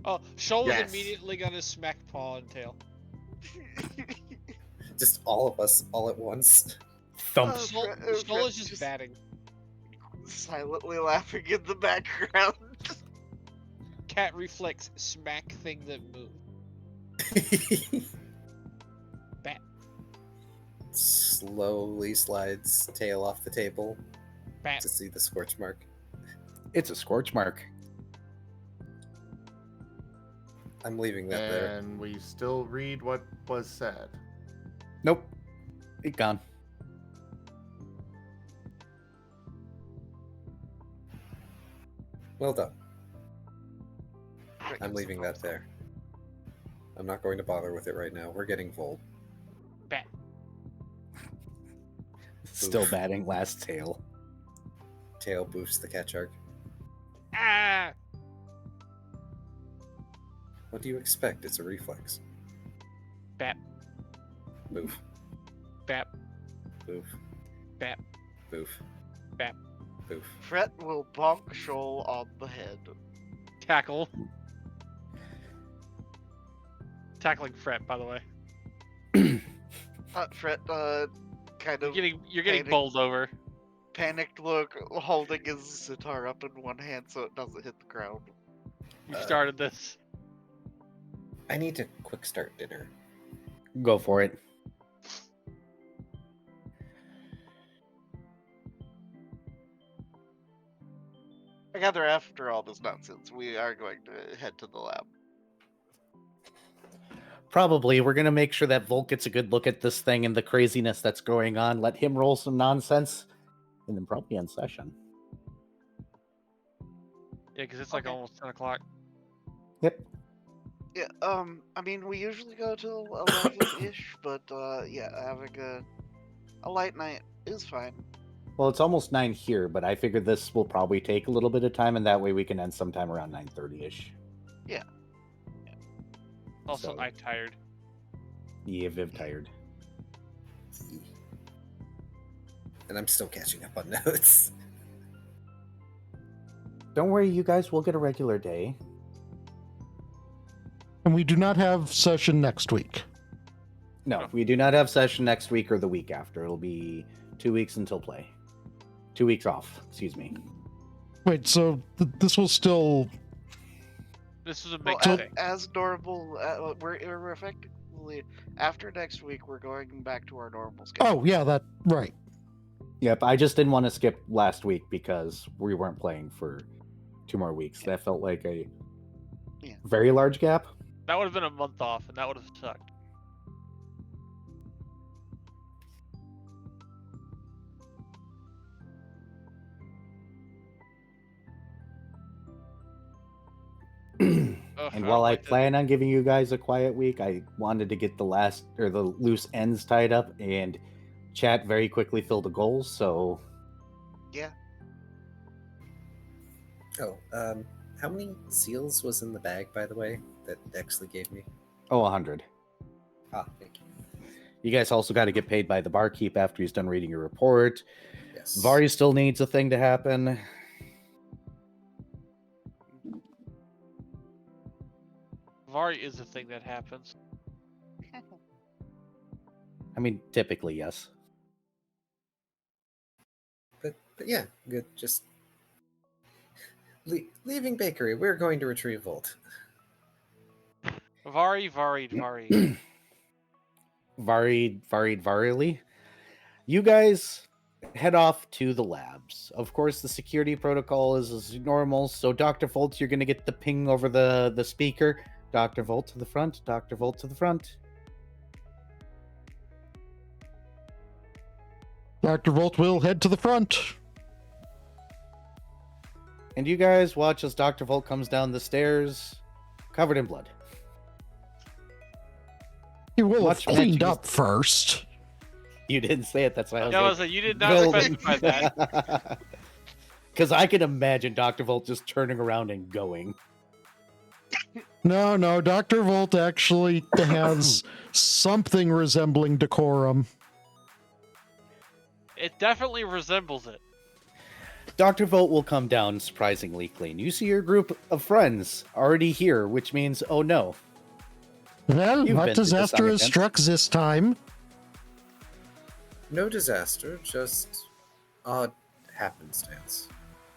Speaker 4: Oh, Shoal is
Speaker 5: Yes.
Speaker 4: immediately gonna smack paw and tail.
Speaker 2: Just all of us all at once.
Speaker 3: Thump.
Speaker 4: Shoal is just batting.
Speaker 6: Silently laughing in the background.
Speaker 4: Cat reflex smack thing that move. Bat.
Speaker 2: Slowly slides tail off the table
Speaker 4: Bat.
Speaker 2: to see the scorch mark.
Speaker 3: It's a scorch mark.
Speaker 2: I'm leaving that there.
Speaker 5: And we still read what was said.
Speaker 3: Nope. It gone.
Speaker 2: Well done. I'm leaving that there. I'm not going to bother with it right now. We're getting Volt.
Speaker 4: Bat.
Speaker 3: Still batting last tail.
Speaker 2: Tail boosts the cat shark.
Speaker 4: Ah!
Speaker 2: What do you expect? It's a reflex.
Speaker 4: Bat.
Speaker 2: Move.
Speaker 4: Bat.
Speaker 2: Move.
Speaker 4: Bat.
Speaker 2: Move.
Speaker 4: Bat.
Speaker 2: Move.
Speaker 6: Fret will bonk Shoal on the head.
Speaker 4: Tackle. Tackling Fret, by the way.
Speaker 6: Fret, kind of
Speaker 4: You're getting
Speaker 6: panic-
Speaker 4: bowled over.
Speaker 6: panicked look, holding his sitar up in one hand so it doesn't hit the ground.
Speaker 4: You started this.
Speaker 2: I need to quick start dinner.
Speaker 3: Go for it.
Speaker 6: I gather after all this nonsense, we are going to head to the lab.
Speaker 3: Probably. We're going to make sure that Volt gets a good look at this thing and the craziness that's going on. Let him roll some nonsense. And then probably end session.
Speaker 4: Yeah, because it's like
Speaker 6: Okay.
Speaker 4: almost 10 o'clock.
Speaker 3: Yep.
Speaker 6: Yeah, I mean, we usually go till 11-ish, but, yeah, having a light night is fine.
Speaker 3: Well, it's almost 9 here, but I figured this will probably take a little bit of time, and that way we can end sometime around 9:30-ish.
Speaker 6: Yeah.
Speaker 4: Also,
Speaker 3: So-
Speaker 4: I'm tired.
Speaker 3: Yeah, Viv tired.
Speaker 2: And I'm still catching up on notes.
Speaker 3: Don't worry, you guys will get a regular day.
Speaker 1: And we do not have session next week.
Speaker 3: No, we do not have session next week or the week after. It'll be 2 weeks until play. 2 weeks off, excuse me.
Speaker 1: Wait, so this will still...
Speaker 4: This is a
Speaker 6: Well,
Speaker 4: big
Speaker 6: as,
Speaker 4: thing.
Speaker 6: as normal, we're effectively, after next week, we're going back to our normal schedule.
Speaker 1: Oh, yeah, that... Right.
Speaker 3: Yep, I just didn't want to skip last week because we weren't playing for 2 more weeks. That felt like a
Speaker 6: Yeah.
Speaker 3: very large gap.
Speaker 4: That would have been a month off, and that would have sucked. Ugh,
Speaker 3: And
Speaker 4: I
Speaker 3: while
Speaker 4: don't
Speaker 3: I
Speaker 4: like to-
Speaker 3: plan on giving you guys a quiet week, I wanted to get the loose ends tied up, and chat very quickly filled the goals. So
Speaker 6: Yeah.
Speaker 2: Oh, how many seals was in the bag, by the way, that Dexley gave me?
Speaker 3: Oh, 100.
Speaker 2: Ah, thank you.
Speaker 3: You guys also got to get paid by the barkeep after he's done reading your report.
Speaker 2: Yes.
Speaker 3: Vari still needs a thing to happen.
Speaker 4: Vari is a thing that happens.
Speaker 3: I mean, typically, yes.
Speaker 2: But yeah, good. Just leaving bakery. We're going to retrieve Volt.
Speaker 4: Vari.
Speaker 3: Varily. You guys head off to the labs. Of course, the security protocol is as normal. So, Dr. Volt, you're going to get the ping over the speaker. Dr. Volt to the front. Dr. Volt to the front.
Speaker 1: Dr. Volt will head to the front.
Speaker 3: And you guys watch as Dr. Volt comes down the stairs, covered in blood.
Speaker 1: He will
Speaker 3: Much
Speaker 1: have cleaned
Speaker 3: magic is-
Speaker 1: up first.
Speaker 3: You didn't say it. That's why I was
Speaker 4: Yeah, I
Speaker 3: like,
Speaker 4: was like, you did not specify that.
Speaker 3: Because I can imagine Dr. Volt just turning around and going.
Speaker 1: No, Dr. Volt actually has something resembling decorum.
Speaker 4: It definitely resembles it.
Speaker 3: Dr. Volt will come down surprisingly clean. You see your group of friends already here, which means, oh no.
Speaker 1: Well,
Speaker 3: You've
Speaker 1: what
Speaker 3: been to this
Speaker 1: disaster has
Speaker 3: event.
Speaker 1: struck this time?
Speaker 2: No disaster, just odd happenstance.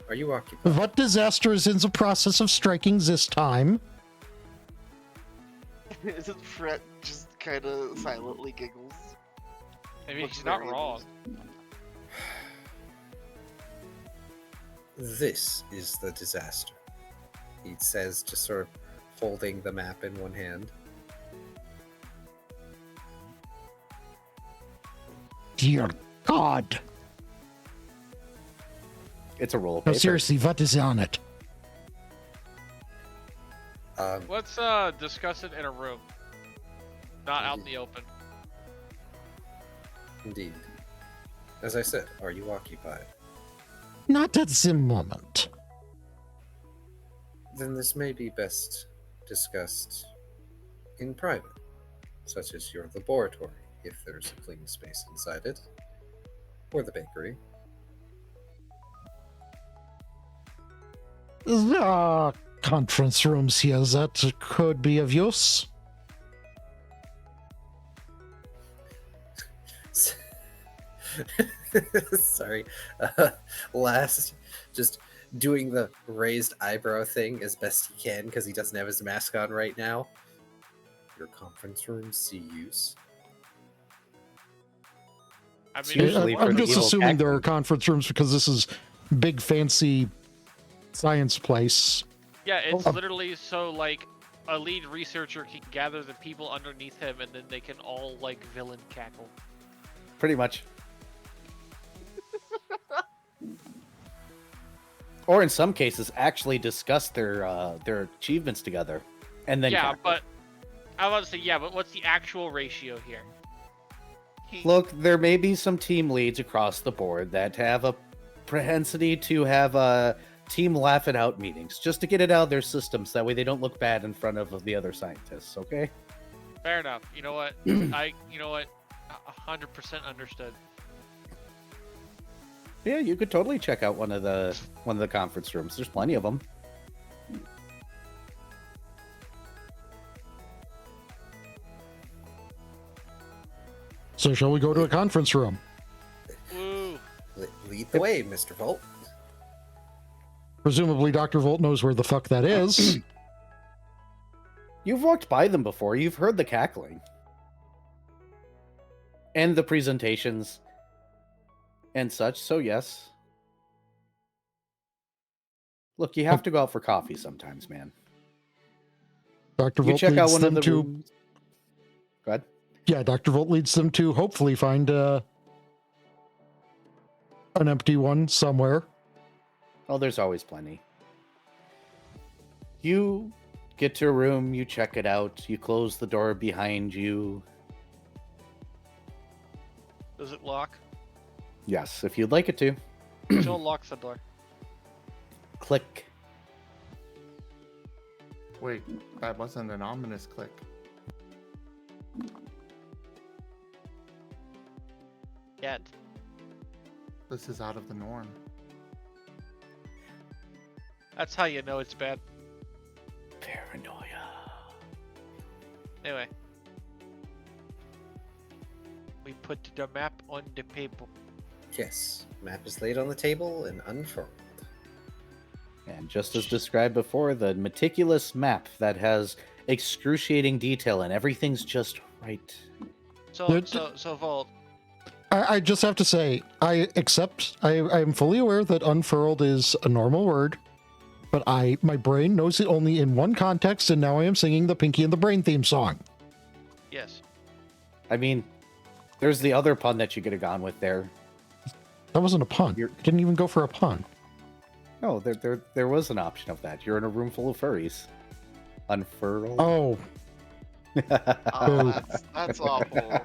Speaker 2: Are you occupied?
Speaker 1: What disaster is in the process of striking this time?
Speaker 6: Isn't Fred just kind of silently giggles?
Speaker 4: I mean,
Speaker 6: Looks
Speaker 4: he's not
Speaker 6: very
Speaker 4: wrong.
Speaker 2: This is the disaster. He says, just sort of holding the map in one hand.
Speaker 1: Dear God.
Speaker 3: It's a roll of
Speaker 1: No,
Speaker 3: paper.
Speaker 1: seriously, what is on it?
Speaker 4: Let's discuss it in a room, not out in the open.
Speaker 2: Indeed. As I said, are you occupied?
Speaker 1: Not at the moment.
Speaker 2: Then this may be best discussed in private, such as your laboratory, if there's a clean space inside it, or the bakery.
Speaker 1: There are conference rooms here that could be of use.
Speaker 2: Sorry. Last, just doing the raised eyebrow thing as best he can because he doesn't have his mask on right now. Your conference rooms see use.
Speaker 4: I
Speaker 3: It's
Speaker 4: mean,
Speaker 3: usually for
Speaker 1: I'm
Speaker 3: the
Speaker 1: just
Speaker 3: evil
Speaker 1: assuming there are
Speaker 3: tactic.
Speaker 1: conference rooms because this is big fancy science place.
Speaker 4: yeah, it's
Speaker 1: Oh.
Speaker 4: literally so like a lead researcher can gather the people underneath him, and then they can all like villain cackle.
Speaker 3: Pretty much. Or in some cases, actually discuss their achievements together, and then
Speaker 4: Yeah,
Speaker 3: cackle.
Speaker 4: but I was about to say, yeah, but what's the actual ratio here?
Speaker 3: Look, there may be some team leads across the board that have a propensity to have team laugh it out meetings just to get it out of their systems. That way they don't look bad in front of the other scientists. Okay.
Speaker 4: Fair enough. You know what? You know what? 100% understood.
Speaker 3: Yeah, you could totally check out one of the conference rooms. There's plenty of them.
Speaker 1: So shall we go to a conference room?
Speaker 4: Woo!
Speaker 2: Lead the way, Mr. Volt.
Speaker 1: Presumably Dr. Volt knows where the fuck that is.
Speaker 3: You've walked by them before. You've heard the cackling and the presentations and such. So yes. Look, you have to go out for coffee sometimes, man.
Speaker 1: Dr.
Speaker 3: You
Speaker 1: Volt
Speaker 3: check out
Speaker 1: leads
Speaker 3: one of
Speaker 1: them
Speaker 3: the
Speaker 1: to
Speaker 3: rooms. Go ahead.
Speaker 1: yeah, Dr. Volt leads them to hopefully find an empty one somewhere.
Speaker 3: Oh, there's always plenty. You get to a room, you check it out, you close the door behind you.
Speaker 4: Does it lock?
Speaker 3: Yes, if you'd like it to.
Speaker 4: Jill locks the door.
Speaker 3: Click.
Speaker 5: Wait, that wasn't an ominous click.
Speaker 4: Yet.
Speaker 5: This is out of the norm.
Speaker 4: That's how you know it's bad.
Speaker 3: Paranoia.
Speaker 4: Anyway. We put the map on the paper.
Speaker 2: Yes, map is laid on the table and unfurled.
Speaker 3: And just as described before, the meticulous map that has excruciating detail and everything's just right.
Speaker 4: So Volt.
Speaker 1: I just have to say, I am fully aware that unfurled is a normal word, but my brain knows it only in one context, and now I am singing the Pinky and the Brain theme song.
Speaker 4: Yes.
Speaker 3: I mean, there's the other pun that you could have gone with there.
Speaker 1: That wasn't a pun.
Speaker 3: You're-
Speaker 1: Didn't even go for a pun.
Speaker 3: No, there was an option of that. You're in a room full of furries. Unfurled.
Speaker 1: Oh,
Speaker 6: Oh, that's awful.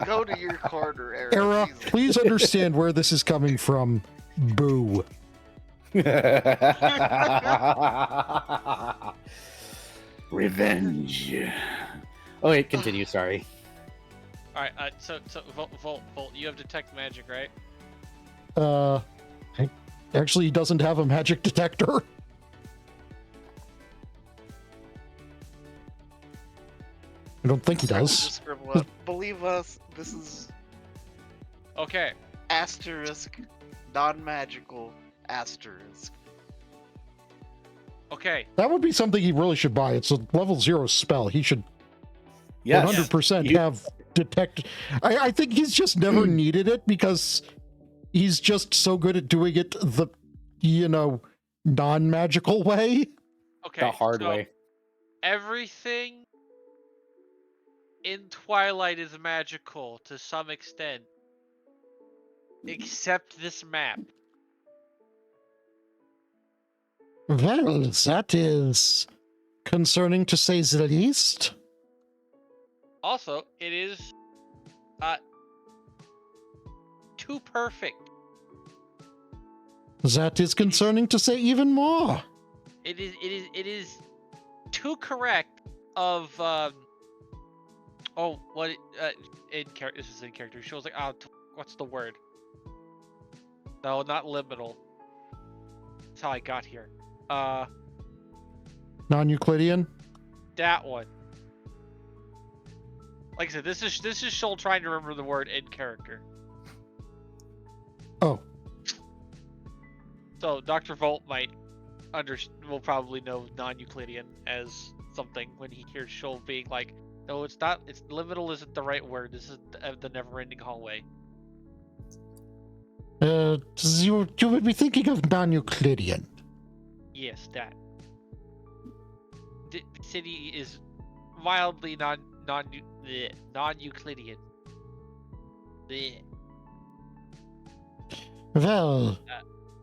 Speaker 6: Go to your corner, Eric.
Speaker 1: Era,
Speaker 6: Jesus.
Speaker 1: please understand where this is coming from. Boo.
Speaker 3: Revenge. Oh wait, continue. Sorry.
Speaker 4: All right. So Volt, you have detect magic, right?
Speaker 1: Actually, he doesn't have a magic detector. I don't think he
Speaker 6: So we'll
Speaker 1: does.
Speaker 6: just scribble up. Believe us, this is
Speaker 4: Okay.
Speaker 6: asterisk, non-magical asterisk.
Speaker 4: Okay.
Speaker 1: That would be something he really should buy. It's a level 0 spell. He should
Speaker 3: Yes.
Speaker 1: 100%
Speaker 3: You-
Speaker 1: have detect. I think he's just never needed it because he's just so good at doing it the, non-magical way.
Speaker 4: Okay.
Speaker 3: The hard
Speaker 4: so
Speaker 3: way.
Speaker 4: Everything in Twilight is magical to some extent, except this map.
Speaker 1: Well, that is concerning to say the least.
Speaker 4: Also, it is too perfect.
Speaker 1: That is concerning to say even more.
Speaker 4: It is too correct of in character. This is in character. She was like, what's the word? No, not liminal. That's how I got here.
Speaker 1: Non-Euclidean?
Speaker 4: That one. Like I said, this is Shoal trying to remember the word in character.
Speaker 1: Oh.
Speaker 4: So Dr. Volt will probably know non-Euclidean as something when he hears Shoal being like, no, it's not. It's liminal isn't the right word. This is the never-ending hallway.
Speaker 1: You would be thinking of non-Euclidean.
Speaker 4: Yes, that. The city is mildly non-Euclidean. Bleh.
Speaker 1: Well,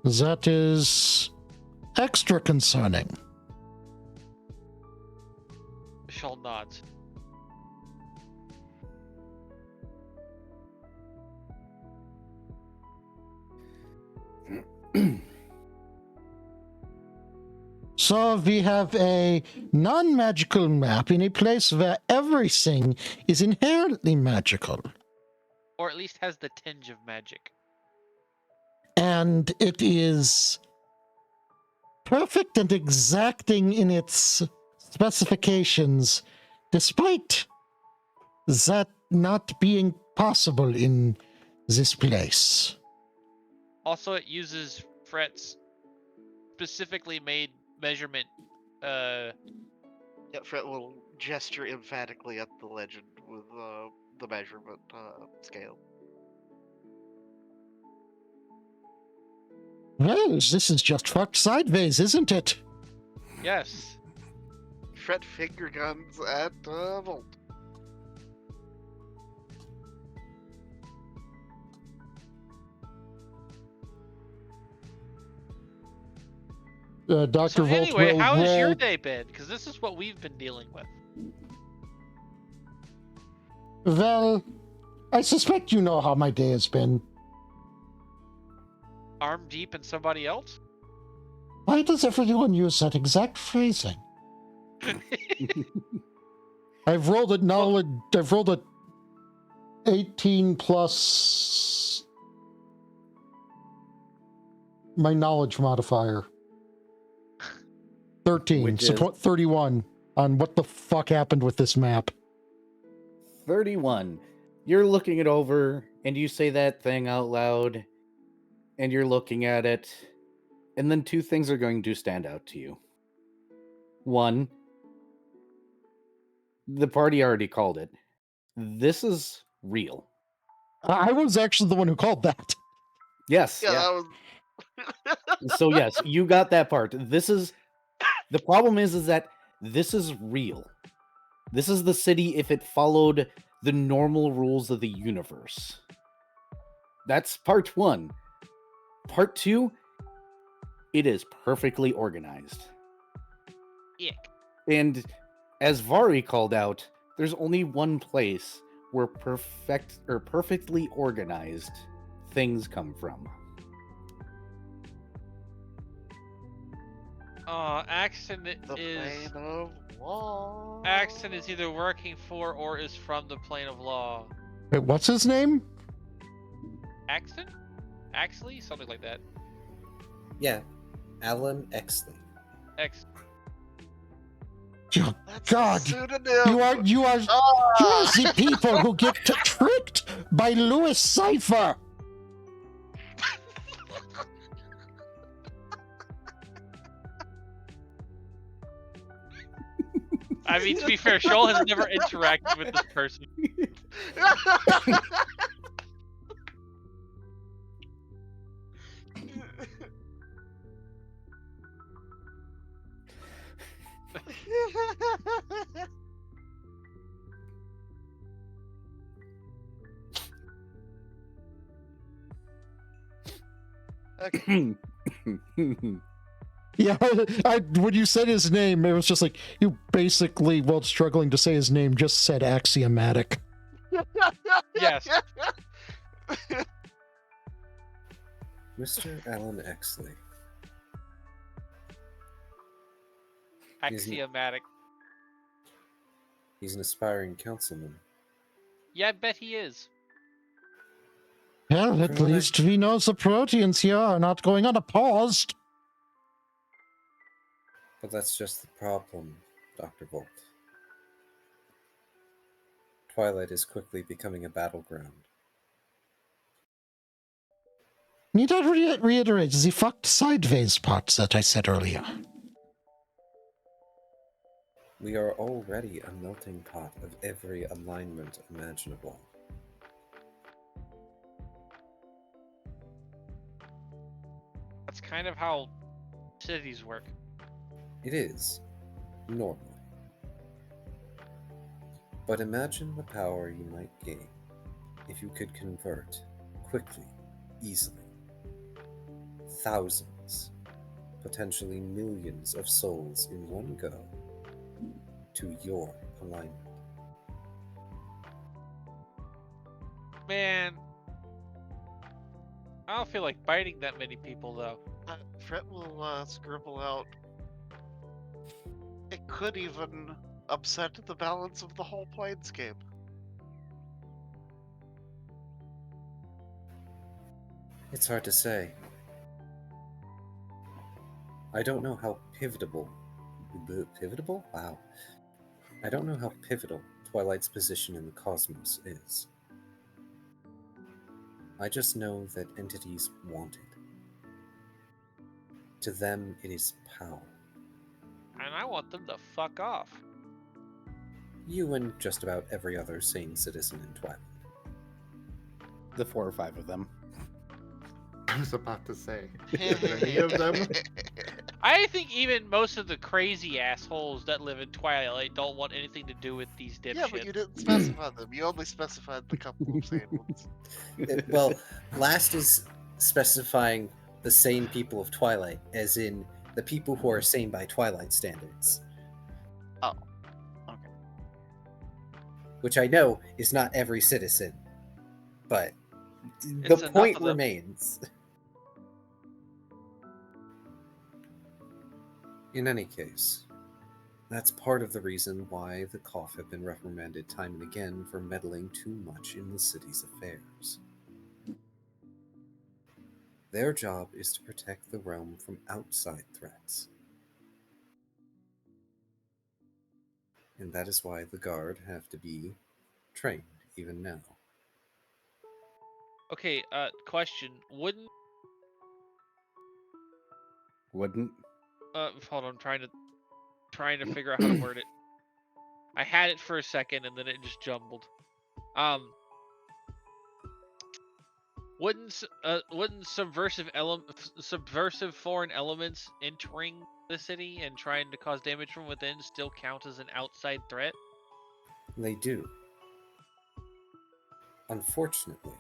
Speaker 1: that is extra concerning.
Speaker 4: Shoal nods.
Speaker 1: So we have a non-magical map in a place where everything is inherently magical.
Speaker 4: Or at least has the tinge of magic.
Speaker 1: And it is perfect and exacting in its specifications, despite that not being possible in this place.
Speaker 4: Also, it uses Fret's specifically made measurement.
Speaker 6: Yeah, Fred will gesture emphatically at the legend with the measurement scale.
Speaker 1: Well, this is just fucked sideways, isn't it?
Speaker 4: Yes.
Speaker 6: Fred finger guns at Volt.
Speaker 1: Dr.
Speaker 4: So
Speaker 1: Volt
Speaker 4: anyway,
Speaker 1: will
Speaker 4: how has your
Speaker 1: roll-
Speaker 4: day been? Because this is what we've been dealing with.
Speaker 1: Well, I suspect you know how my day has been.
Speaker 4: Arm deep in somebody else?
Speaker 1: Why does everyone use that exact phrasing? I've rolled a knowledge. I've rolled a 18 plus my knowledge modifier. 13.
Speaker 3: Which
Speaker 1: So
Speaker 3: is
Speaker 1: 31 on what the fuck happened with this map.
Speaker 3: 31. You're looking it over and you say that thing out loud and you're looking at it, and then two things are going to stand out to you. One, the party already called it. This is real.
Speaker 1: I was actually the one who called that.
Speaker 3: Yes.
Speaker 6: Yeah,
Speaker 3: Yeah.
Speaker 6: that was.
Speaker 3: So yes, you got that part. This is the problem is that this is real. This is the city if it followed the normal rules of the universe. That's part 1. Part 2, it is perfectly organized.
Speaker 4: Ick.
Speaker 3: And as Vari called out, there's only one place where perfectly organized things come from.
Speaker 4: Axton
Speaker 6: The plane of law.
Speaker 4: Axton is either working for or is from the plane of law.
Speaker 1: Wait, what's his name?
Speaker 4: Axton? Axley? Something like that.
Speaker 2: Yeah, Alan Exley.
Speaker 4: X.
Speaker 1: Oh,
Speaker 6: That's
Speaker 1: God,
Speaker 6: a pseudonym.
Speaker 1: you are
Speaker 6: Ah!
Speaker 1: the people who get tricked by Louis Cypher.
Speaker 4: I mean, to be fair, Shoal has never interacted with this person.
Speaker 6: Okay.
Speaker 1: Yeah, when you said his name, it was just like you basically, while struggling to say his name, just said axiomatic.
Speaker 4: Yes.
Speaker 2: Mr. Alan Exley.
Speaker 4: Axiomatic.
Speaker 2: He's an aspiring councilman.
Speaker 4: Yeah, I bet he is.
Speaker 1: Well, at
Speaker 2: From what I-
Speaker 1: least we know the proteins here are not going unopposed.
Speaker 2: But that's just the problem, Dr. Volt. Twilight is quickly becoming a battleground.
Speaker 1: Need I reiterate the fucked sideways part that I said earlier?
Speaker 2: We are already a melting pot of every alignment imaginable.
Speaker 4: That's kind of how cities work.
Speaker 2: It is, normally. But imagine the power you might gain if you could convert, quickly, easily, thousands, potentially millions of souls in one go to your alignment.
Speaker 4: Man, I don't feel like biting that many people though.
Speaker 6: Fret will scribble out. It could even upset the balance of the whole planescape.
Speaker 2: It's hard to say. I don't know how pivotal? Wow. I don't know how pivotal Twilight's position in the cosmos is. I just know that entities want it. To them, it is power.
Speaker 4: And I want them to fuck off.
Speaker 2: You and just about every other sane citizen in Twilight.
Speaker 3: The 4 or 5 of them.
Speaker 5: I was about to say, any of them?
Speaker 4: I think even most of the crazy assholes that live in Twilight don't want anything to do with these dipshits.
Speaker 6: Yeah, but you didn't specify them. You only specified the couple of sane ones.
Speaker 2: Well, last is specifying the sane people of Twilight, as in the people who are sane by Twilight standards.
Speaker 6: Oh, okay.
Speaker 2: Which I know is not every citizen, but the
Speaker 4: It's enough
Speaker 2: point
Speaker 4: of them.
Speaker 2: remains. In any case, That's part of the reason why the Koth have been reprimanded time and again for meddling too much in the city's affairs. Their job is to protect the realm from outside threats. And that is why the guard have to be trained even now.
Speaker 4: Okay, question. Wouldn't
Speaker 3: Wouldn't.
Speaker 4: hold on, trying to figure out how to word it. I had it for a second and then it just jumbled. Wouldn't subversive foreign elements entering the city and trying to cause damage from within still count as an outside threat?
Speaker 2: They do. Unfortunately,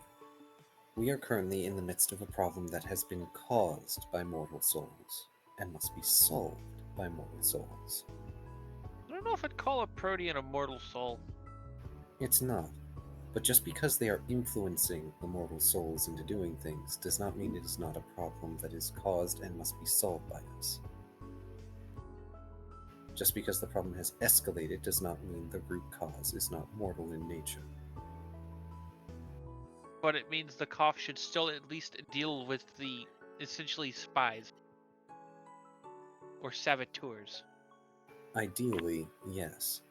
Speaker 2: we are currently in the midst of a problem that has been caused by mortal souls and must be solved by mortal souls.
Speaker 4: I don't know if I'd call a Protean a mortal soul.
Speaker 2: It's not. But just because they are influencing the mortal souls into doing things does not mean it is not a problem that is caused and must be solved by us. Just because the problem has escalated does not mean the root cause is not mortal in nature.
Speaker 4: But it means the Koth should still at least deal with the essentially spies or saboteurs.
Speaker 2: Ideally, yes.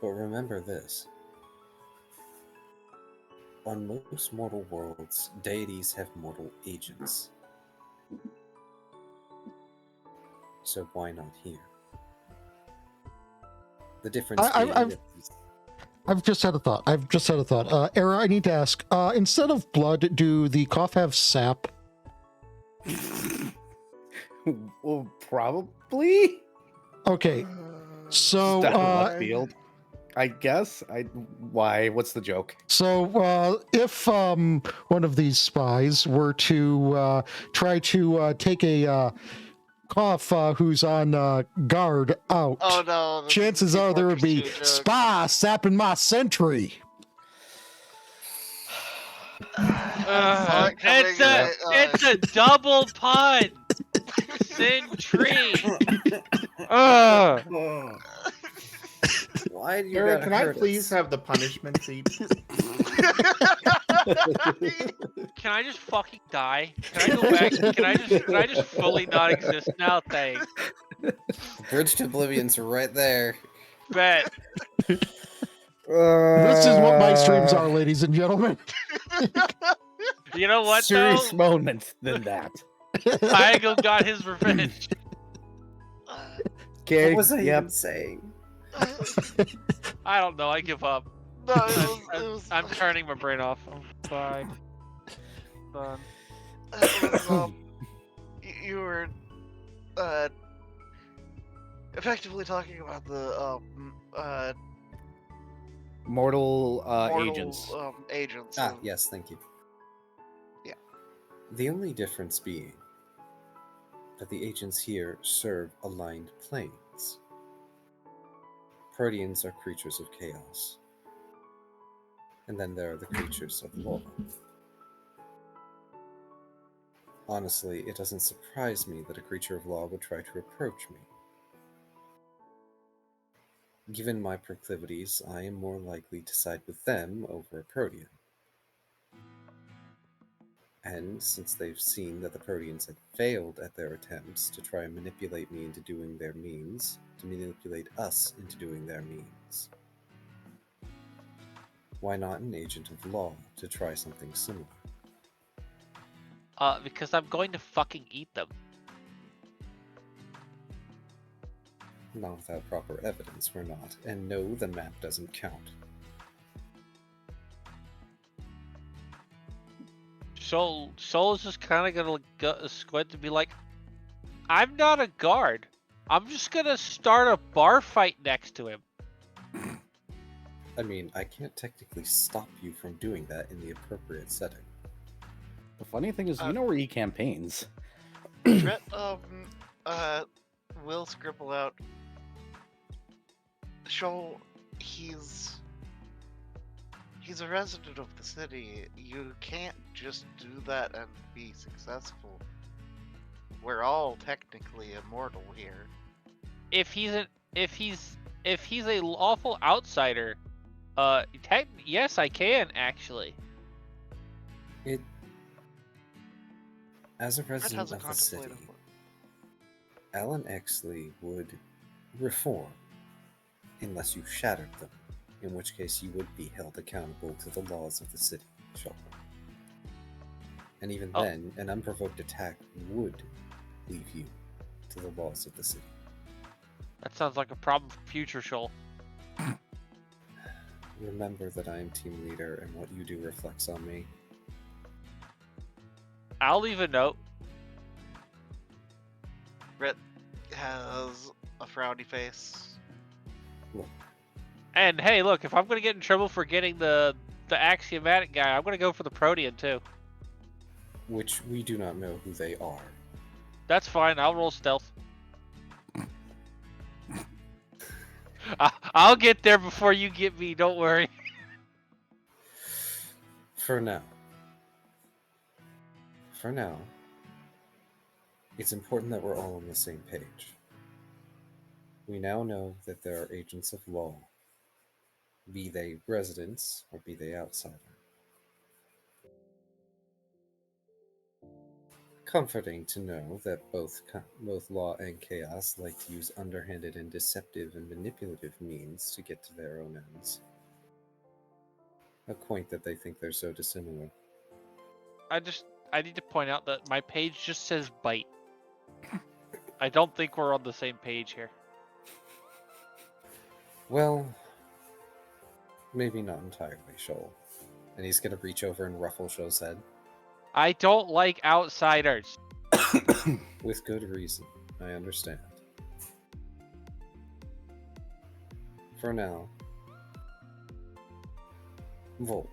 Speaker 2: But remember this. On most mortal worlds, deities have mortal agents. So why not here? The difference being that these...
Speaker 1: I've just had a thought. Era, I need to ask. Instead of blood, do the Koth have sap?
Speaker 3: Well, probably.
Speaker 1: Okay, so
Speaker 3: Step left field. I guess. Why? What's the joke?
Speaker 1: So, if one of these spies were to try to take a Koth who's on guard out,
Speaker 6: Oh no! this is
Speaker 1: chances
Speaker 6: Team
Speaker 1: are there would
Speaker 6: Fortress
Speaker 1: be
Speaker 6: 2 joke.
Speaker 1: spy sapping my sentry.
Speaker 6: Saw it coming
Speaker 4: It's a double pun. Sentry.
Speaker 2: Why do you
Speaker 5: Sarah,
Speaker 2: gotta
Speaker 5: can I
Speaker 2: hurt
Speaker 5: please
Speaker 2: us?
Speaker 5: have the punishment seat?
Speaker 4: Can I just fucking die? Can I go back? Can I just fully not exist now? Thanks.
Speaker 2: Bridge to Oblivion's right there.
Speaker 4: Bet.
Speaker 1: This is what my streams are, ladies and gentlemen.
Speaker 4: You know what
Speaker 3: Serious
Speaker 4: though?
Speaker 3: moments than that.
Speaker 4: Tiago got his revenge.
Speaker 3: Okay.
Speaker 2: What was I
Speaker 3: Yep.
Speaker 2: even saying?
Speaker 4: I don't know. I give up.
Speaker 6: No, it was,
Speaker 4: I'm turning my brain off. Bye. Done.
Speaker 6: it was, you were effectively talking about the
Speaker 3: Mortal,
Speaker 6: mortal,
Speaker 3: agents.
Speaker 6: agents.
Speaker 2: Ah, yes, thank you.
Speaker 6: Yeah.
Speaker 2: The only difference being that the agents here serve aligned planes. Proteans are creatures of chaos. And then there are the creatures of law. Honestly, it doesn't surprise me that a creature of law would try to approach me. Given my proclivities, I am more likely to side with them over a Protean. And since they've seen that the Proteans had failed at their attempts to try and manipulate me into doing their means, to manipulate us into doing their means, why not an agent of law to try something similar?
Speaker 4: Because I'm going to fucking eat them.
Speaker 2: Not without proper evidence, we're not. And no, the map doesn't count.
Speaker 4: Soul is just kind of gonna squint to be like, I'm not a guard. I'm just gonna start a bar fight next to him.
Speaker 2: I mean, I can't technically stop you from doing that in the appropriate setting.
Speaker 3: The funny thing is, you know where he campaigns.
Speaker 6: Tret, will scribble out. Shoal, he's a resident of the city. You can't just do that and be successful. We're all technically immortal here.
Speaker 4: if he's a lawful outsider, yes, I can actually.
Speaker 2: It, as a
Speaker 6: Fred
Speaker 2: resident
Speaker 6: hasn't
Speaker 2: of the city,
Speaker 6: contemplated what.
Speaker 2: Alan Exley would reform unless you shattered them, in which case you would be held accountable to the laws of the city. Sure. And even
Speaker 4: Oh.
Speaker 2: then, an unprovoked attack would leave you to the laws of the city.
Speaker 4: That sounds like a problem for future Shoal.
Speaker 2: Remember that I am team leader, and what you do reflects on me.
Speaker 4: I'll leave a note.
Speaker 6: Brett has a frowny face.
Speaker 2: Look,
Speaker 4: And hey, look, if I'm gonna get in trouble for getting the axiomatic guy, I'm gonna go for the Protean too.
Speaker 2: which we do not know who they are.
Speaker 4: That's fine. I'll roll stealth. I'll get there before you get me. Don't worry.
Speaker 2: For now, it's important that we're all on the same page. We now know that there are agents of law, be they residents or be they outsider. Comforting to know that both law and chaos like to use underhanded and deceptive and manipulative means to get to their own ends. A quaint that they think they're so dissimilar.
Speaker 4: I need to point out that my page just says bite. I don't think we're on the same page here.
Speaker 2: Well, maybe not entirely, Shoal. And he's gonna reach over and ruffle Shoal's head.
Speaker 4: I don't like outsiders.
Speaker 2: With good reason, I understand. For now, Volt,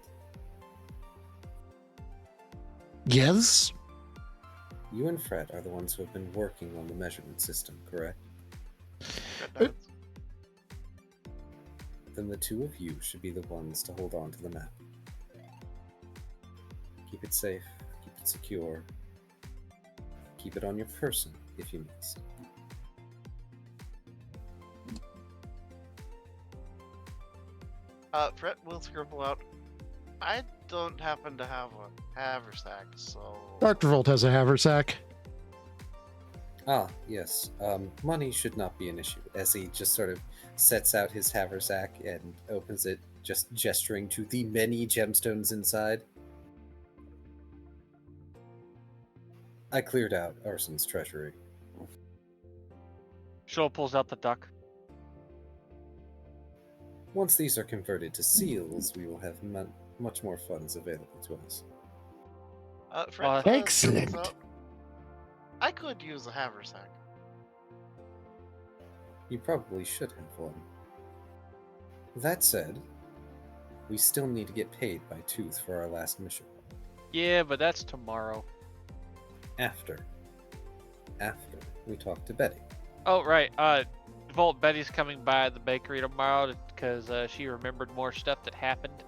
Speaker 1: Yes?
Speaker 2: you and Fred are the ones who have been working on the measurement system, correct?
Speaker 6: Fred nods.
Speaker 2: Then the two of you should be the ones to hold on to the map. Keep it safe, keep it secure, keep it on your person if you must.
Speaker 6: Fred will scribble out. I don't happen to have a haversack, so.
Speaker 1: Dr. Volt has a haversack.
Speaker 2: Ah, yes. Money should not be an issue, as he just sort of sets out his haversack and opens it, just gesturing to the many gemstones inside. I cleared out Arson's treasury.
Speaker 4: Shoal pulls out the duck.
Speaker 2: Once these are converted to seals, we will have much more funds available to us.
Speaker 6: Fred
Speaker 1: Excellent.
Speaker 6: scribbles out, I could use a haversack.
Speaker 2: You probably should have one. That said, we still need to get paid by Tooth for our last mission.
Speaker 4: Yeah, but that's tomorrow.
Speaker 2: After we talk to Betty.
Speaker 4: Oh, right. Volt, Betty's coming by the bakery tomorrow because she remembered more stuff that happened.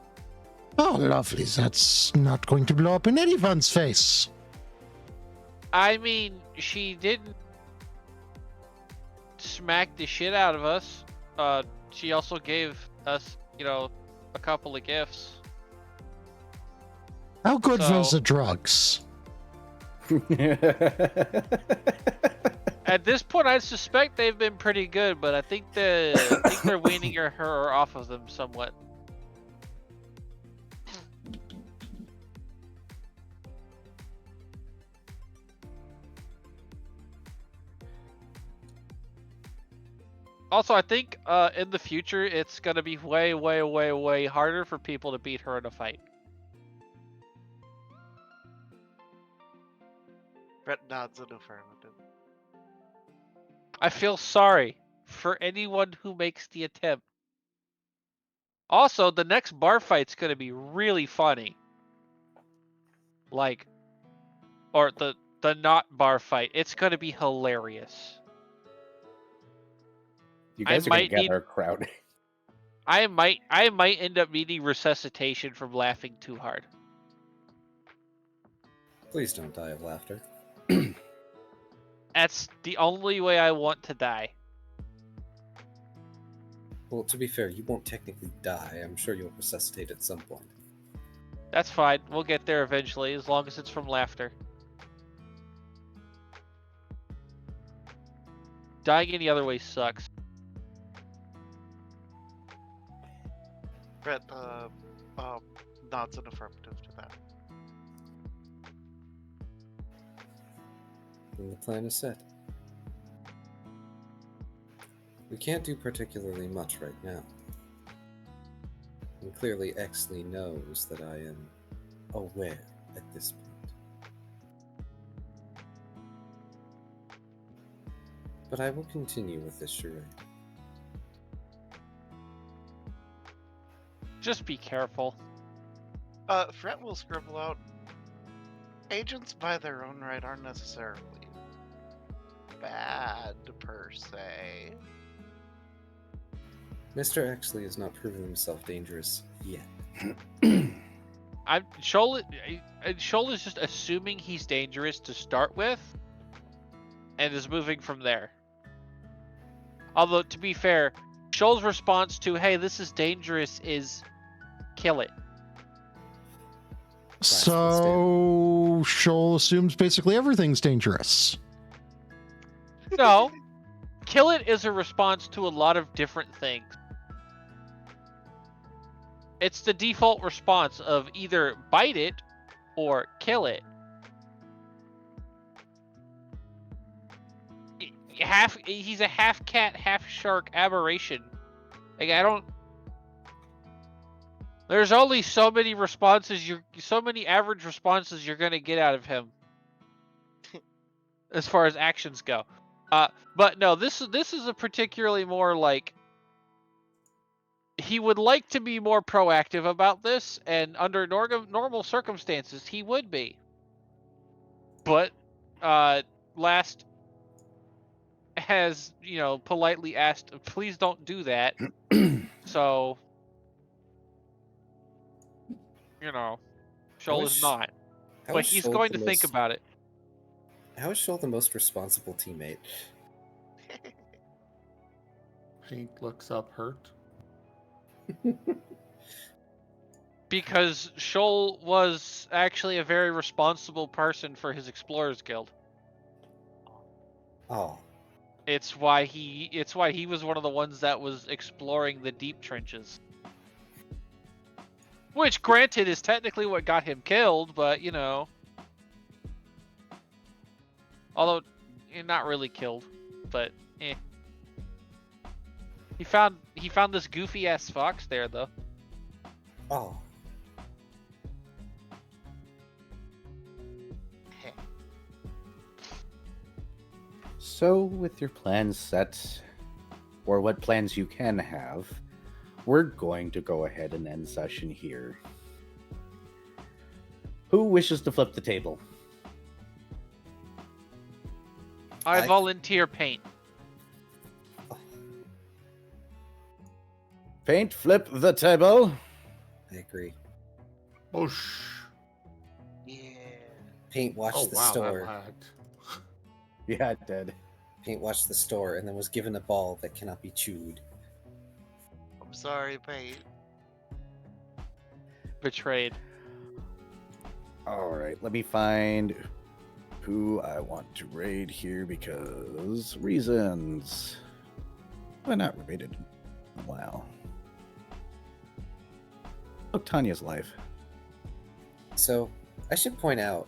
Speaker 1: Oh, lovely. That's not going to blow up in anyone's face.
Speaker 4: I mean, she didn't smack the shit out of us. She also gave us, a couple of gifts.
Speaker 1: How good
Speaker 4: So-
Speaker 1: was the drugs?
Speaker 4: At this point, I suspect they've been pretty good, but I think they're weaning her off of them somewhat. Also, I think in the future, it's going to be way, way, way, way harder for people to beat her in a fight.
Speaker 6: Brett nods in affirmative.
Speaker 4: I feel sorry for anyone who makes the attempt. Also, the next bar fight's going to be really funny. Or the not bar fight. It's going to be hilarious.
Speaker 3: You
Speaker 4: I
Speaker 3: guys are gonna
Speaker 4: might
Speaker 3: get
Speaker 4: need-
Speaker 3: our crowd.
Speaker 4: I might end up needing resuscitation from laughing too hard.
Speaker 2: Please don't die of laughter.
Speaker 4: That's the only way I want to die.
Speaker 2: Well, to be fair, you won't technically die. I'm sure you'll resuscitate at some point.
Speaker 4: That's fine. We'll get there eventually, as long as it's from laughter. Dying any other way sucks.
Speaker 6: Brett nods an affirmative to that.
Speaker 2: And the plan is set. We can't do particularly much right now. And clearly Exley knows that I am aware at this point. But I will continue with this charade.
Speaker 4: Just be careful.
Speaker 6: Fret will scribble out. Agents by their own right aren't necessarily bad, per se.
Speaker 2: Mr. Exley has not proven himself dangerous yet.
Speaker 4: Shoal is just assuming he's dangerous to start with, and is moving from there. Although, to be fair, Shoal's response to, hey, this is dangerous, is kill it.
Speaker 1: So Shoal assumes basically everything's dangerous.
Speaker 4: No. Kill it is a response to a lot of different things. It's the default response of either bite it or kill it. He's a half cat, half shark aberration. Like, there's only so many so many average responses you're gonna get out of him, as far as actions go. But no, this is a particularly more like, he would like to be more proactive about this, and under normal circumstances he would be. But Last has, politely asked, please don't do that. So, Shoal is not. But he's going to think about it.
Speaker 2: How is Shoal the most responsible teammate?
Speaker 5: Paint looks up hurt.
Speaker 4: Because Shoal was actually a very responsible person for his Explorers Guild.
Speaker 2: Oh.
Speaker 4: It's why he was one of the ones that was exploring the deep trenches. Which, granted, is technically what got him killed, but, although, not really killed, but, eh. He found this goofy-ass fox there, though.
Speaker 2: Oh.
Speaker 3: So, with your plans set, or what plans you can have, we're going to go ahead and end session here. Who wishes to flip the table?
Speaker 4: I volunteer paint.
Speaker 3: Paint, flip the table.
Speaker 2: I agree.
Speaker 5: Oh,
Speaker 6: Yeah.
Speaker 2: Paint watched the
Speaker 5: wow,
Speaker 2: store.
Speaker 5: that lagged.
Speaker 3: Yeah, it did.
Speaker 2: Paint watched the store and then was given a ball that cannot be chewed.
Speaker 6: I'm sorry, Pate.
Speaker 4: Betrayed.
Speaker 3: Alright, let me find who I want to raid here because reasons. Why not raided in a while? Look, Tanya's life.
Speaker 2: So, I should point out,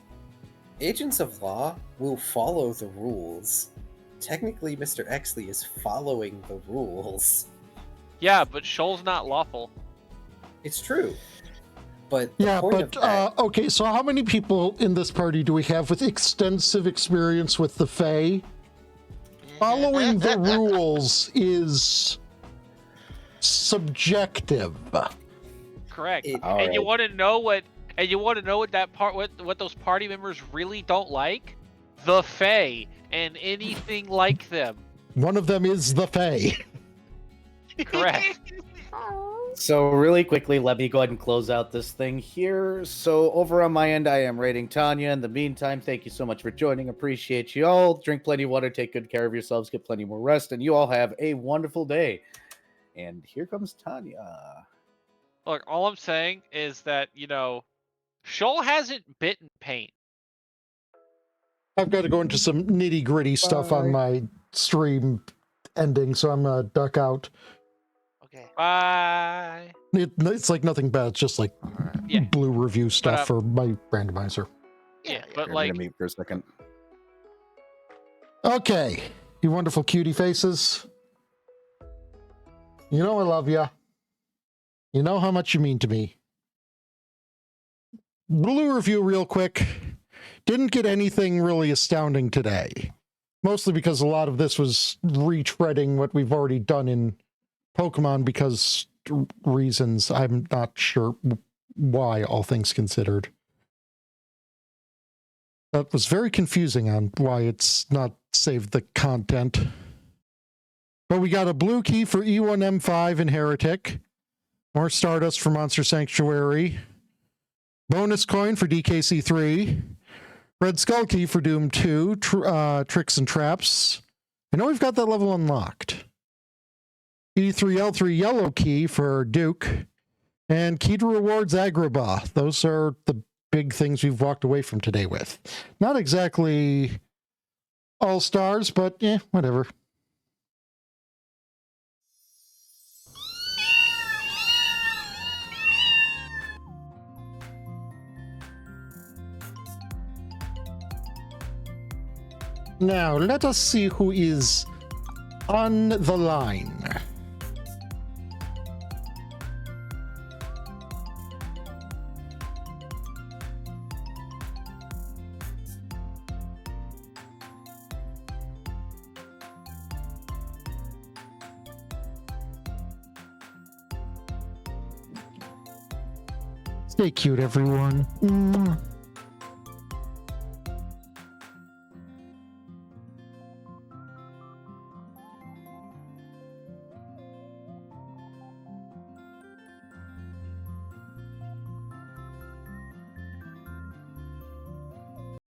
Speaker 2: agents of law will follow the rules. Technically, Mr. Exley is following the rules.
Speaker 4: Yeah, but Shoal's not lawful.
Speaker 2: It's true. But the
Speaker 1: Yeah,
Speaker 2: point of
Speaker 1: but
Speaker 2: that,
Speaker 1: okay, so how many people in this party do we have with extensive experience with the Fae? Following the rules is subjective.
Speaker 4: Correct.
Speaker 2: It-
Speaker 4: And you
Speaker 3: Alright.
Speaker 4: want to know what what those party members really don't like? The Fae and anything like them.
Speaker 1: One of them is the Fae.
Speaker 4: Correct.
Speaker 3: So really quickly, let me go ahead and close out this thing here. So over on my end, I am rating Tanya. In the meantime, thank you so much for joining. Appreciate you all. Drink plenty of water, take good care of yourselves, get plenty more rest, and you all have a wonderful day. And here comes Tanya.
Speaker 4: Look, all I'm saying is that, Shoal hasn't bitten paint.
Speaker 1: I've got to go into some nitty gritty stuff on my stream ending, so I'm gonna duck out.
Speaker 6: Okay.
Speaker 4: Bye.
Speaker 1: It's like nothing bad. It's just like
Speaker 4: Yeah.
Speaker 1: blue review stuff
Speaker 4: But,
Speaker 1: for my randomizer.
Speaker 4: Yeah,
Speaker 6: Yeah,
Speaker 4: but
Speaker 3: Here, I'm
Speaker 4: like,
Speaker 3: gonna mute for a second.
Speaker 1: Okay, you wonderful cutie faces. You know I love you. You know how much you mean to me. Blue review real quick. Didn't get anything really astounding today. Mostly because a lot of this was retreading what we've already done in Pokemon because reasons. I'm not sure why, all things considered. That was very confusing on why it's not saved the content. But we got a blue key for E1M5 and Heretic. More Stardust for Monster Sanctuary. Bonus coin for DKC3. Red Skull key for Doom 2. Tricks and Traps. I know we've got that level unlocked. E3L3 yellow key for Duke. And key to rewards Agrabah. Those are the big things we've walked away from today with. Not exactly all stars, but yeah, whatever. Now, let us see who is on the line. Stay cute, everyone.